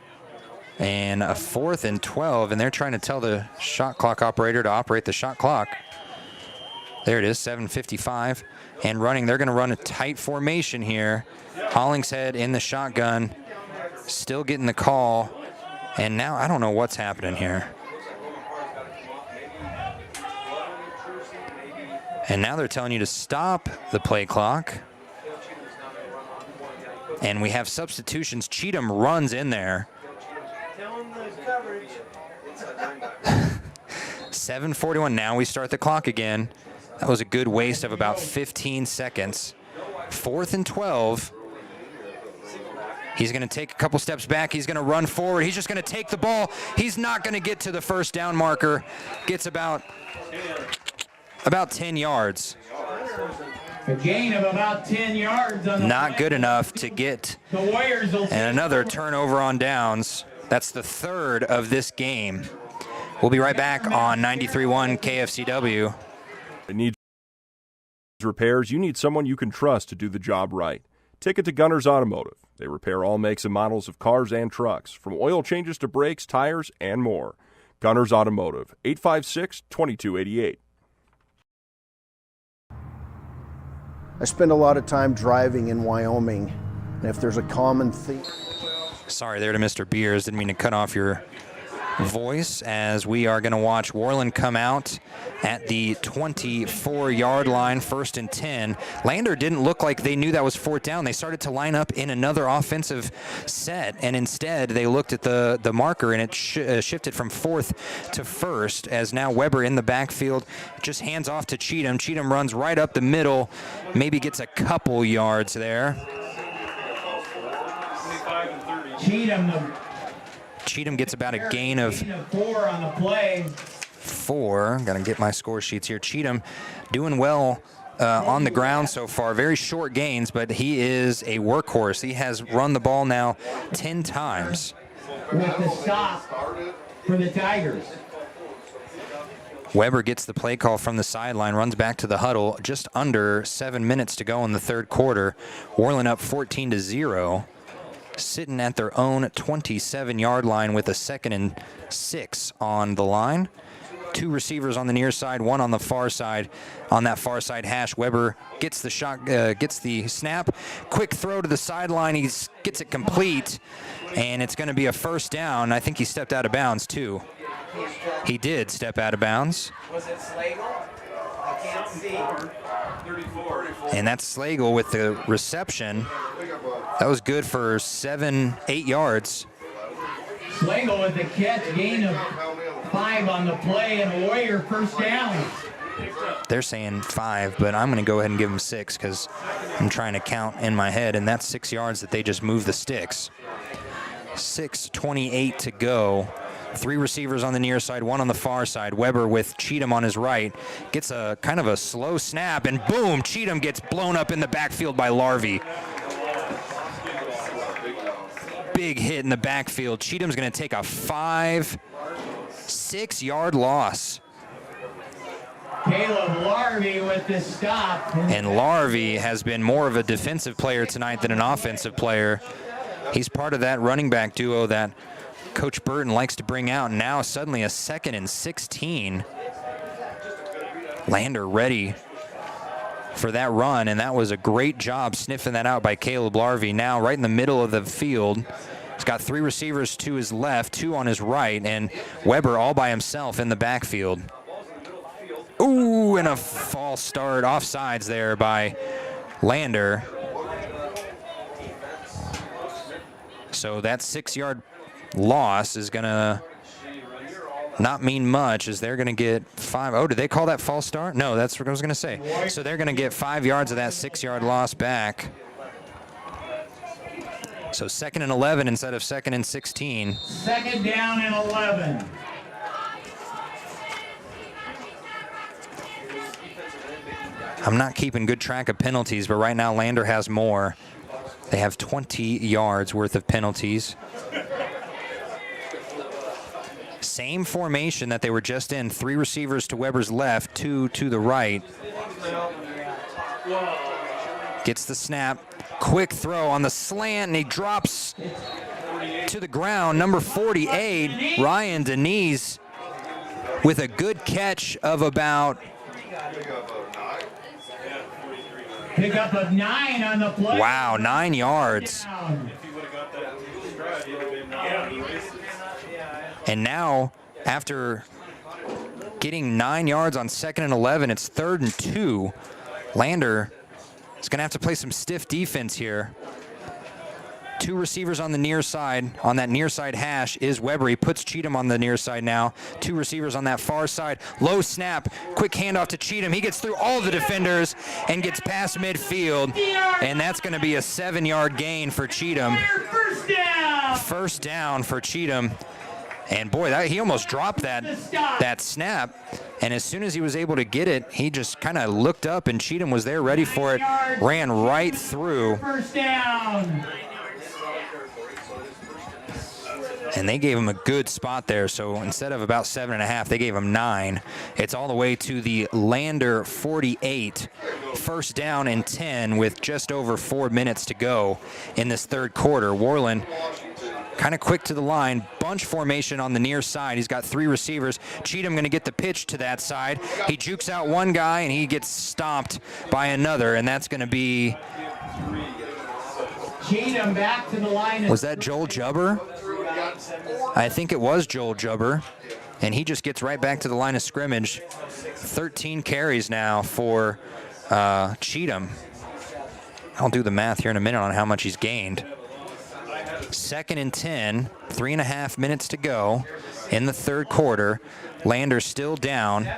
And a 4th and 12, and they're trying to tell the shot clock operator to operate the shot clock. There it is, 7:55. And running, they're going to run a tight formation here. Hollingshead in the shotgun, still getting the call. And now I don't know what's happening here. And now they're telling you to stop the play clock. And we have substitutions. Cheatham runs in there. 7:41. Now we start the clock again. That was a good waste of about 15 seconds. 4th and 12. He's going to take a couple steps back. He's going to run forward. He's just going to take the ball. He's not going to get to the first down marker. Gets about 10 yards. A gain of about 10 yards on the Not good enough to get. The Warriors will and another turnover on downs. That's the 3rd of this game. We'll be right back on 93.1 KFCW. It needs repairs. You need someone you can trust to do the job right. Take it to Gunners Automotive. They repair all makes and models of cars and trucks, from oil changes to brakes, tires, and more. Gunners Automotive, 856-2288. I spend a lot of time driving in Wyoming, and if there's a common theme... Sorry there to Mr. Beers. Didn't mean to cut off your voice, as we are going to watch Worland come out at the 24-yard line, 1st and 10. Lander didn't look like they knew that was 4th down. They started to line up in another offensive set, and instead they looked at the marker, and it shifted from 4th to 1st, as now Weber in the backfield just hands off to Cheatham. Cheatham runs right up the middle, maybe gets a couple yards there. Cheatham gets about a gain of 4 on the play. 4. Got to get my score sheets here. Cheatham doing well on the ground so far. Very short gains, but he is a workhorse. He has run the ball now 10 times. With the stop for the Tigers. Weber gets the play call from the sideline, runs back to the huddle. Just under 7 minutes to go in the 3rd quarter. Worland up 14-0. Sitting at their own 27-yard line with a 2nd and 6 on the line. 2 receivers on the near side, 1 on the far side. On that far side hash, Weber gets the shot, gets the snap. Quick throw to the sideline. He gets it complete, and it's going to be a 1st down. I think he stepped out of bounds too. He did step out of bounds. Was it Slagle? I can't see. 34. And that's Slagle with the reception. That was good for 7-8 yards. Slagle with the catch, gain of 5 on the play, and a Warrior 1st down. They're saying 5, but I'm going to go ahead and give them 6 because I'm trying to count in my head, and that's 6 yards that they just moved the sticks. 6:28 to go. 3 receivers on the near side, 1 on the far side. Weber with Cheatham on his right. Gets a kind of a slow snap, and boom, Cheatham gets blown up in the backfield by Larvey. Big hit in the backfield. Cheatham's going to take a 5-6-yard loss. Caleb Larvey with the stop. And Larvey has been more of a defensive player tonight than an offensive player. He's part of that running back duo that Coach Burton likes to bring out. Now suddenly a 2nd and 16. Lander ready for that run, and that was a great job sniffing that out by Caleb Larvey. Now right in the middle of the field. He's got 3 receivers to his left, 2 on his right, and Weber all by himself in the backfield. Ooh, and a false start, offsides there by Lander. So that 6-yard loss is going to not mean much, as they're going to get 5. Oh, did they call that false start? No, that's what I was going to say. So they're going to get 5 yards of that 6-yard loss back. So 2nd and 11 instead of 2nd and 16. 2nd down and 11. I'm not keeping good track of penalties, but right now Lander has more. They have 20 yards worth of penalties. Same formation that they were just in. 3 receivers to Weber's left, 2 to the right. Gets the snap. Quick throw on the slant, and he drops to the ground. Number 48, Ryan Denise, with a good catch of about... Pickup of 9 on the play. Wow, 9 yards. And now, after getting 9 yards on 2nd and 11, it's 3rd and 2. Lander is going to have to play some stiff defense here. 2 receivers on the near side. On that near side hash is Weber. He puts Cheatham on the near side now. 2 receivers on that far side. Low snap. Quick handoff to Cheatham. He gets through all the defenders and gets past midfield. And that's going to be a 7-yard gain for Cheatham. First down for Cheatham. And boy, he almost dropped that snap. And as soon as he was able to get it, he just kind of looked up, and Cheatham was there ready for it. Ran right through. First down. And they gave him a good spot there. So instead of about 7.5, they gave him 9. It's all the way to the Lander 48. First down and 10 with just over 4 minutes to go in this 3rd quarter. Worland kind of quick to the line. Bunch formation on the near side. He's got 3 receivers. Cheatham going to get the pitch to that side. He jukes out one guy, and he gets stopped by another, and that's going to be... Cheatham back to the line. Was that Joel Jubber? I think it was Joel Jubber, and he just gets right back to the line of scrimmage. 13 carries now for Cheatham. I'll do the math here in a minute on how much he's gained. 2nd and 10, 3.5 minutes to go in the 3rd quarter. Lander still down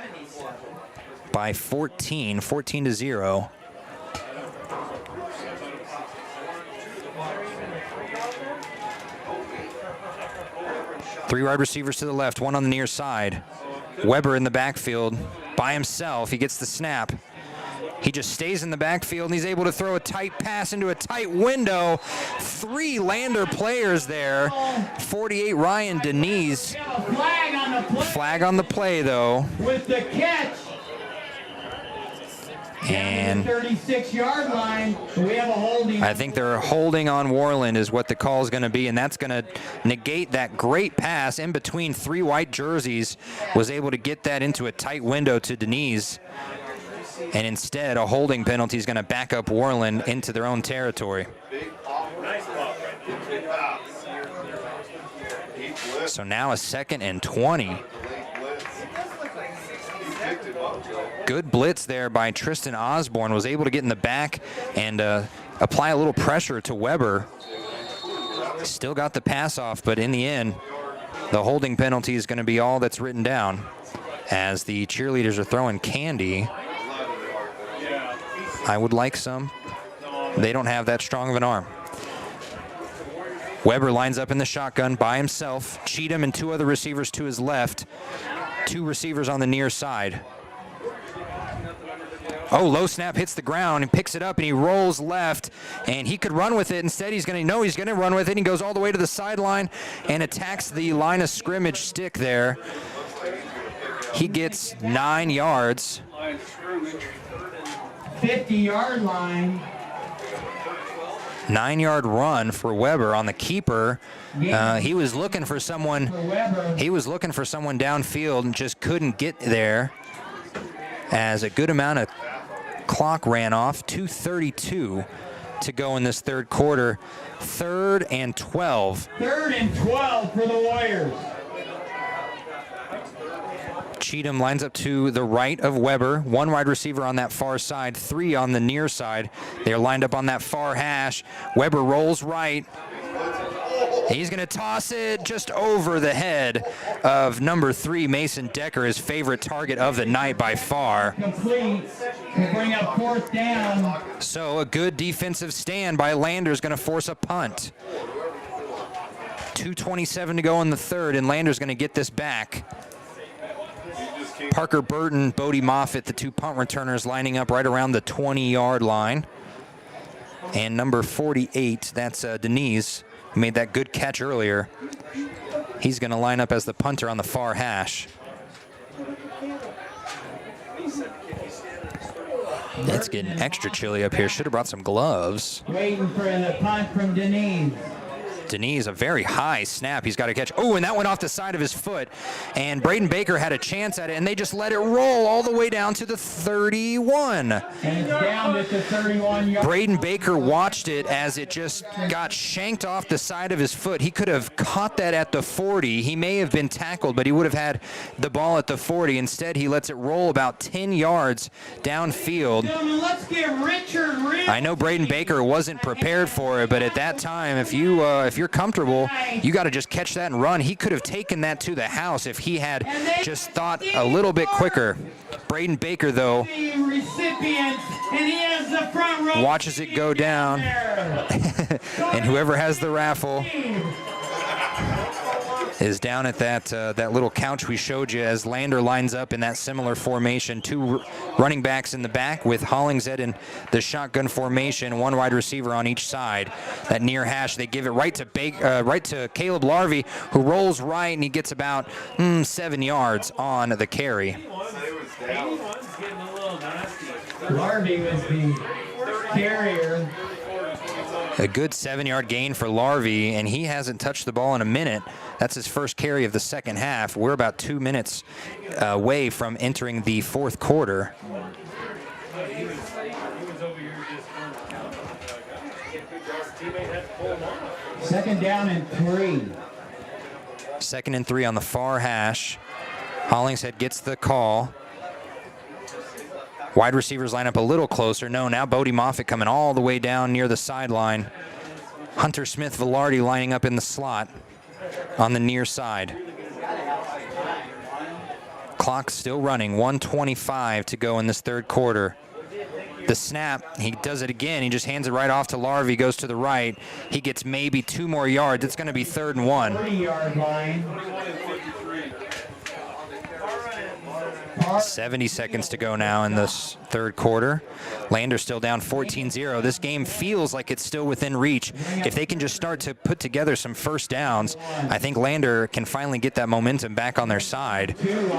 by 14 to 0. Three wide receivers to the left, 1 on the near side. Weber in the backfield by himself. He gets the snap. He just stays in the backfield, and he's able to throw a tight pass into a tight window. 3 Lander players there. 48, Ryan Denise. Flag on the play, though. With the catch. And 36-yard line. We have a holding. I think they're holding on Worland is what the call is going to be, and that's going to negate that great pass in between 3 white jerseys. Was able to get that into a tight window to Denise. And instead, a holding penalty is going to back up Worland into their own territory. So now a 2nd and 20. Good blitz there by Tristan Osborne. Was able to get in the back and apply a little pressure to Weber. Still got the pass off, but in the end, the holding penalty is going to be all that's written down. as the cheerleaders are throwing candy. I would like some. They don't have that strong of an arm. Weber lines up in the shotgun by himself. Cheatham and 2 other receivers to his left. 2 receivers on the near side. Oh, low snap hits the ground and picks it up, and he rolls left, and he could run with it. Instead, he's going to run with it. He goes all the way to the sideline and attacks the line of scrimmage stick there. He gets 9 yards. 50-yard line. 9-yard run for Weber on the keeper. He was looking for someone. He was looking for someone downfield and just couldn't get there, as a good amount of clock ran off. 2:32 to go in this third quarter. 3rd and 12. 3rd and 12 for the Warriors. Cheatham lines up to the right of Weber. 1 wide receiver on that far side, 3 on the near side. They're lined up on that far hash. Weber rolls right. He's going to toss it just over the head of number 3, Mason Decker, his favorite target of the night by far. Complete to bring up 4th down. So a good defensive stand by Lander is going to force a punt. 2:27 to go in the third, and Lander's going to get this back. Parker Burton, Bodie Moffitt, the 2 punt returners lining up right around the 20-yard line. And number 48, that's Denise, who made that good catch earlier. He's going to line up as the punter on the far hash. It's getting extra chilly up here. Should have brought some gloves. Waiting for the punt from Denise. Denise, a very high snap he's got to catch. Oh, and that went off the side of his foot. And Braden Baker had a chance at it, and they just let it roll all the way down to the 31. And it's down at the 31 yard. Braden Baker watched it as it just got shanked off the side of his foot. He could have caught that at the 40. He may have been tackled, but he would have had the ball at the 40. Instead, he lets it roll about 10 yards downfield. Let's get Richard. I know Braden Baker wasn't prepared for it, but at that time, if you're comfortable, you got to just catch that and run. He could have taken that to the house if he had just thought a little bit quicker. Braden Baker, though, watches it go down, and whoever has the raffle is down at that little couch we showed you as Lander lines up in that similar formation. 2 running backs in the back with Hollingshead in the shotgun formation, 1 wide receiver on each side. That near hash, they give it right to Caleb Larvey, who rolls right, and he gets about 7 yards on the carry. Larvey was the carrier. A good 7-yard gain for Larvey, and he hasn't touched the ball in a minute. That's his first carry of the second half. We're about 2 minutes away from entering the fourth quarter. Second down and 3. 2nd and 3 on the far hash. Hollingshead gets the call. Wide receivers line up a little closer. No, now Bodie Moffitt coming all the way down near the sideline. Hunter Smith-Velarde lining up in the slot on the near side. Clock still running, 1:25 to go in this third quarter. The snap, he does it again. He just hands it right off to Larvey, goes to the right. He gets maybe 2 more yards. It's going to be 3rd and 1. 30-yard line. 70 seconds to go now in this third quarter. Lander still down 14-0. This game feels like it's still within reach. If they can just start to put together some first downs, I think Lander can finally get that momentum back on their side.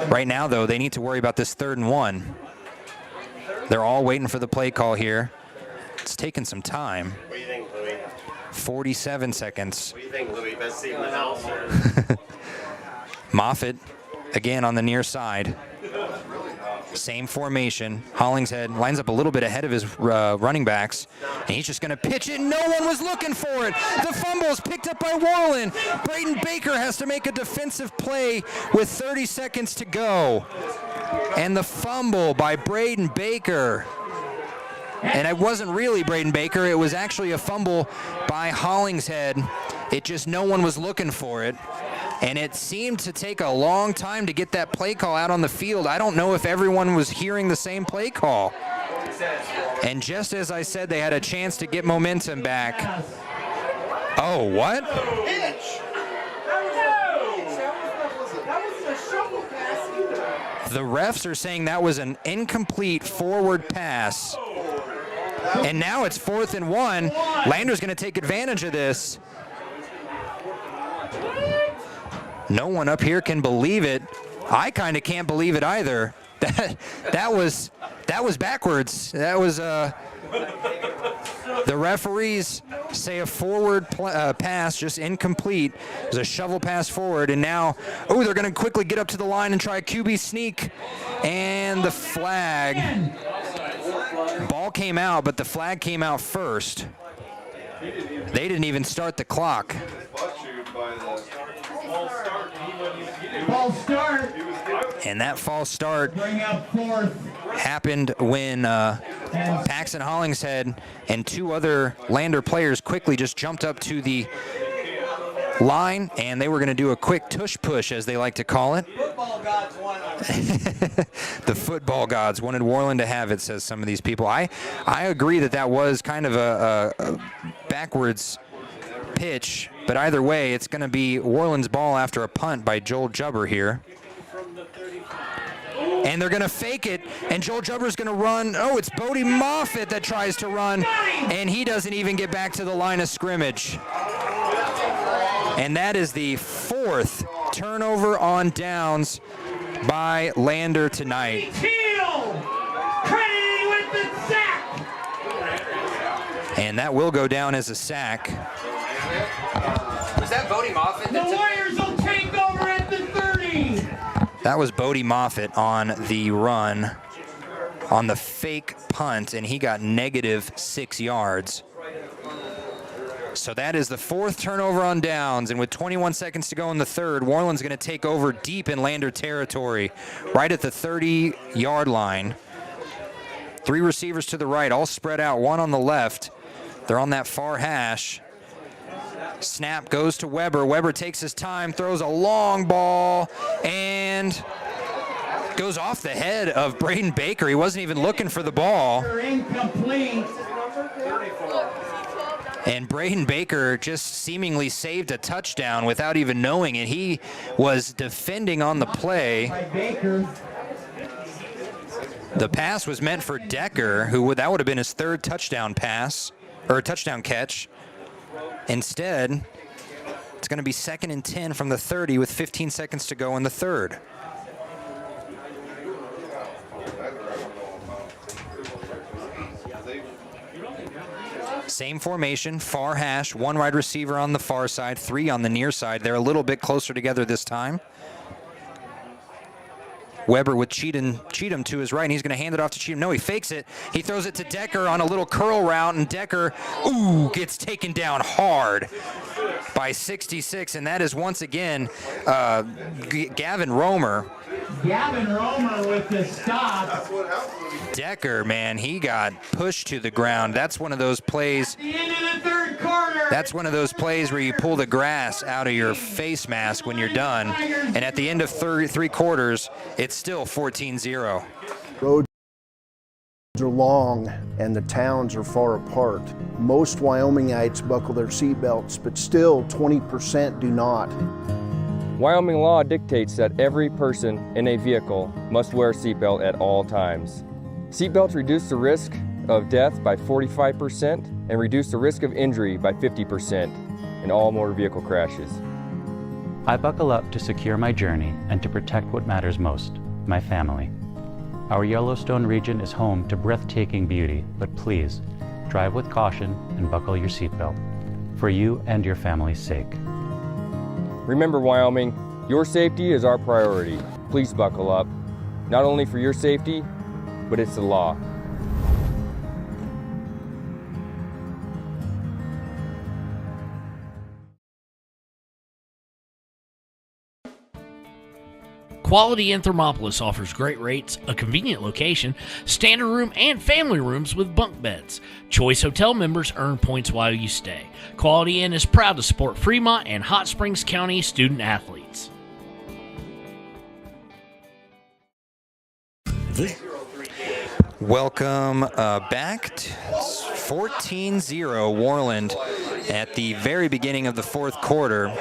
Right now, though, they need to worry about this 3rd and 1. They're all waiting for the play call here. It's taking some time. What do you think, Louis? 47 seconds. What do you think, Louis? Best seat in the house? Or? Moffitt, again on the near side. Same formation. Hollingshead lines up a little bit ahead of his running backs, and he's just going to pitch it. No one was looking for it. The fumble is picked up by Worland. Braden Baker has to make a defensive play with 30 seconds to go. And the fumble by Braden Baker. And it wasn't really Braden Baker. It was actually a fumble by Hollingshead. It just, no one was looking for it. And it seemed to take a long time to get that play call out on the field. I don't know if everyone was hearing the same play call. And just as I said, they had a chance to get momentum back. Oh, what? The refs are saying that was an incomplete forward pass. And now it's 4th and 1. Lander's going to take advantage of this. No one up here can believe it. I kind of can't believe it either. That was backwards. That was the referees say a forward pass, just incomplete. It was a shovel pass forward, and now, they're going to quickly get up to the line and try a QB sneak, and the flag. Ball came out, but the flag came out first. They didn't even start the clock. False start. And that false start happened when Paxton Hollingshead and 2 other Lander players quickly just jumped up to the line, and they were going to do a quick tush push, as they like to call it. The football gods wanted Worland to have it, says some of these people. I agree that was kind of a backwards pitch, but either way, it's going to be Worland's ball after a punt by Joel Jubber here. And they're going to fake it, and Joel Jubber's going to run. Oh, it's Bodie Moffitt that tries to run, and he doesn't even get back to the line of scrimmage. And that is the 4th turnover on downs by Lander tonight. And that will go down as a sack. Was that Bodie Moffitt? The Warriors will take over at the 30. That was Bodie Moffitt on the run, on the fake punt, and he got -6 yards. So that is the 4th turnover on downs, and with 21 seconds to go in the 3rd, Worland's going to take over deep in Lander territory, right at the 30-yard line. 3 receivers to the right, all spread out, 1 on the left. They're on that far hash. Snap goes to Weber. Weber takes his time, throws a long ball, and goes off the head of Braden Baker. He wasn't even looking for the ball. Incomplete. And Braden Baker just seemingly saved a touchdown without even knowing it. He was defending on the play. The pass was meant for Decker, that would have been his 3rd touchdown pass, or touchdown catch. Instead, it's going to be 2nd and 10 from the 30 with 15 seconds to go in the 3rd. Same formation, far hash, 1 wide receiver on the far side, 3 on the near side. They're a little bit closer together this time. Weber with Cheatham to his right, and he's going to hand it off to Cheatham. No, he fakes it. He throws it to Decker on a little curl route, and Decker, gets taken down hard by 66, and that is once again Gavin Romer. Gavin Romer with the stop. Decker, man, he got pushed to the ground. That's one of those plays. At the end of the 3rd quarter. That's one of those plays where you pull the grass out of your face mask when you're done. And at the end of 3 quarters, it's still 14-0. Roads are long and the towns are far apart. Most Wyomingites buckle their seatbelts, but still 20% do not. Wyoming law dictates that every person in a vehicle must wear a seatbelt at all times. Seatbelts reduce the risk of death by 45% and reduce the risk of injury by 50% in all motor vehicle crashes. I buckle up to secure my journey and to protect what matters most, my family. Our Yellowstone region is home to breathtaking beauty, but please, drive with caution and buckle your seatbelt, for you and your family's sake. Remember, Wyoming, your safety is our priority. Please buckle up, not only for your safety, but it's the law. Quality Inn Thermopolis offers great rates, a convenient location, standard room, and family rooms with bunk beds. Choice Hotel members earn points while you stay. Quality Inn is proud to support Fremont and Hot Springs County student athletes. Welcome back. It's 14-0 Worland at the very beginning of the fourth quarter.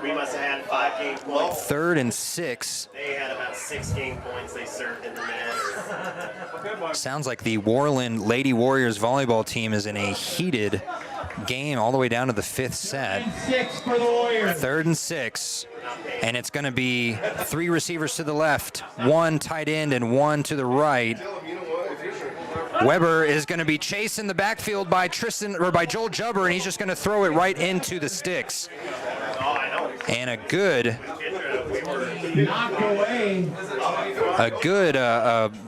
We must have had 5 game points. 3rd and 6. They had about 6 game points they served in the net. Sounds like the Worland Lady Warriors volleyball team is in a heated game all the way down to the 5th set. 6 for the Warriors. 3rd and 6. And it's going to be 3 receivers to the left, 1 tight end, and 1 to the right. Weber is going to be chased in the backfield by Joel Jubber, and he's just going to throw it right into the sticks. And a good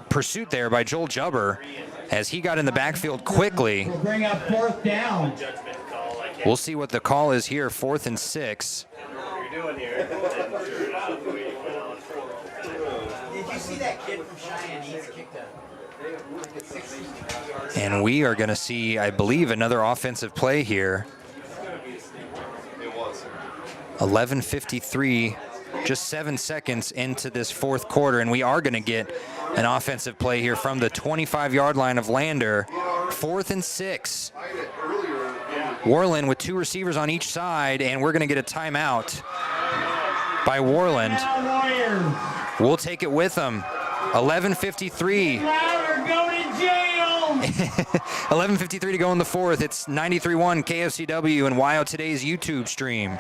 pursuit there by Joel Jubber as he got in the backfield quickly. We'll bring up 4th down. We'll see what the call is here, 4th and 6. Doing here. Did you see that kid from Cheyenne? He's kicked a. And we are going to see, I believe, another offensive play here. 11:53, just 7 seconds into this fourth quarter, and we are going to get an offensive play here from the 25-yard line of Lander. 4th and 6. Worland with 2 receivers on each side, and we're going to get a timeout by Worland. We'll take it with them. 11:53. 11:53 to go in the fourth. It's 93.1 KFCW and WYO Today's YouTube stream.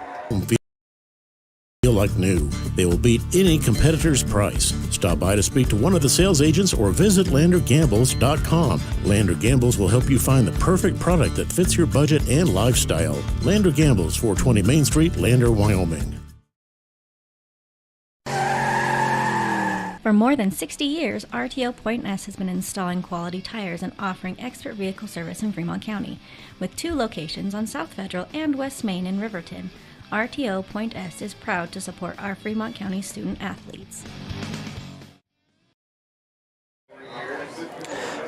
Feel like new. They will beat any competitor's price. Stop by to speak to one of the sales agents or visit LanderGambles.com. Lander Gambles will help you find the perfect product that fits your budget and lifestyle. Lander Gambles, 420 Main Street, Lander, Wyoming. For more than 60 years, RTO Point S has been installing quality tires and offering expert vehicle service in Fremont County, with 2 locations on South Federal and West Main in Riverton. RTO Point S is proud to support our Fremont County student athletes.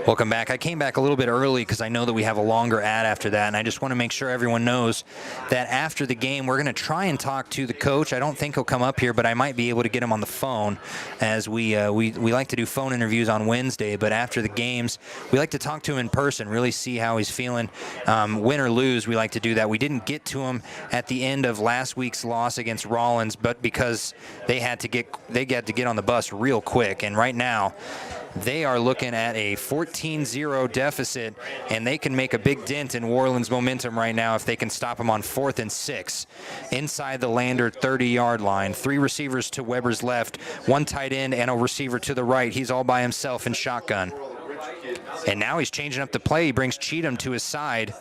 Welcome back. I came back a little bit early because I know that we have a longer ad after that, and I just want to make sure everyone knows that after the game, we're going to try and talk to the coach. I don't think he'll come up here, but I might be able to get him on the phone, as we like to do phone interviews on Wednesday. But after the games, we like to talk to him in person, really see how he's feeling. Win or lose, we like to do that. We didn't get to him at the end of last week's loss against Rollins, but because they had to get on the bus real quick, and right now, they are looking at a 14-0 deficit, and they can make a big dent in Worland's momentum right now if they can stop them on 4th and 6 inside the Lander 30-yard line. 3 receivers to Weber's left, 1 tight end, and a receiver to the right. He's all by himself in shotgun. And now he's changing up the play. He brings Cheatham to his side,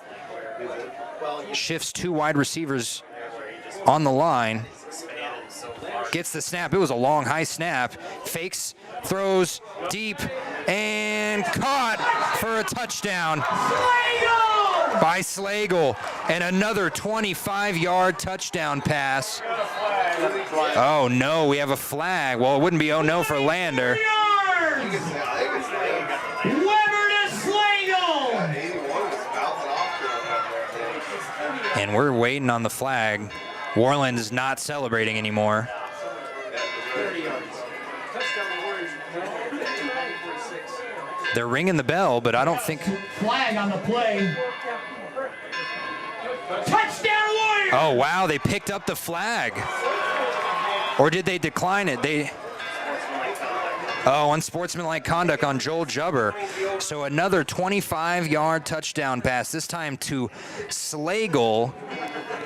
shifts 2 wide receivers on the line, gets the snap. It was a long, high snap. Fakes, throws deep, and caught for a touchdown by Slagle. And another 25-yard touchdown pass. Oh, no, we have a flag. Well, it wouldn't be oh, no for Lander. And we're waiting on the flag. Worland is not celebrating anymore. They're ringing the bell, but I don't think... Flag on the play. Touchdown Warriors! Oh, wow, they picked up the flag. Or did they decline it? Unsportsmanlike conduct on Joel Jubber. So another 25-yard touchdown pass, this time to Slagle.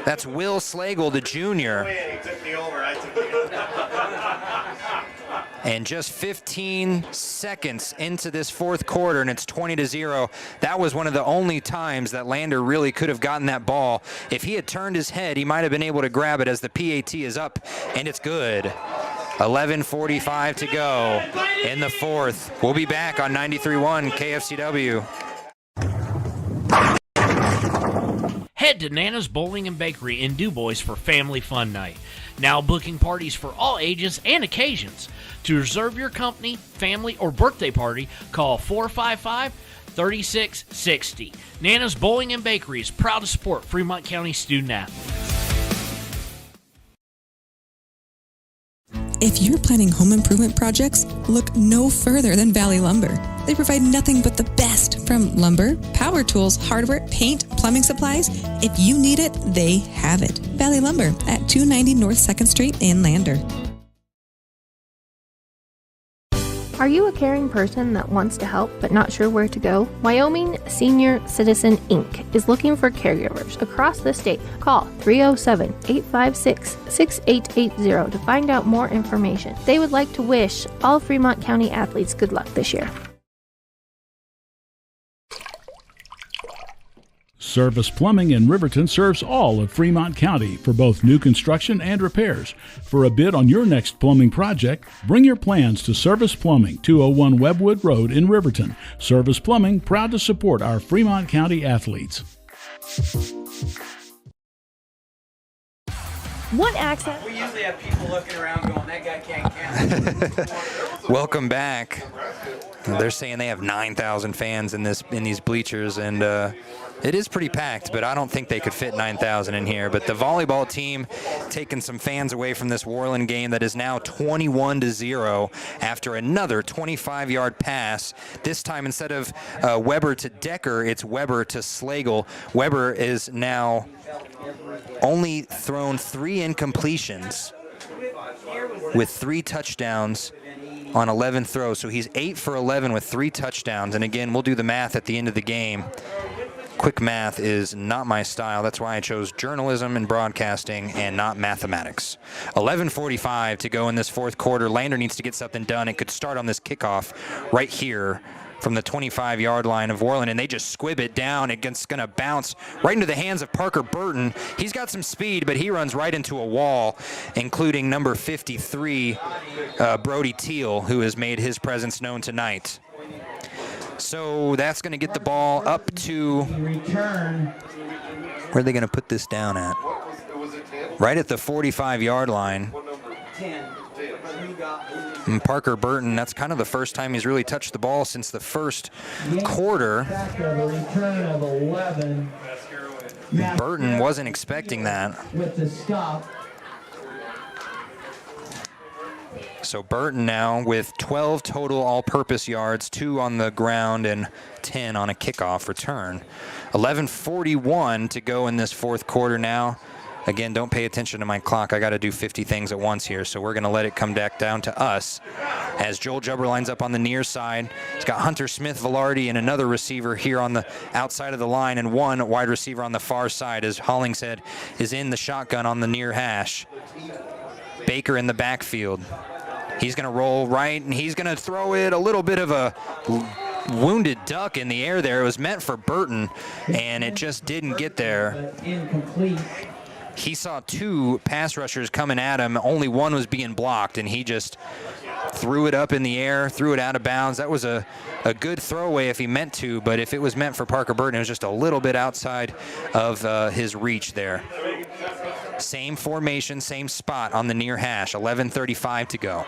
That's Will Slagle, the junior. And just 15 seconds into this fourth quarter, and it's 20-0. That was one of the only times that Lander really could have gotten that ball. If he had turned his head, he might have been able to grab it as the PAT is up, and it's good. 11:45 to go in the fourth. We'll be back on 93.1 KFCW. Head to Nana's Bowling and Bakery in DuBois for Family Fun Night. Now booking parties for all ages and occasions. To reserve your company, family, or birthday party, call 455-3660. Nana's Bowling and Bakery is proud to support Fremont County student athletes. If you're planning home improvement projects, look no further than Valley Lumber. They provide nothing but the best from lumber, power tools, hardware, paint, plumbing supplies. If you need it, they have it. Valley Lumber at 290 North 2nd Street in Lander. Are you a caring person that wants to help but not sure where to go? Wyoming Senior Citizen Inc. is looking for caregivers across the state. Call 307-856-6880 to find out more information. They would like to wish all Fremont County athletes good luck this year. Service Plumbing in Riverton serves all of Fremont County for both new construction and repairs. For a bid on your next plumbing project, bring your plans to Service Plumbing, 201 Webwood Road in Riverton. Service Plumbing, proud to support our Fremont County athletes. Want access? We usually have people looking around going, that guy can't count. Welcome back. They're saying they have 9,000 fans in these bleachers, and it is pretty packed, but I don't think they could fit 9,000 in here. But the volleyball team taking some fans away from this Worland game that is now 21-0 after another 25-yard pass. This time, instead of Weber to Decker, it's Weber to Slagle. Weber is now only thrown 3 incompletions with 3 touchdowns on 11 throws. So he's 8 for 11 with 3 touchdowns. And again, we'll do the math at the end of the game. Quick math is not my style. That's why I chose journalism and broadcasting and not mathematics. 11:45 to go in this fourth quarter. Lander needs to get something done. It could start on this kickoff right here from the 25-yard line of Worland, and they just squib it down. It's going to bounce right into the hands of Parker Burton. He's got some speed, but he runs right into a wall, including number 53, Brody Teal, who has made his presence known tonight. So that's going to get the ball up to, where are they going to put this down at? Right at the 45-yard line. And Parker Burton, that's kind of the first time he's really touched the ball since the first quarter. Burton wasn't expecting that. So Burton now with 12 total all-purpose yards, 2 on the ground and 10 on a kickoff return. 11:41 to go in this fourth quarter now. Again, don't pay attention to my clock. I got to do 50 things at once here, so we're going to let it come back down to us as Joel Jubber lines up on the near side. He's got Hunter Smith, Velarde, and another receiver here on the outside of the line, and one wide receiver on the far side as Hollingshead is in the shotgun on the near hash. Baker in the backfield. He's going to roll right, and he's going to throw it a little bit of a wounded duck in the air there. It was meant for Burton, and it just didn't get there. He saw 2 pass rushers coming at him. Only one was being blocked, and he just threw it up in the air, threw it out of bounds. That was a good throwaway if he meant to, but if it was meant for Parker Burton, it was just a little bit outside of his reach there. Same formation, same spot on the near hash. 11:35 to go.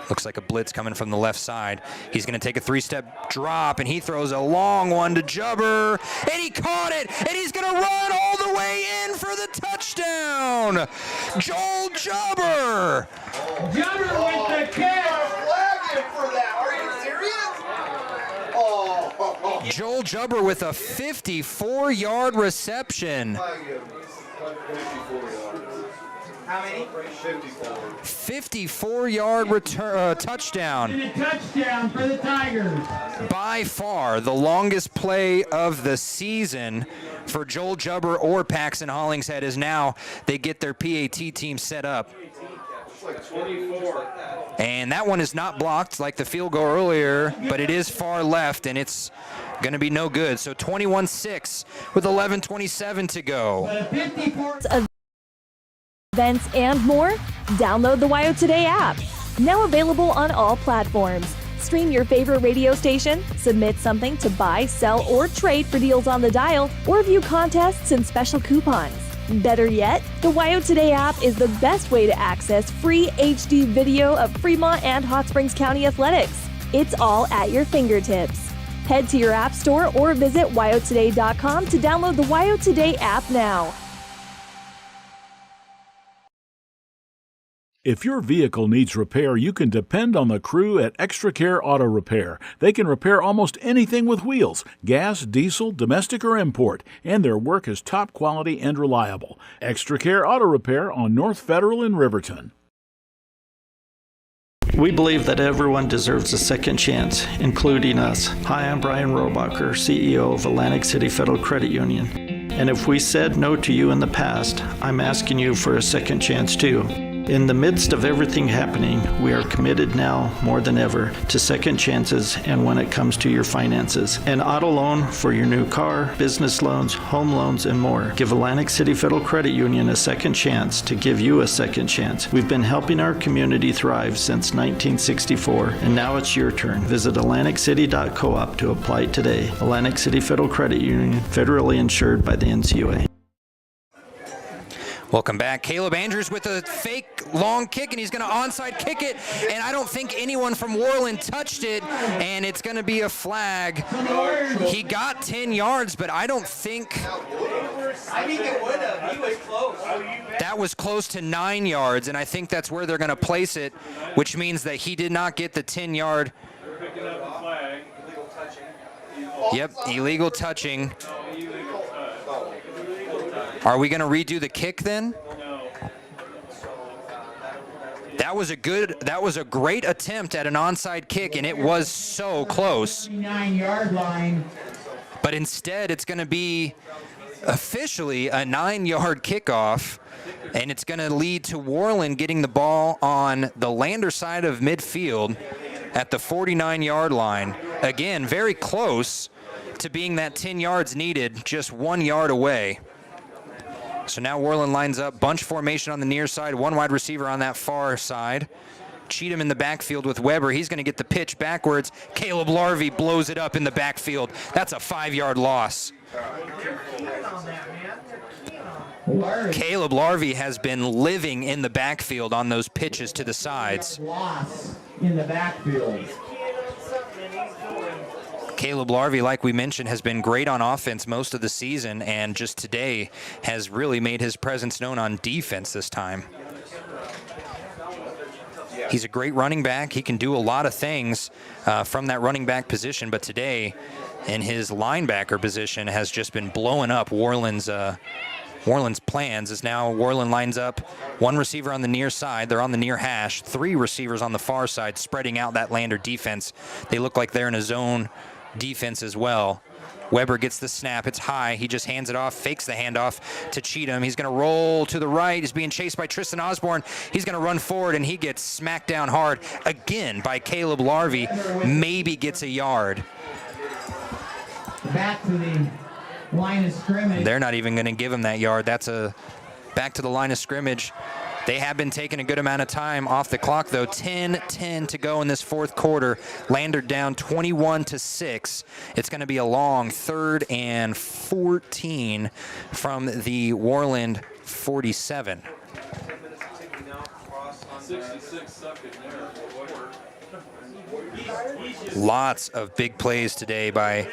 Looks like a blitz coming from the left side. He's going to take a 3-step drop, and he throws a long one to Jubber, and he caught it, and he's going to run all the way in for the touchdown. Joel Jubber. Jubber with the catch. For that. Are you serious? Oh. Joel Jubber with a 54-yard reception. How many? 54-yard touchdown. And a touchdown for the Tigers. By far the longest play of the season for Joel Jubber or Paxton Hollingshead is now they get their PAT team set up. And that one is not blocked like the field goal earlier, but it is far left, and it's going to be no good. So 21-6 with 11:27 to go. Events and more? Download the WYO Today app. Now available on all platforms. Stream your favorite radio station, submit something to buy, sell, or trade for deals on the dial, or view contests and special coupons. Better yet, the WYO Today app is the best way to access free HD video of Fremont and Hot Springs County athletics. It's all at your fingertips. Head to your app store or visit wyotoday.com to download the WYO Today app now. If your vehicle needs repair, you can depend on the crew at Extra Care Auto Repair. They can repair almost anything with wheels, gas, diesel, domestic, or import, and their work is top quality and reliable. Extra Care Auto Repair on North Federal in Riverton. We believe that everyone deserves a second chance, including us. Hi, I'm Brian Robacher, CEO of Atlantic City Federal Credit Union. And if we said no to you in the past, I'm asking you for a second chance too. In the midst of everything happening, we are committed now more than ever to second chances and when it comes to your finances. An auto loan for your new car, business loans, home loans, and more. Give Atlantic City Federal Credit Union a second chance to give you a second chance. We've been helping our community thrive since 1964, and now it's your turn. Visit AtlanticCity.coop to apply today. Atlantic City Federal Credit Union, federally insured by the NCUA. Welcome back. Caleb Andrews with a fake long kick, and he's going to onside kick it, and I don't think anyone from Worland touched it, and it's going to be a flag. He got 10 yards, but I don't think... I think it would have. He was close. That was close to 9 yards, and I think that's where they're going to place it, which means that he did not get the 10-yard. Yep, illegal touching. Are we going to redo the kick then? That was a great attempt at an onside kick, and it was so close. 9-yard line. But instead, it's going to be officially a 9-yard kickoff, and it's going to lead to Worland getting the ball on the Lander side of midfield at the 49-yard line. Again, very close to being that 10 yards needed, just 1 yard away. So now Worland lines up, bunch formation on the near side, one wide receiver on that far side. Cheatham in the backfield with Weber. He's going to get the pitch backwards. Caleb Larvey blows it up in the backfield. That's a 5-yard loss. Caleb Larvey has been living in the backfield on those pitches to the sides. Loss in the backfield. Caleb Larvey, like we mentioned, has been great on offense most of the season, and just today has really made his presence known on defense this time. He's a great running back. He can do a lot of things from that running back position, but today in his linebacker position has just been blowing up Worland's plans. As now Worland lines up one receiver on the near side. They're on the near hash. 3 receivers on the far side, spreading out that Lander defense. They look like they're in a zone defense as well. Weber gets the snap. It's high. He just hands it off, fakes the handoff to Cheatham. He's going to roll to the right. He's being chased by Tristan Osborne. He's going to run forward, and he gets smacked down hard again by Caleb Larvey. Maybe gets a yard. Back to the line of scrimmage. They're not even going to give him that yard. That's a back to the line of scrimmage. They have been taking a good amount of time off the clock, though. 10-10 to go in this fourth quarter. Lander down 21-6. It's going to be a long 3rd and 14 from the Worland 47. Lots of big plays today by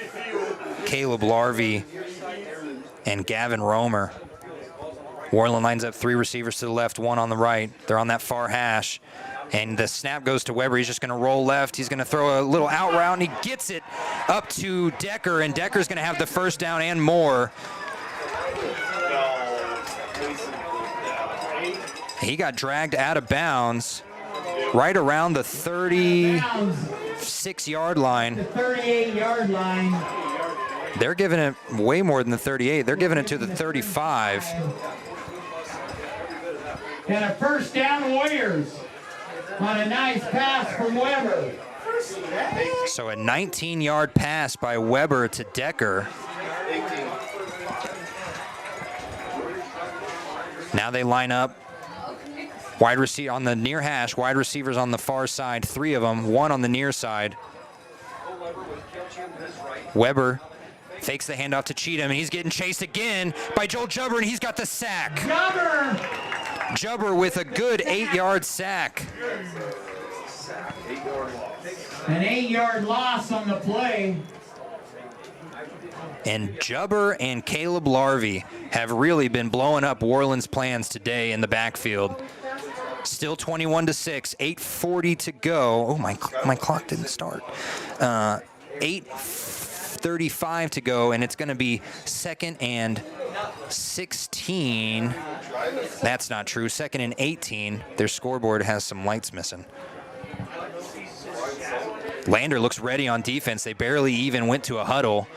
Caleb Larvey and Gavin Romer. Worland lines up 3 receivers to the left, 1 on the right. They're on that far hash. And the snap goes to Weber. He's just going to roll left. He's going to throw a little out route, and he gets it up to Decker, and Decker's going to have the first down and more. He got dragged out of bounds right around the 36-yard line. The 38-yard line. They're giving it way more than the 38. They're giving it to the 35. And a first down, Warriors, on a nice pass from Weber. So a 19-yard pass by Weber to Decker. Now they line up. Wide receiver on the near hash, wide receivers on the far side, 3 of them, 1 on the near side. Weber fakes the handoff to Cheatham, and he's getting chased again by Joel Jubber, and he's got the sack. Jubber with a good 8-yard sack. An 8-yard loss on the play. And Jubber and Caleb Larvey have really been blowing up Worland's plans today in the backfield. Still 21-6, 8:40 to go. Oh, my clock didn't start. 8:35 to go, and it's going to be 2nd and 16. That's not true. 2nd and 18. Their scoreboard has some lights missing. Lander looks ready on defense. They barely even went to a huddle.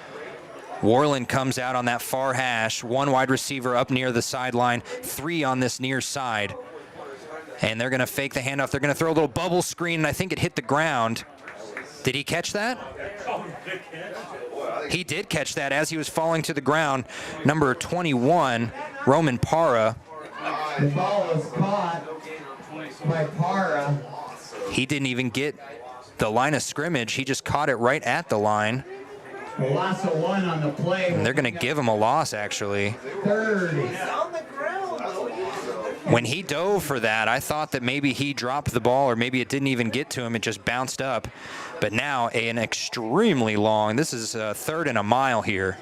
Worland comes out on that far hash. 1 wide receiver up near the sideline, 3 on this near side. And they're going to fake the handoff. They're going to throw a little bubble screen, and I think it hit the ground. Did he catch that? He did catch that as he was falling to the ground. Number 21, Roman Para. The ball was caught by Para. He didn't even get the line of scrimmage. He just caught it right at the line. A loss of 1 on the play. And they're going to give him a loss, actually. 30. When he dove for that, I thought that maybe he dropped the ball or maybe it didn't even get to him. It just bounced up. But now an extremely long, this is 3rd and a mile here.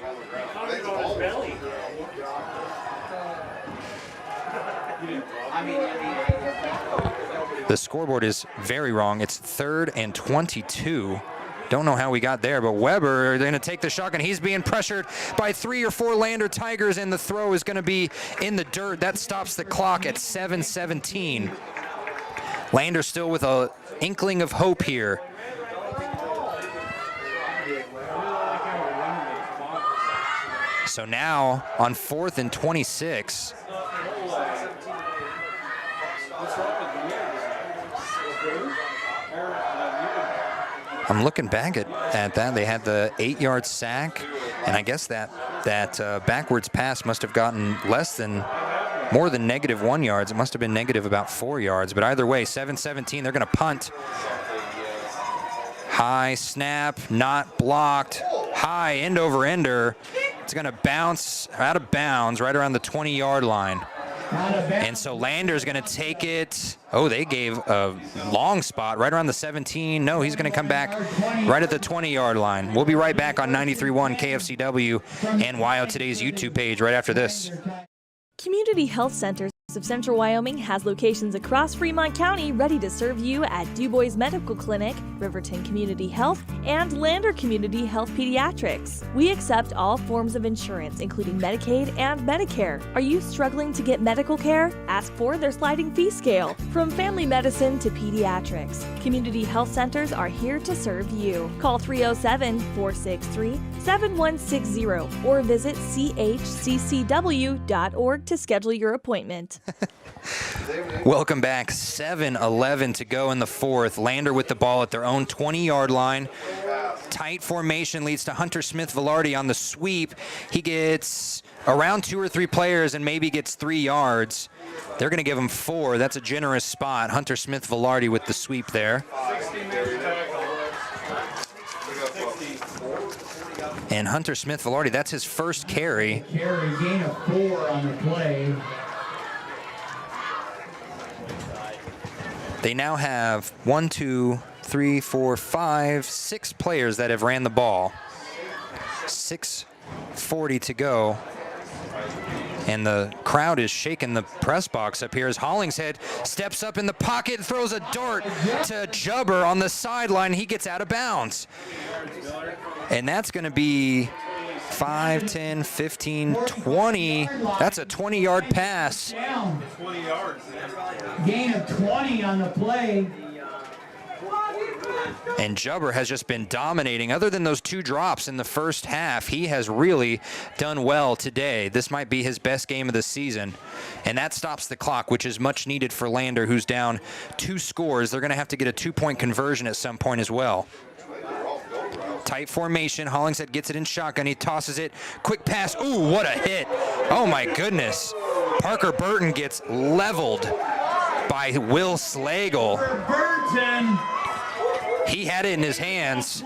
The scoreboard is very wrong. It's 3rd and 22. Don't know how we got there, but Weber, they're going to take the shotgun. He's being pressured by 3 or 4 Lander Tigers, and the throw is going to be in the dirt. That stops the clock at 7:17. Lander still with an inkling of hope here. So now on 4th and 26. I'm looking back at that. They had the 8-yard sack, and I guess that backwards pass must have gotten more than -1 yards. It must have been negative about 4 yards. But either way, 7:17. They're going to punt. High snap, not blocked. High end over ender. It's going to bounce out of bounds right around the 20-yard line. And so Lander's going to take it. Oh, they gave a long spot right around the 17. No, he's going to come back right at the 20-yard line. We'll be right back on 93.1 KFCW and WYO Today's YouTube page right after this. Community Health Centers of Central Wyoming has locations across Fremont County ready to serve you at Du Bois Medical Clinic, Riverton Community Health, and Lander Community Health Pediatrics. We accept all forms of insurance, including Medicaid and Medicare. Are you struggling to get medical care? Ask for their sliding fee scale. From family medicine to pediatrics, Community Health Centers are here to serve you. Call 307-463-7160 or visit chccw.org to schedule your appointment. Welcome back. 7:11 to go in the 4th. Lander with the ball at their own 20-yard line. Tight formation leads to Hunter Smith-Velarde on the sweep. He gets around 2 or 3 players and maybe gets 3 yards. They're going to give him 4. That's a generous spot. Hunter Smith-Velarde with the sweep there. And Hunter Smith-Velarde, that's his first carry. Gain of 4 on the play. They now have 1, 2, 3, 4, 5, 6 players that have ran the ball. 6:40 to go. And the crowd is shaking the press box up here as Hollingshead steps up in the pocket and throws a dart to Jubber on the sideline. He gets out of bounds. And that's going to be 5, 10, 15, 20. That's a 20-yard pass. 20 yards. Gain of 20 on the play. And Jubber has just been dominating. Other than those 2 drops in the first half, he has really done well today. This might be his best game of the season. And that stops the clock, which is much needed for Lander, who's down 2 scores. They're going to have to get a 2-point conversion at some point as well. Tight formation. Hollingshead gets it in shotgun. He tosses it. Quick pass. Ooh, what a hit. Oh, my goodness. Parker Burton gets leveled by Will Slagle. Burton. He had it in his hands.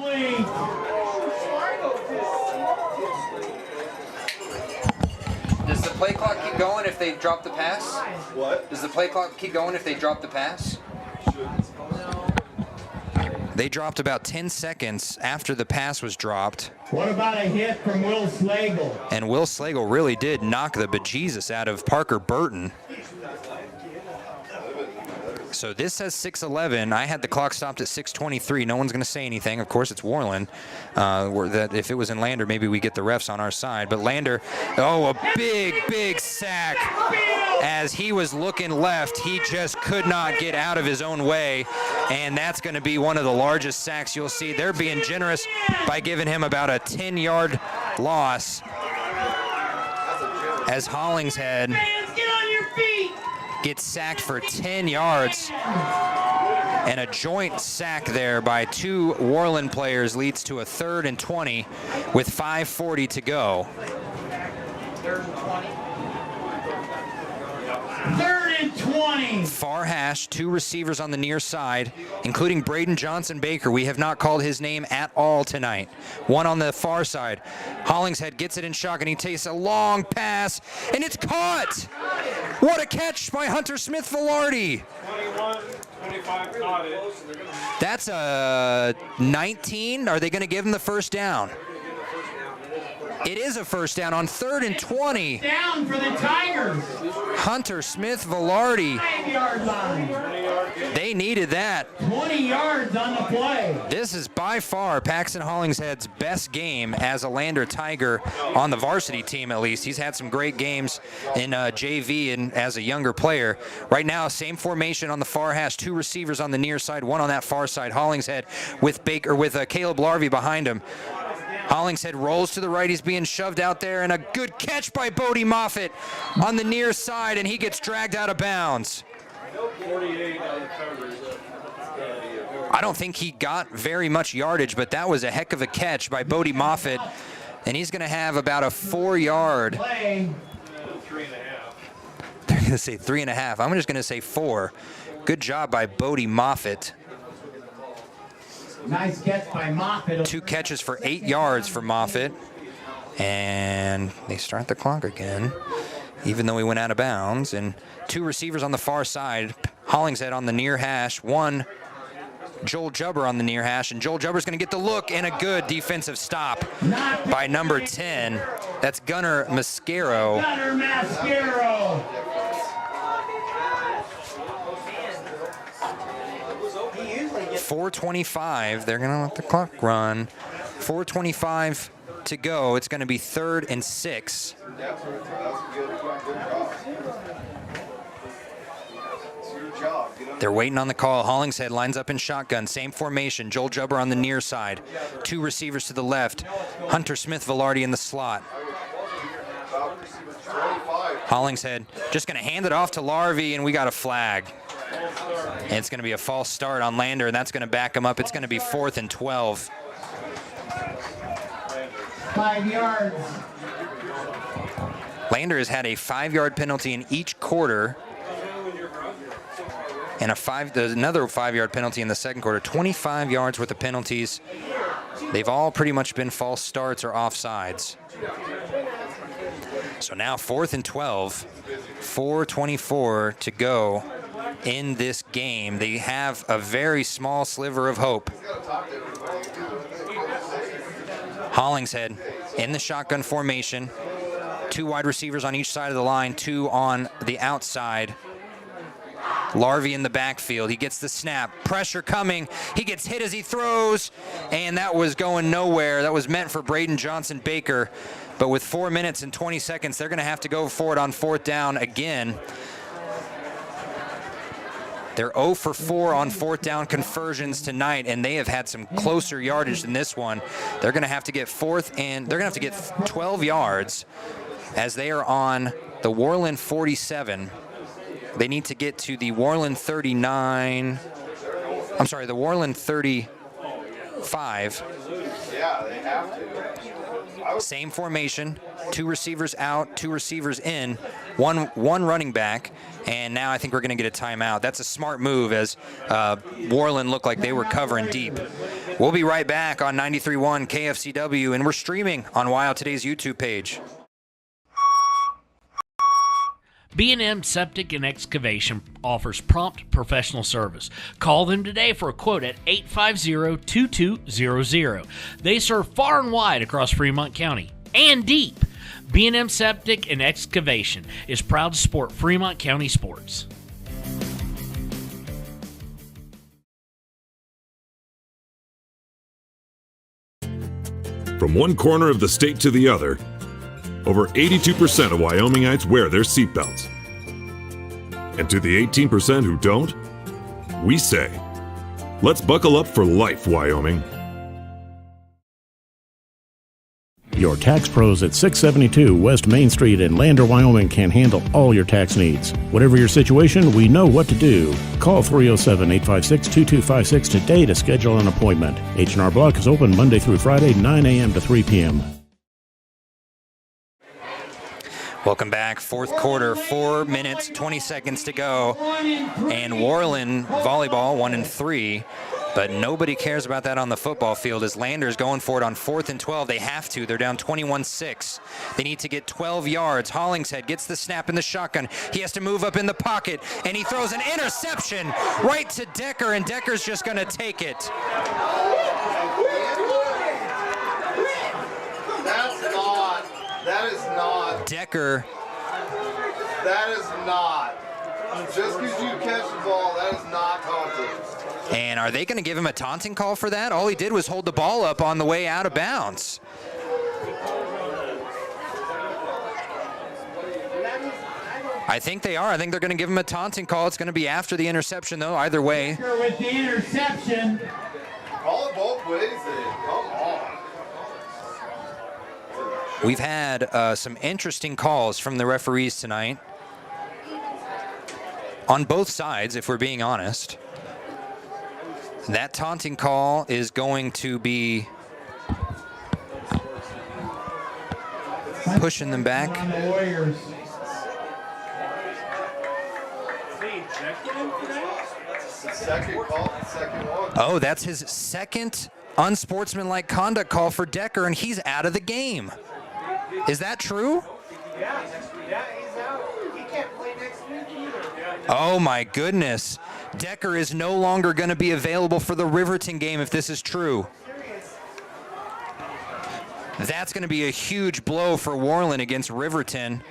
Does the play clock keep going if they drop the pass? What? Does the play clock keep going if they drop the pass? They dropped about 10 seconds after the pass was dropped. What about a hit from Will Slagle? And Will Slagle really did knock the bejesus out of Parker Burton. So this says 6:11. I had the clock stopped at 6:23. No one's going to say anything. Of course, it's Worland. That if it was in Lander, maybe we get the refs on our side. But Lander, a big sack. As he was looking left, he just could not get out of his own way. And that's going to be one of the largest sacks you'll see. They're being generous by giving him about a 10-yard loss. As Hollingshead gets sacked for 10 yards. And a joint sack there by two Worland players leads to a 3rd and 20 with 5:40 to go. 3rd and 20. Far hash, two receivers on the near side, including Braden Johnson-Baker. We have not called his name at all tonight. One on the far side. Hollingshead gets it in shotgun. He takes a long pass, and it's caught! What a catch by Hunter Smith-Velarde. 25 caught it. That's a 19. Are they going to give him the first down? It is a first down on 3rd and 20. Down for the Tigers. Hunter Smith-Velarde. 5-yard line. They needed that. 20 yards on the play. This is by far Paxton Hollingshead's best game as a Lander Tiger on the varsity team, at least. He's had some great games in JV and as a younger player. Right now, same formation on the far hash, two receivers on the near side, one on that far side. Hollingshead with Caleb Larvey behind him. Hollingshead rolls to the right. He's being shoved out there, and a good catch by Bodie Moffitt on the near side, and he gets dragged out of bounds. I don't think he got very much yardage, but that was a heck of a catch by Bodie Moffitt, and he's going to have about a 4-yard. They're going to say 3.5. I'm just going to say 4. Good job by Bodie Moffitt. Nice catch by Moffitt. 2 catches for 8 yards for Moffitt. And they start the clock again, even though he went out of bounds. And 2 receivers on the far side. Hollingshead on the near hash. 1 Joel Jubber on the near hash. And Joel Jubber's going to get the look and a good defensive stop by number 10. That's Gunnar Mascaro. Gunnar Mascaro. 4:25. They're going to let the clock run. 4:25 to go. It's going to be 3rd and 6. They're waiting on the call. Hollingshead lines up in shotgun. Same formation. Joel Jubber on the near side. 2 receivers to the left. Hunter Smith-Velarde in the slot. Hollingshead just going to hand it off to Larvey, and we got a flag. And it's going to be a false start on Lander, and that's going to back him up. It's going to be 4th and 12. 5 yards. Lander has had a 5-yard penalty in each quarter, and another 5-yard penalty in the second quarter. 25 yards worth of penalties. They've all pretty much been false starts or offsides. So now 4th and 12, 4:24 to go in this game. They have a very small sliver of hope. Hollingshead in the shotgun formation. 2 wide receivers on each side of the line, 2 on the outside. Larvey in the backfield. He gets the snap. Pressure coming. He gets hit as he throws, and that was going nowhere. That was meant for Braden Johnson-Baker. But with 4 minutes and 20 seconds, they're going to have to go for it on 4th down again. They're 0 for 4 on 4th down conversions tonight, and they have had some closer yardage than this one. They're going to have to get 12 yards as they are on the Worland 47. They need to get to the Worland 39. I'm sorry, the Worland 35. Yeah, they have to. Same formation, 2 receivers out, 2 receivers in, one running back, and now I think we're going to get a timeout. That's a smart move as Worland looked like they were covering deep. We'll be right back on 93.1 KFCW, and we're streaming on Wild Today's YouTube page. B&M Septic and Excavation offers prompt professional service. Call them today for a quote at 850-2200. They serve far and wide across Fremont County and deep. B&M Septic and Excavation is proud to support Fremont County sports. From one corner of the state to the other, over 82% of Wyomingites wear their seatbelts. And to the 18% who don't, we say, let's buckle up for life, Wyoming. Your tax pros at 672 West Main Street in Lander, Wyoming can handle all your tax needs. Whatever your situation, we know what to do. Call 307-856-2256 today to schedule an appointment. H&R Block is open Monday through Friday, 9 a.m. to 3 p.m. Welcome back. Fourth quarter, 4 minutes, 20 seconds to go. And Worland volleyball 1-3. But nobody cares about that on the football field as Lander's going for it on 4th and 12. They have to. They're down 21-6. They need to get 12 yards. Hollingshead gets the snap in the shotgun. He has to move up in the pocket, and he throws an interception right to Decker, and Decker's just going to take it. That is not. Decker. That is not. Just because you catch the ball, that is not taunting. And are they going to give him a taunting call for that? All he did was hold the ball up on the way out of bounds. I think they are. I think they're going to give him a taunting call. It's going to be after the interception, though, either way. With the interception. Call it both ways, then. Come on. We've had some interesting calls from the referees tonight. On both sides, if we're being honest. That taunting call is going to be pushing them back. Oh, that's his second unsportsmanlike conduct call for Decker, and he's out of the game. Is that true? Yeah, he's out. He can't play next week either. Oh my goodness. Decker is no longer going to be available for the Riverton game if this is true. That's going to be a huge blow for Worland against Riverton.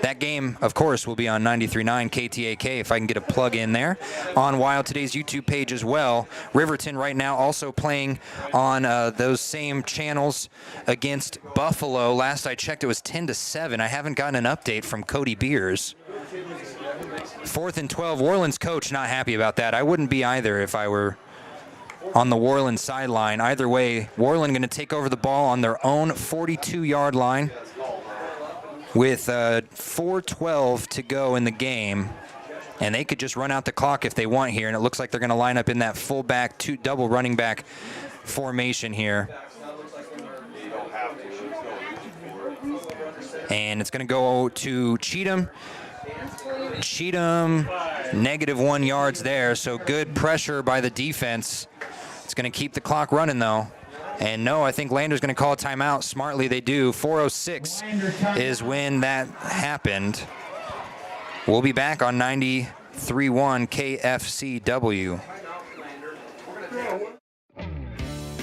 That game, of course, will be on 93.9 KTAK, if I can get a plug in there, on Wild Today's YouTube page as well. Riverton right now also playing on those same channels against Buffalo. Last I checked, it was 10-7. I haven't gotten an update from Cody Beers. 4th and 12. Worland's coach not happy about that. I wouldn't be either if I were on the Worland sideline. Either way, Worland going to take over the ball on their own 42-yard line with 4:12 to go in the game. And they could just run out the clock if they want here. And it looks like they're going to line up in that fullback, double running back formation here. And it's going to go to Cheatham. Cheatham, -1 yards there, so good pressure by the defense. It's going to keep the clock running, though. And no, I think Lander's going to call a timeout. Smartly, they do. 4:06 is when that happened. We'll be back on 93.1 KFCW.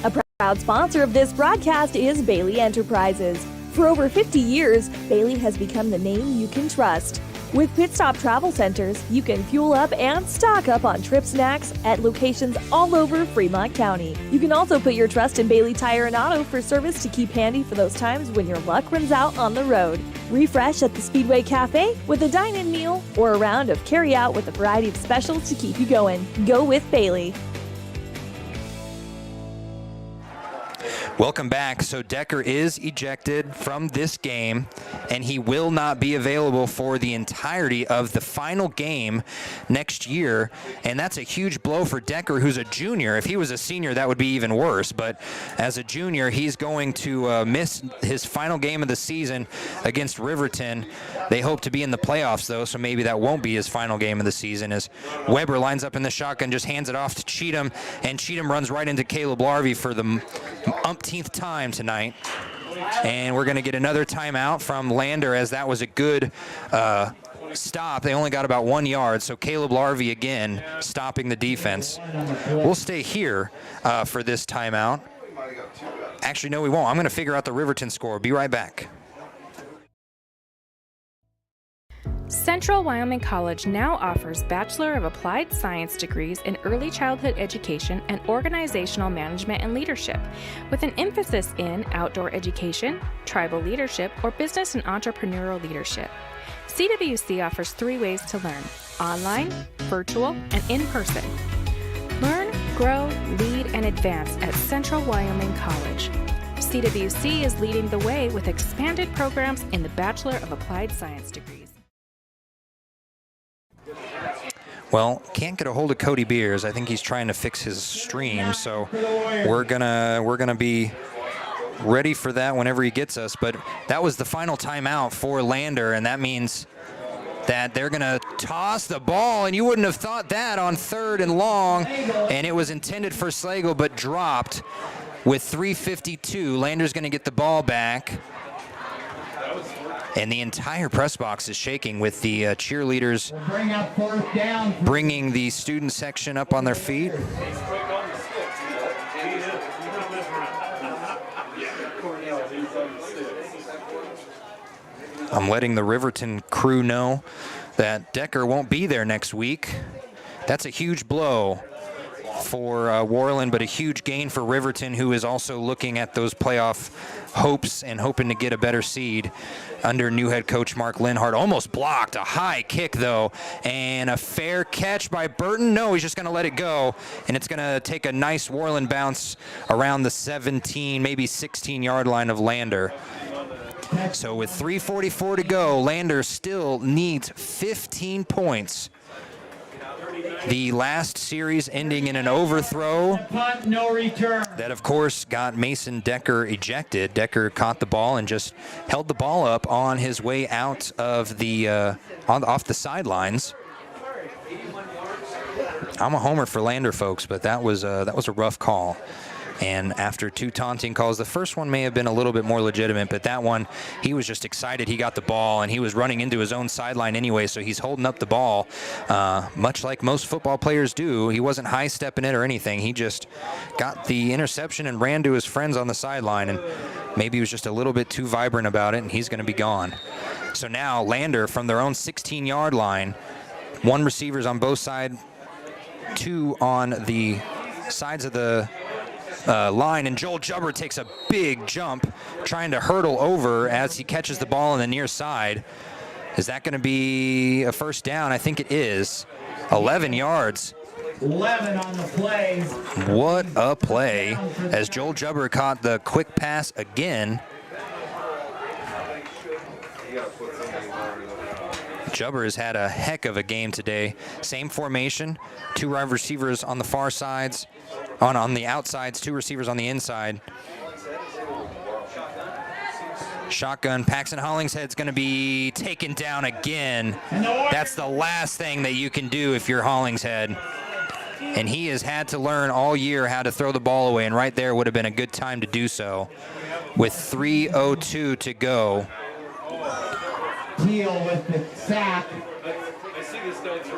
A proud sponsor of this broadcast is Bailey Enterprises. For over 50 years, Bailey has become the name you can trust. With Pit Stop Travel Centers, you can fuel up and stock up on trip snacks at locations all over Fremont County. You can also put your trust in Bailey Tire and Auto for service to keep handy for those times when your luck runs out on the road. Refresh at the Speedway Cafe with a dine-in meal or a round of carry-out with a variety of specials to keep you going. Go with Bailey. Welcome back. So Decker is ejected from this game, and he will not be available for the entirety of the final game next year. And that's a huge blow for Decker, who's a junior. If he was a senior, that would be even worse. But as a junior, he's going to miss his final game of the season against Riverton. They hope to be in the playoffs, though, so maybe that won't be his final game of the season, as Weber lines up in the shotgun, just hands it off to Cheatham, and Cheatham runs right into Caleb Larvey for the umpteenth time tonight. And we're going to get another timeout from Lander, as that was a good stop. They only got about 1 yard, so Caleb Larvey again stopping the defense. We'll stay here for this timeout. Actually, no, we won't. I'm going to figure out the Riverton score. Be right back. Central Wyoming College now offers Bachelor of Applied Science degrees in Early Childhood Education and Organizational Management and Leadership, with an emphasis in outdoor education, tribal leadership, or business and entrepreneurial leadership. CWC offers 3 ways to learn: online, virtual, and in person. Learn, grow, lead, and advance at Central Wyoming College. CWC is leading the way with expanded programs in the Bachelor of Applied Science degrees. Well, can't get a hold of Cody Beers. I think he's trying to fix his stream, so we're gonna be ready for that whenever he gets us. But that was the final timeout for Lander, and that means that they're gonna toss the ball, and you wouldn't have thought that on 3rd and long, and it was intended for Slagle but dropped with 3:52. Lander's gonna get the ball back. And the entire press box is shaking with the cheerleaders bringing the student section up on their feet. I'm letting the Riverton crew know that Decker won't be there next week. That's a huge blow for Worland, but a huge gain for Riverton, who is also looking at those playoff hopes and hoping to get a better seed under new head coach Mark Linhart. Almost blocked. A high kick, though, and a fair catch by Burton. No, he's just going to let it go, and it's going to take a nice Worland bounce around the 17, maybe 16-yard line of Lander. So with 3:44 to go, Lander still needs 15 points. The last series ending in an overthrow. Punt, no return. That, of course, got Mason Decker ejected. Decker caught the ball and just held the ball up on his way out of the off the sidelines. I'm a homer for Lander, folks, but that was a rough call. And after 2 taunting calls, the first one may have been a little bit more legitimate, but that one, he was just excited he got the ball, and he was running into his own sideline anyway, so he's holding up the ball, much like most football players do. He wasn't high-stepping it or anything. He just got the interception and ran to his friends on the sideline, and maybe he was just a little bit too vibrant about it, and he's going to be gone. So now Lander from their own 16-yard line, 1 receivers on both sides, 2 on the sides of the line, and Joel Jubber takes a big jump trying to hurdle over as he catches the ball on the near side. Is that going to be a first down? I think it is. 11 yards. 11 on the play. What a play as Joel Jubber caught the quick pass again. Jubber has had a heck of a game today. Same formation, 2 wide receivers on the far sides, on the outsides, 2 receivers on the inside. Shotgun, Paxton Hollingshead's going to be taken down again. That's the last thing that you can do if you're Hollingshead. And he has had to learn all year how to throw the ball away, and right there would have been a good time to do so. With 3:02 to go. Teal with the sack.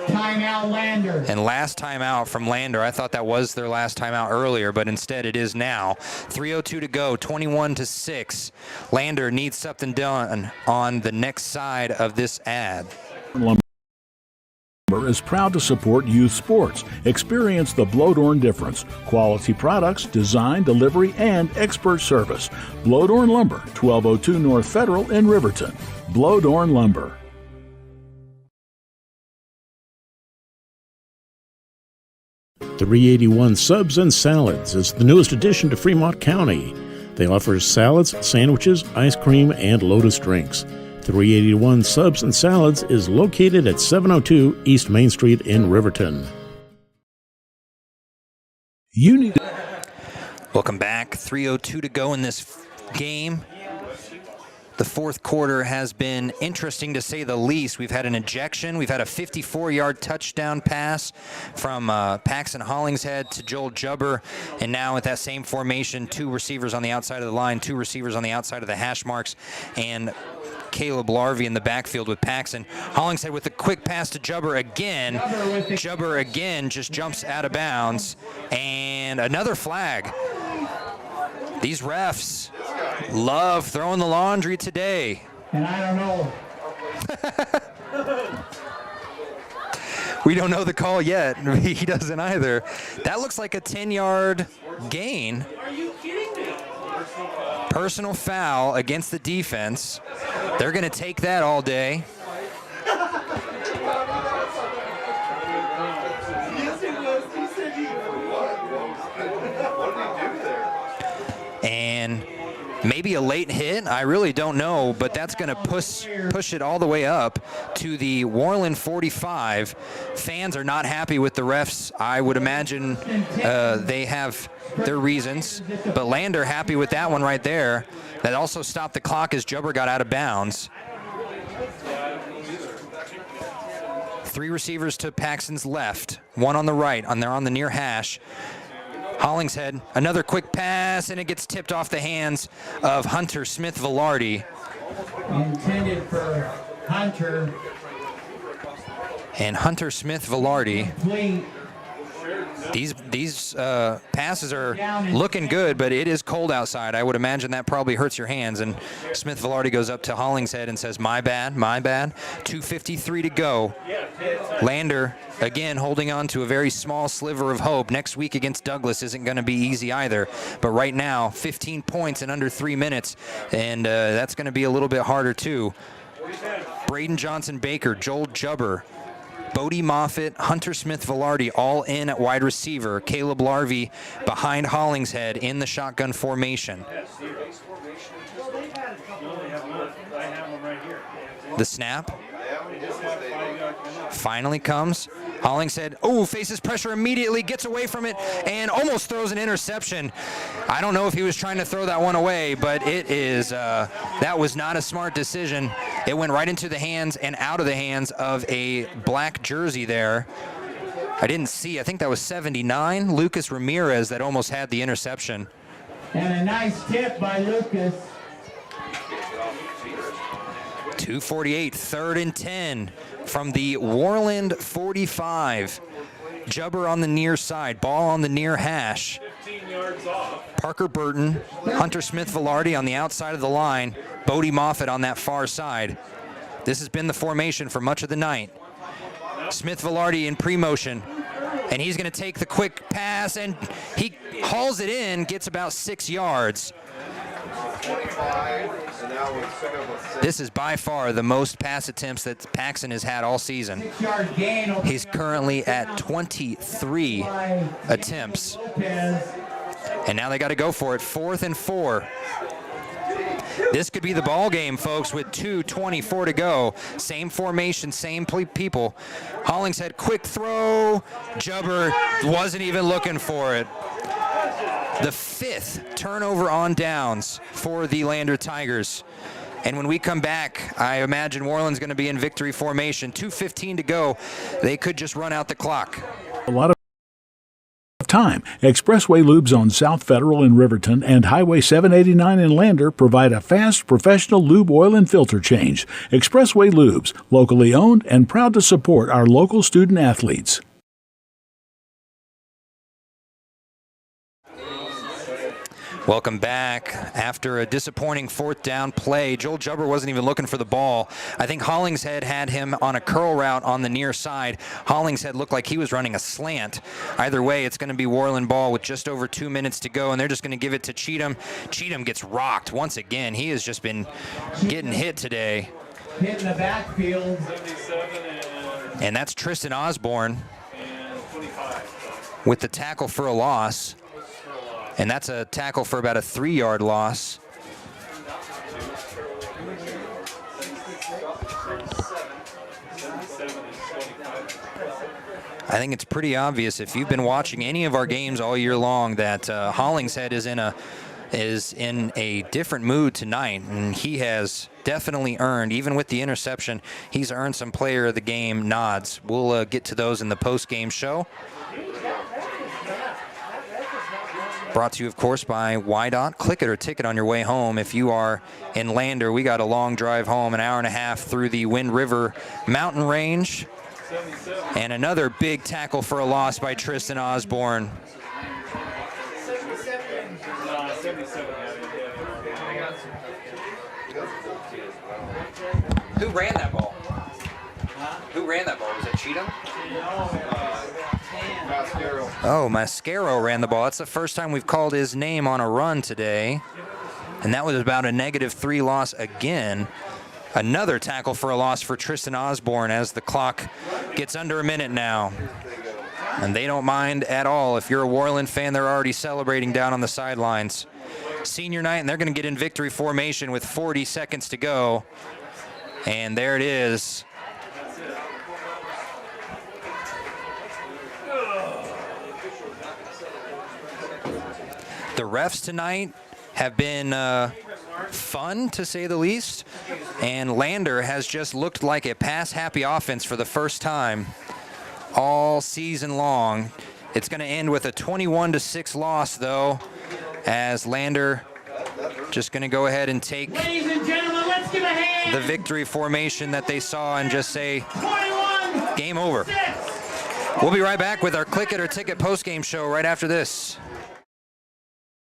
Timeout Lander. And last timeout from Lander. I thought that was their last timeout earlier, but instead it is now. 3:02 to go, 21-6. Lander needs something done on the next side of this ad. Lumber is proud to support youth sports. Experience the Blodorn difference. Quality products, design, delivery, and expert service. Blodorn Lumber, 1202 North Federal in Riverton. Blodorn Lumber. .381 Subs and Salads is the newest addition to Fremont County. They offer salads, sandwiches, ice cream, and Lotus drinks. 381 Subs and Salads is located at 702 East Main Street in Riverton. Welcome back. 3:02 to go in this game. The fourth quarter has been interesting to say the least. We've had an ejection. We've had a 54-yard touchdown pass from Paxton Hollingshead to Joel Jubber. And now with that same formation, 2 receivers on the outside of the line, 2 receivers on the outside of the hash marks, and Caleb Larvey in the backfield with Paxton. Hollingshead with a quick pass to Jubber again. Jubber again just jumps out of bounds. And another flag. These refs love throwing the laundry today. And I don't know. We don't know the call yet. He doesn't either. That looks like a 10-yard gain. Are you kidding me? Personal foul against the defense. They're going to take that all day. And maybe a late hit. I really don't know, but that's going to push it all the way up to the Worland 45. Fans are not happy with the refs. I would imagine they have their reasons, but Lander happy with that one right there. That also stopped the clock as Jubber got out of bounds. 3 receivers to Paxton's left, 1 on the right, and they're on the near hash. Hollingshead, another quick pass, and it gets tipped off the hands of Hunter Smith-Velarde. Intended for Hunter. And Hunter Smith-Velarde. These passes are looking good, but it is cold outside. I would imagine that probably hurts your hands. And Smith-Velarde goes up to Hollingshead and says, my bad, my bad. 2:53 to go. Lander, again, holding on to a very small sliver of hope. Next week against Douglas isn't going to be easy either. But right now, 15 points in under 3 minutes, and that's going to be a little bit harder too. Braden Johnson-Baker, Joel Jubber, Bodie Moffitt, Hunter Smith-Velarde all in at wide receiver. Caleb Larvey behind Hollingshead in the shotgun formation. The snap finally comes. Hollingshead, faces pressure immediately, gets away from it, and almost throws an interception. I don't know if he was trying to throw that one away, but it is that was not a smart decision. It went right into the hands and out of the hands of a black jersey there. I didn't see, I think that was 79, Lucas Ramirez, that almost had the interception. And a nice tip by Lucas. 2:48, 3rd and 10 from the Worland 45. Jubber on the near side, ball on the near hash. 15 yards off. Parker Burton, Hunter Smith-Velarde on the outside of the line, Bodie Moffitt on that far side. This has been the formation for much of the night. Smith-Velarde in pre-motion, and he's going to take the quick pass, and he hauls it in, gets about 6 yards. This is by far the most pass attempts that Paxton has had all season. He's currently at 23 attempts. And now they got to go for it. 4th and 4. This could be the ball game, folks, with 2:24 to go. Same formation, same people. Hollingshead, quick throw. Jubber wasn't even looking for it. The 5th turnover on downs for the Lander Tigers. And when we come back, I imagine Worland's going to be in victory formation. 2:15 to go. They could just run out the clock. A lot of time. Expressway lubes on South Federal in Riverton and Highway 789 in Lander provide a fast, professional lube, oil, and filter change. Expressway lubes, locally owned and proud to support our local student athletes. Welcome back. After a disappointing 4th down play, Joel Jubber wasn't even looking for the ball. I think Hollingshead had him on a curl route on the near side. Hollingshead looked like he was running a slant. Either way, it's going to be Worland ball with just over 2 minutes to go, and they're just going to give it to Cheatham. Cheatham gets rocked once again. He has just been getting hit today. Hit in the backfield. And that's Tristan Osborne with the tackle for a loss. And that's a tackle for about a 3-yard loss. I think it's pretty obvious if you've been watching any of our games all year long that Hollingshead is in a different mood tonight, and he has definitely earned, even with the interception, he's earned some player of the game nods. We'll get to those in the post-game show. Brought to you, of course, by YDOT. Click it or ticket on your way home. If you are in Lander, we got a long drive home, an hour and a half through the Wind River mountain range. And another big tackle for a loss by Tristan Osborne. Who ran that ball? Who ran that ball? Was it Cheatham? Oh, Mascaro ran the ball. That's the first time we've called his name on a run today. And that was about a -3 loss again. Another tackle for a loss for Tristan Osborne as the clock gets under a minute now. And they don't mind at all. If you're a Worland fan, they're already celebrating down on the sidelines. Senior night, and they're going to get in victory formation with 40 seconds to go. And there it is. The refs tonight have been fun, to say the least, and Lander has just looked like a pass-happy offense for the first time all season long. It's going to end with a 21-6 loss, though, as Lander just going to go ahead and take Ladies and gentlemen, let's give a hand. the victory formation that they saw and just say, game over. We'll be right back with our Click It or Ticket postgame show right after this.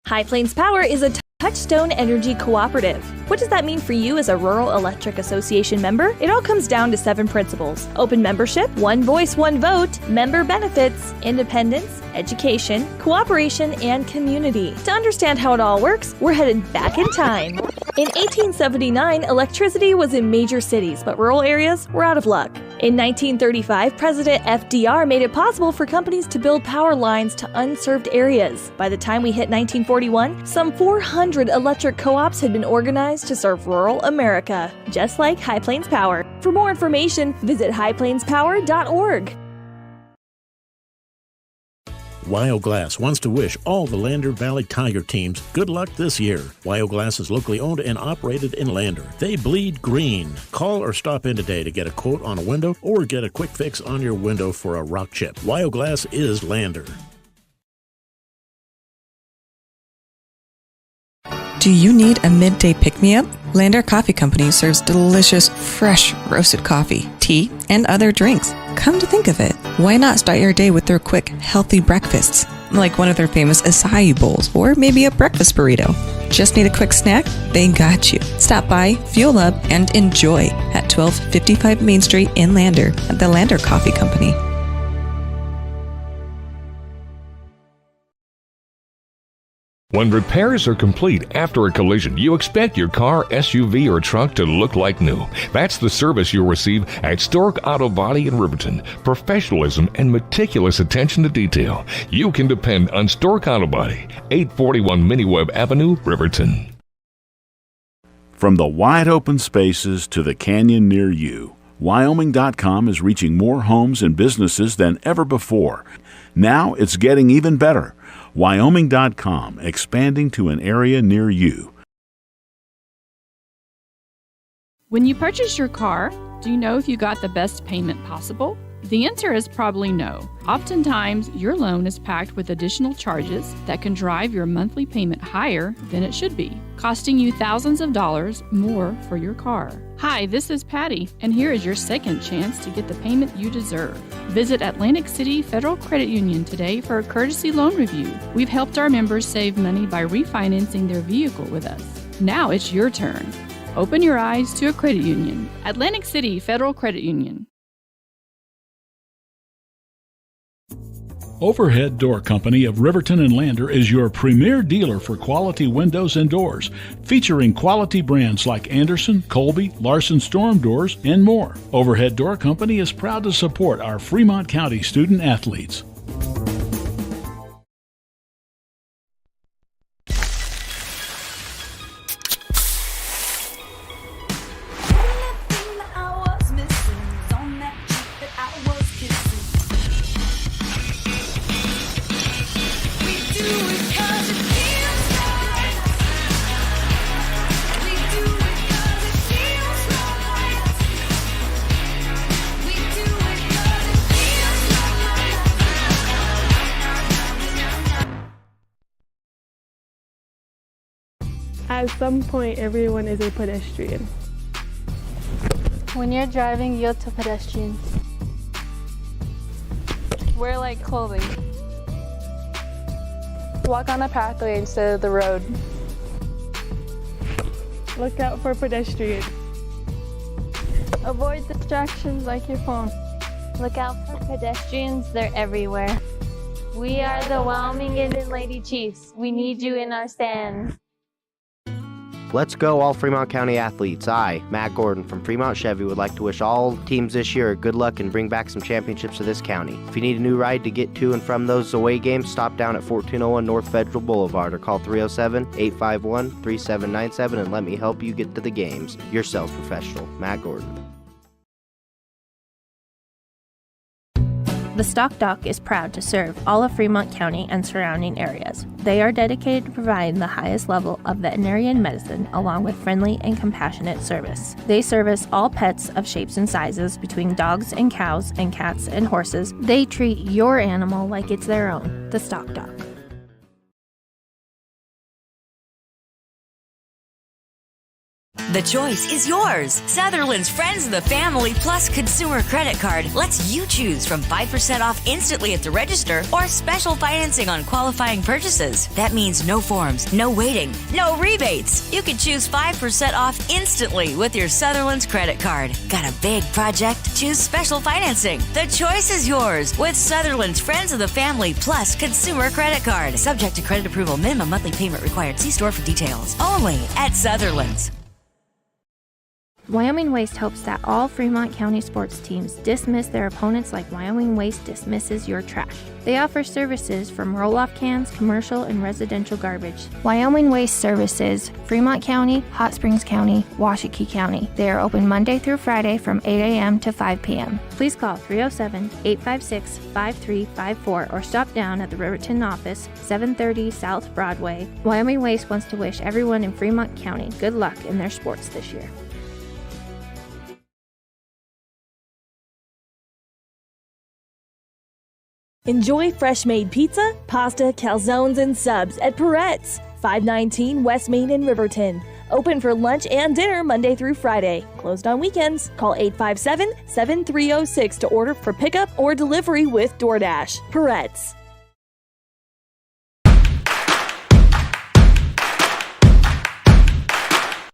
High Plains Power is a Touchstone Energy Cooperative. What does that mean for you as a Rural Electric Association member? It all comes down to 7 principles: open membership, one voice, one vote, member benefits, independence, education, cooperation, and community. To understand how it all works, we're headed back in time. In 1879, electricity was in major cities, but rural areas were out of luck. In 1935, President FDR made it possible for companies to build power lines to unserved areas. By the time we hit 1941, some 400 electric co-ops had been organized to serve rural America, just like High Plains Power. For more information, visit highplainspower.org. Wyoglass wants to wish all the Lander Valley Tiger teams good luck this year. Wyoglass is locally owned and operated in Lander. They bleed green. Call or stop in today to get a quote on a window or get a quick fix on your window for a rock chip. Wyoglass is Lander. Do you need a midday pick-me-up? Lander Coffee Company serves delicious, fresh roasted coffee, tea, and other drinks. Come to think of it, why not start your day with their quick, healthy breakfasts, like one of their famous acai bowls, or maybe a breakfast burrito? Just need a quick snack? They got you. Stop by, fuel up, and enjoy at 1255 Main Street in Lander at the Lander Coffee Company. When repairs are complete after a collision, you expect your car, SUV, or truck to look like new. That's the service you'll receive at Stork Auto Body in Riverton. Professionalism and meticulous attention to detail. You can depend on Stork Auto Body, 841 Miniweb Avenue, Riverton. From the wide open spaces to the canyon near you, Wyoming.com is reaching more homes and businesses than ever before. Now it's getting even better. Wyoming.com, expanding to an area near you. When you purchase your car, do you know if you got the best payment possible? The answer is probably no. Oftentimes, your loan is packed with additional charges that can drive your monthly payment higher than it should be, costing you thousands of dollars more for your car. Hi, this is Patty, and here is your second chance to get the payment you deserve. Visit Atlantic City Federal Credit Union today for a courtesy loan review. We've helped our members save money by refinancing their vehicle with us. Now it's your turn. Open your eyes to a credit union. Atlantic City Federal Credit Union. Overhead Door Company of Riverton and Lander is your premier dealer for quality windows and doors, featuring quality brands like Anderson, Colby, Larson Storm Doors, and more. Overhead Door Company is proud to support our Fremont County student athletes. At some point, everyone is a pedestrian. When you're driving, yield to pedestrians. Wear light clothing. Walk on a pathway instead of the road. Look out for pedestrians. Avoid distractions like your phone. Look out for pedestrians, they're everywhere. We are the Wyoming Indian Lady Chiefs. We need you in our stands. Let's go, all Fremont County athletes. I, Matt Gordon from Fremont Chevy, would like to wish all teams this year good luck and bring back some championships to this county. If you need a new ride to get to and from those away games, stop down at 1401 North Federal Boulevard or call 307-851-3797 and let me help you get to the games. Your sales professional, Matt Gordon. The Stock Dock is proud to serve all of Fremont County and surrounding areas. They are dedicated to providing the highest level of veterinarian medicine along with friendly and compassionate service. They service all pets of shapes and sizes between dogs and cows and cats and horses. They treat your animal like it's their own. The Stock Dock. The choice is yours. Sutherland's Friends of the Family Plus Consumer Credit Card lets you choose from 5% off instantly at the register or special financing on qualifying purchases. That means no forms, no waiting, no rebates. You can choose 5% off instantly with your Sutherland's credit card. Got a big project? Choose special financing. The choice is yours with Sutherland's Friends of the Family Plus Consumer Credit Card. Subject to credit approval. Minimum monthly payment required. See store for details. Only at Sutherland's. Wyoming Waste hopes that all Fremont County sports teams dismiss their opponents like Wyoming Waste dismisses your trash. They offer services from roll-off cans, commercial, and residential garbage. Wyoming Waste services Fremont County, Hot Springs County, Washakie County. They are open Monday through Friday from 8 a.m. to 5 p.m. Please call 307-856-5354 or stop down at the Riverton office, 730 South Broadway. Wyoming Waste wants to wish everyone in Fremont County good luck in their sports this year. Enjoy fresh-made pizza, pasta, calzones, and subs at Peretz, 519 West Main in Riverton. Open for lunch and dinner Monday through Friday. Closed on weekends. Call 857-7306 to order for pickup or delivery with DoorDash. Peretz.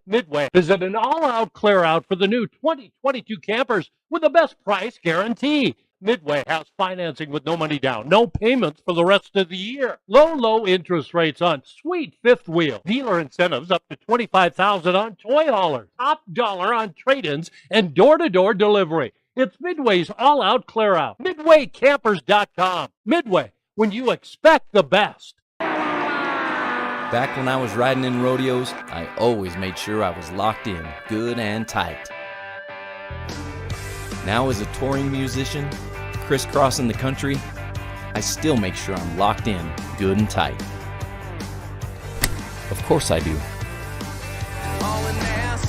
Midway is at an all-out clear-out for the new 2022 campers with the best price guarantee. Midway has financing with no money down, no payments for the rest of the year. Low interest rates on sweet fifth wheel. Dealer incentives up to $25,000 on toy haulers. Top dollar on trade-ins and door-to-door delivery. It's Midway's all-out clear-out. MidwayCampers.com. Midway, when you expect the best. Back when I was riding in rodeos, I always made sure I was locked in, good and tight. Now as a touring musician, crisscrossing the country, I still make sure I'm locked in, good and tight. Of course I do. Hauling ass,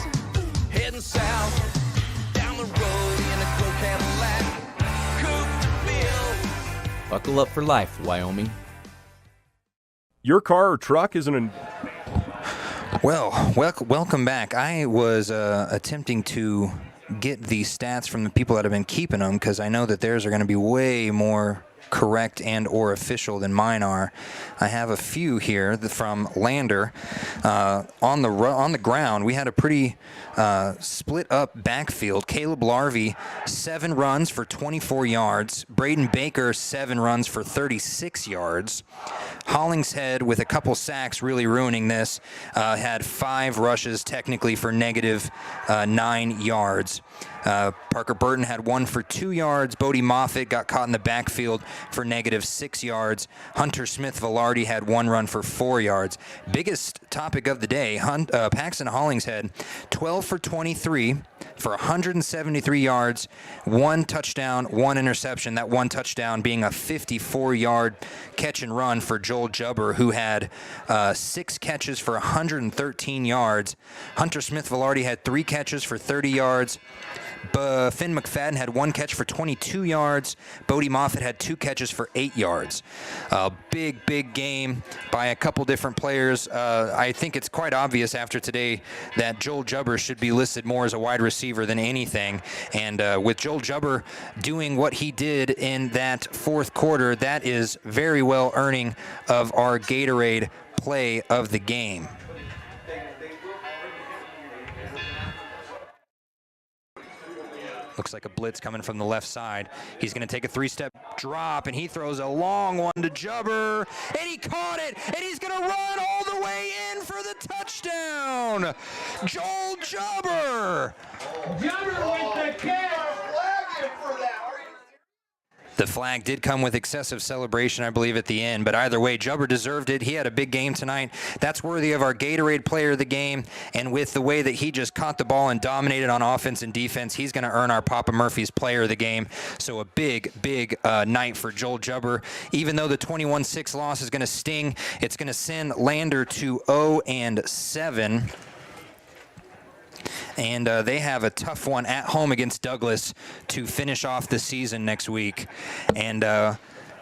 heading south, down the road in a cool Cadillac, coupe to fill. Buckle up for life, Wyoming. Your car or truck isn't an... Well, welcome back. I was attempting to get the stats from the people that have been keeping them because I know that theirs are going to be way more correct and or official than mine are. I have a few here from Lander. On the ground, we had a pretty split up backfield. Caleb Larvey, 7 runs for 24 yards. Braden Baker, 7 runs for 36 yards. Hollingshead, with a couple sacks really ruining this, had 5 rushes technically for negative 9 yards. Parker Burton had 1 for 2 yards. Bodie Moffitt got caught in the backfield for negative 6 yards. Hunter Smith-Velarde had 1 run for 4 yards. Biggest topic of the day, Paxton Hollingshead, 12 for 23 for 173 yards, 1 touchdown, 1 interception. That 1 touchdown being a 54-yard catch and run for Joel Jubber, who had 6 catches for 113 yards. Hunter Smith-Velarde had 3 catches for 30 yards. Finn McFadden had 1 catch for 22 yards. Bodie Moffitt had 2 catches for 8 yards. Big game by a couple different players. I think it's quite obvious after today that Joel Jubber should be listed more as a wide receiver than anything. And with Joel Jubber doing what he did in that fourth quarter, that is very well earning of our Gatorade play of the game. Looks like a blitz coming from the left side. He's going to take a 3-step drop, and he throws a long one to Jubber, and he caught it, and he's going to run all the way in for the touchdown. Joel Jubber. Jubber with the catch. The flag did come with excessive celebration, I believe, at the end, but either way, Jubber deserved it. He had a big game tonight. That's worthy of our Gatorade player of the game, and with the way that he just caught the ball and dominated on offense and defense, he's going to earn our Papa Murphy's player of the game. So a big night for Joel Jubber. Even though the 21-6 loss is going to sting, it's going to send Lander to 0-7. And they have a tough one at home against Douglas to finish off the season next week. And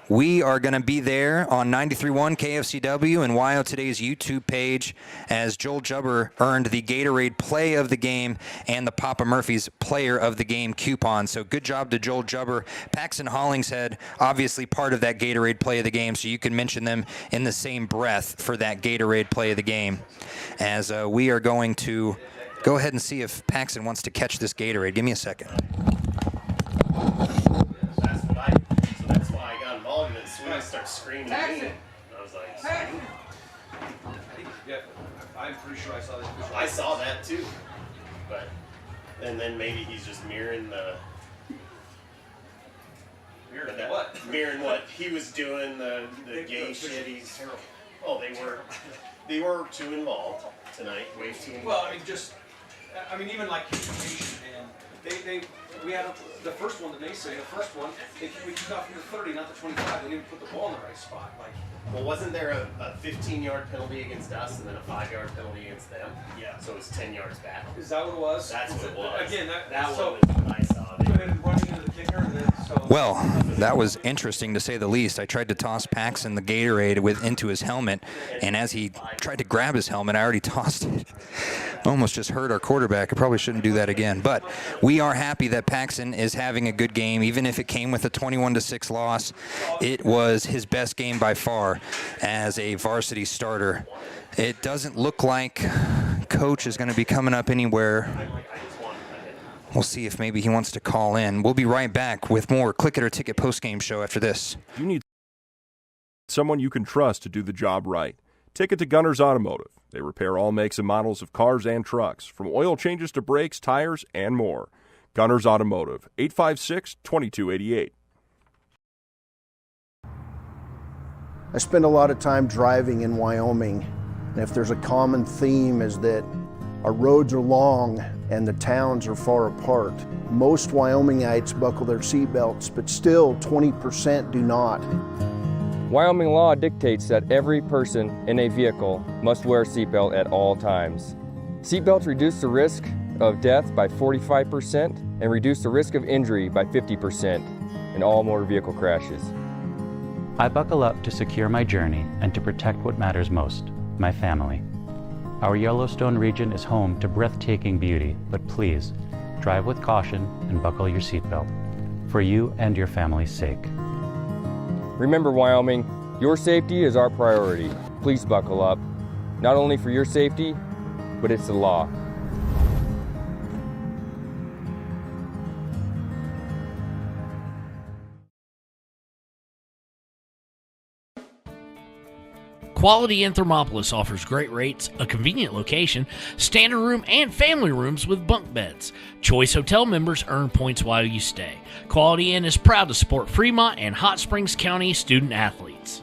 we are going to be there on 93.1 KFCW and WYO Today's YouTube page as Joel Jubber earned the Gatorade Play of the Game and the Papa Murphy's Player of the Game coupon. So good job to Joel Jubber. Paxton Hollingshead, obviously part of that Gatorade Play of the Game, so you can mention them in the same breath for that Gatorade Play of the Game. As we are going to go ahead and see if Paxton wants to catch this Gatorade. Give me a second. That's why I got involved in it. As soon as I start screaming at me, I was like, Yeah, I'm pretty sure I saw this. I saw that too. But, and then maybe he's just mirroring the. Mirroring what he was doing, the gay shit. He's terrible. Oh, they were too involved tonight. Way too involved. Well, I mean, even like communication, and we had the first one that they say, we took off from the 30, not the 25. They didn't even put the ball in the right spot. Well, wasn't there a 15-yard penalty against us and then a 5-yard penalty against them? Yeah. So it was 10 yards back. Is that what it was? That's what it was. Again, that so, one was what I saw. Running into the kicker, and then so. Well, that was interesting to say the least. I tried to toss Paxton the Gatorade into his helmet, and as he tried to grab his helmet, I already tossed it. Almost just hurt our quarterback. I probably shouldn't do that again. But we are happy that Paxton is having a good game, even if it came with a 21-6 loss. It was his best game by far as a varsity starter. It doesn't look like Coach is going to be coming up anywhere. We'll see if maybe he wants to call in. We'll be right back with more Click It or Ticket postgame show after this. You need someone you can trust to do the job right. Take it to Gunners Automotive. They repair all makes and models of cars and trucks, from oil changes to brakes, tires, and more. Gunners Automotive, 856-2288. I spend a lot of time driving in Wyoming, and if there's a common theme is that our roads are long and the towns are far apart. Most Wyomingites buckle their seatbelts, but still 20% do not. Wyoming law dictates that every person in a vehicle must wear a seatbelt at all times. Seatbelts reduce the risk of death by 45% and reduce the risk of injury by 50% in all motor vehicle crashes. I buckle up to secure my journey and to protect what matters most, my family. Our Yellowstone region is home to breathtaking beauty, but please, drive with caution and buckle your seatbelt, for you and your family's sake. Remember, Wyoming, your safety is our priority. Please buckle up, not only for your safety, but it's the law. Quality in Thermopolis offers great rates, a convenient location, standard room and family rooms with bunk beds. Choice Hotel members earn points while you stay. Quality Inn is proud to support Fremont and Hot Springs County student athletes.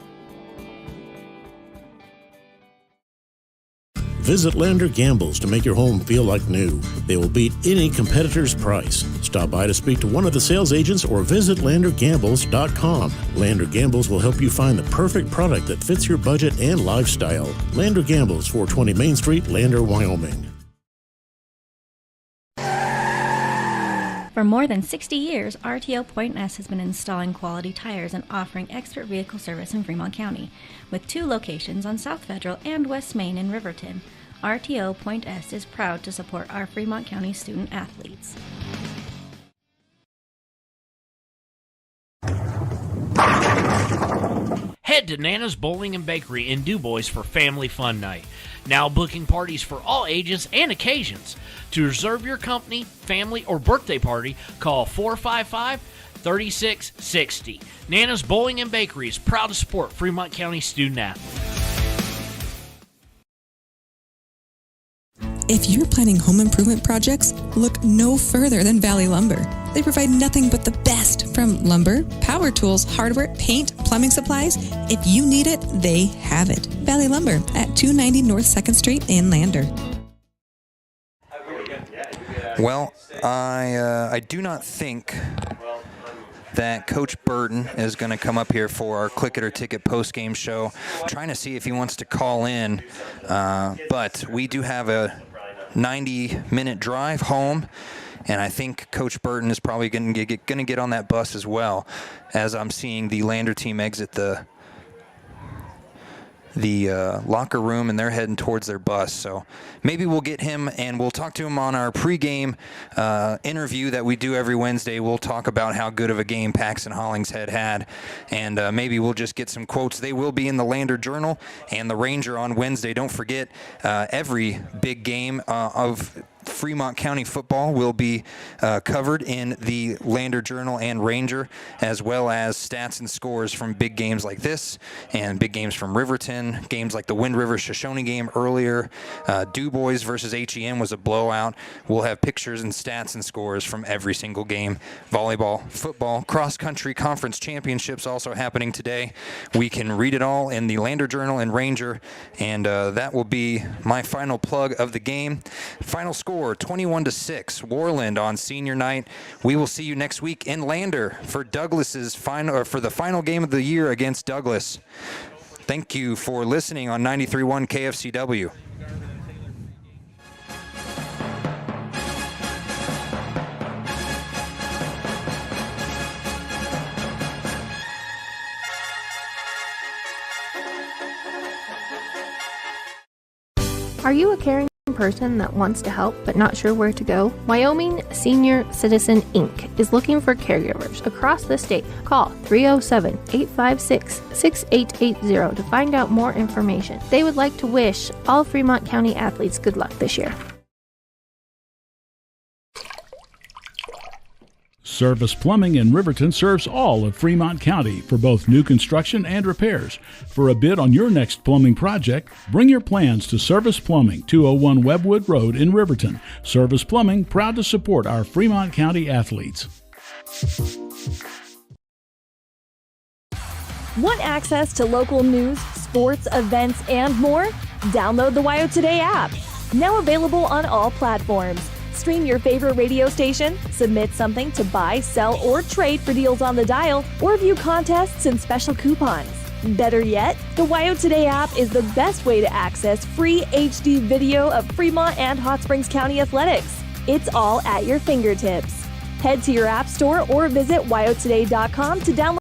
Visit Lander Gambles to make your home feel like new. They will beat any competitor's price. Stop by to speak to one of the sales agents or visit LanderGambles.com. Lander Gambles will help you find the perfect product that fits your budget and lifestyle. Lander Gambles, 420 Main Street, Lander, Wyoming. For more than 60 years, RTO Point S has been installing quality tires and offering expert vehicle service in Fremont County, with 2 locations on South Federal and West Main in Riverton. RTO Point S is proud to support our Fremont County student athletes. Head Head to Nana's Bowling and Bakery in DuBois for family fun night. Now booking parties for all ages and occasions. To reserve your company, family, or birthday party, call 455-3660. Nana's Bowling and Bakery is proud to support Fremont County student athletes. If you're planning home improvement projects, look no further than Valley Lumber. They provide nothing but the best from lumber, power tools, hardware, paint, plumbing supplies. If you need it, they have it. Valley Lumber at 290 North 2nd Street in Lander. Well, I do not think that Coach Burton is going to come up here for our Click It or Ticket post-game show. I'm trying to see if he wants to call in, but we do have a 90-minute drive home, and I think Coach Burton is probably going to get on that bus as well, as I'm seeing the Lander team exit the locker room, and they're heading towards their bus. So maybe we'll get him, and we'll talk to him on our pregame interview that we do every Wednesday. We'll talk about how good of a game Paxton Hollingshead had, and maybe we'll just get some quotes. They will be in the Lander Journal and the Ranger on Wednesday. Don't forget, every big game of Fremont County football will be covered in the Lander Journal and Ranger, as well as stats and scores from big games like this and big games from Riverton, games like the Wind River Shoshone game earlier. DuBois versus HEM was a blowout. We'll have pictures and stats and scores from every single game. Volleyball, football, cross-country conference championships also happening today. We can read it all in the Lander Journal and Ranger, and that will be my final plug of the game. Final score, 21-6, Worland on senior night. We will see you next week in Lander for Douglas's final, or for the final game of the year against Douglas. Thank you for listening on 93.1 KFCW. Are you a caring person that wants to help but not sure where to go? Wyoming Senior Citizen Inc. is looking for caregivers across the state. Call 307-856-6880 to find out more information. They would like to wish all Fremont County athletes good luck this year. Service Plumbing in Riverton serves all of Fremont County for both new construction and repairs. For a bid on your next plumbing project, bring your plans to Service Plumbing, 201 Webwood Road in Riverton. Service Plumbing, proud to support our Fremont County athletes. Want access to local news, sports, events, and more? Download the WYO Today app. Now available on all platforms. Stream your favorite radio station, submit something to buy, sell, or trade for deals on the dial, or view contests and special coupons. Better yet, the WYO Today app is the best way to access free HD video of Fremont and Hot Springs County athletics. It's all at your fingertips. Head to your app store or visit wyotoday.com to download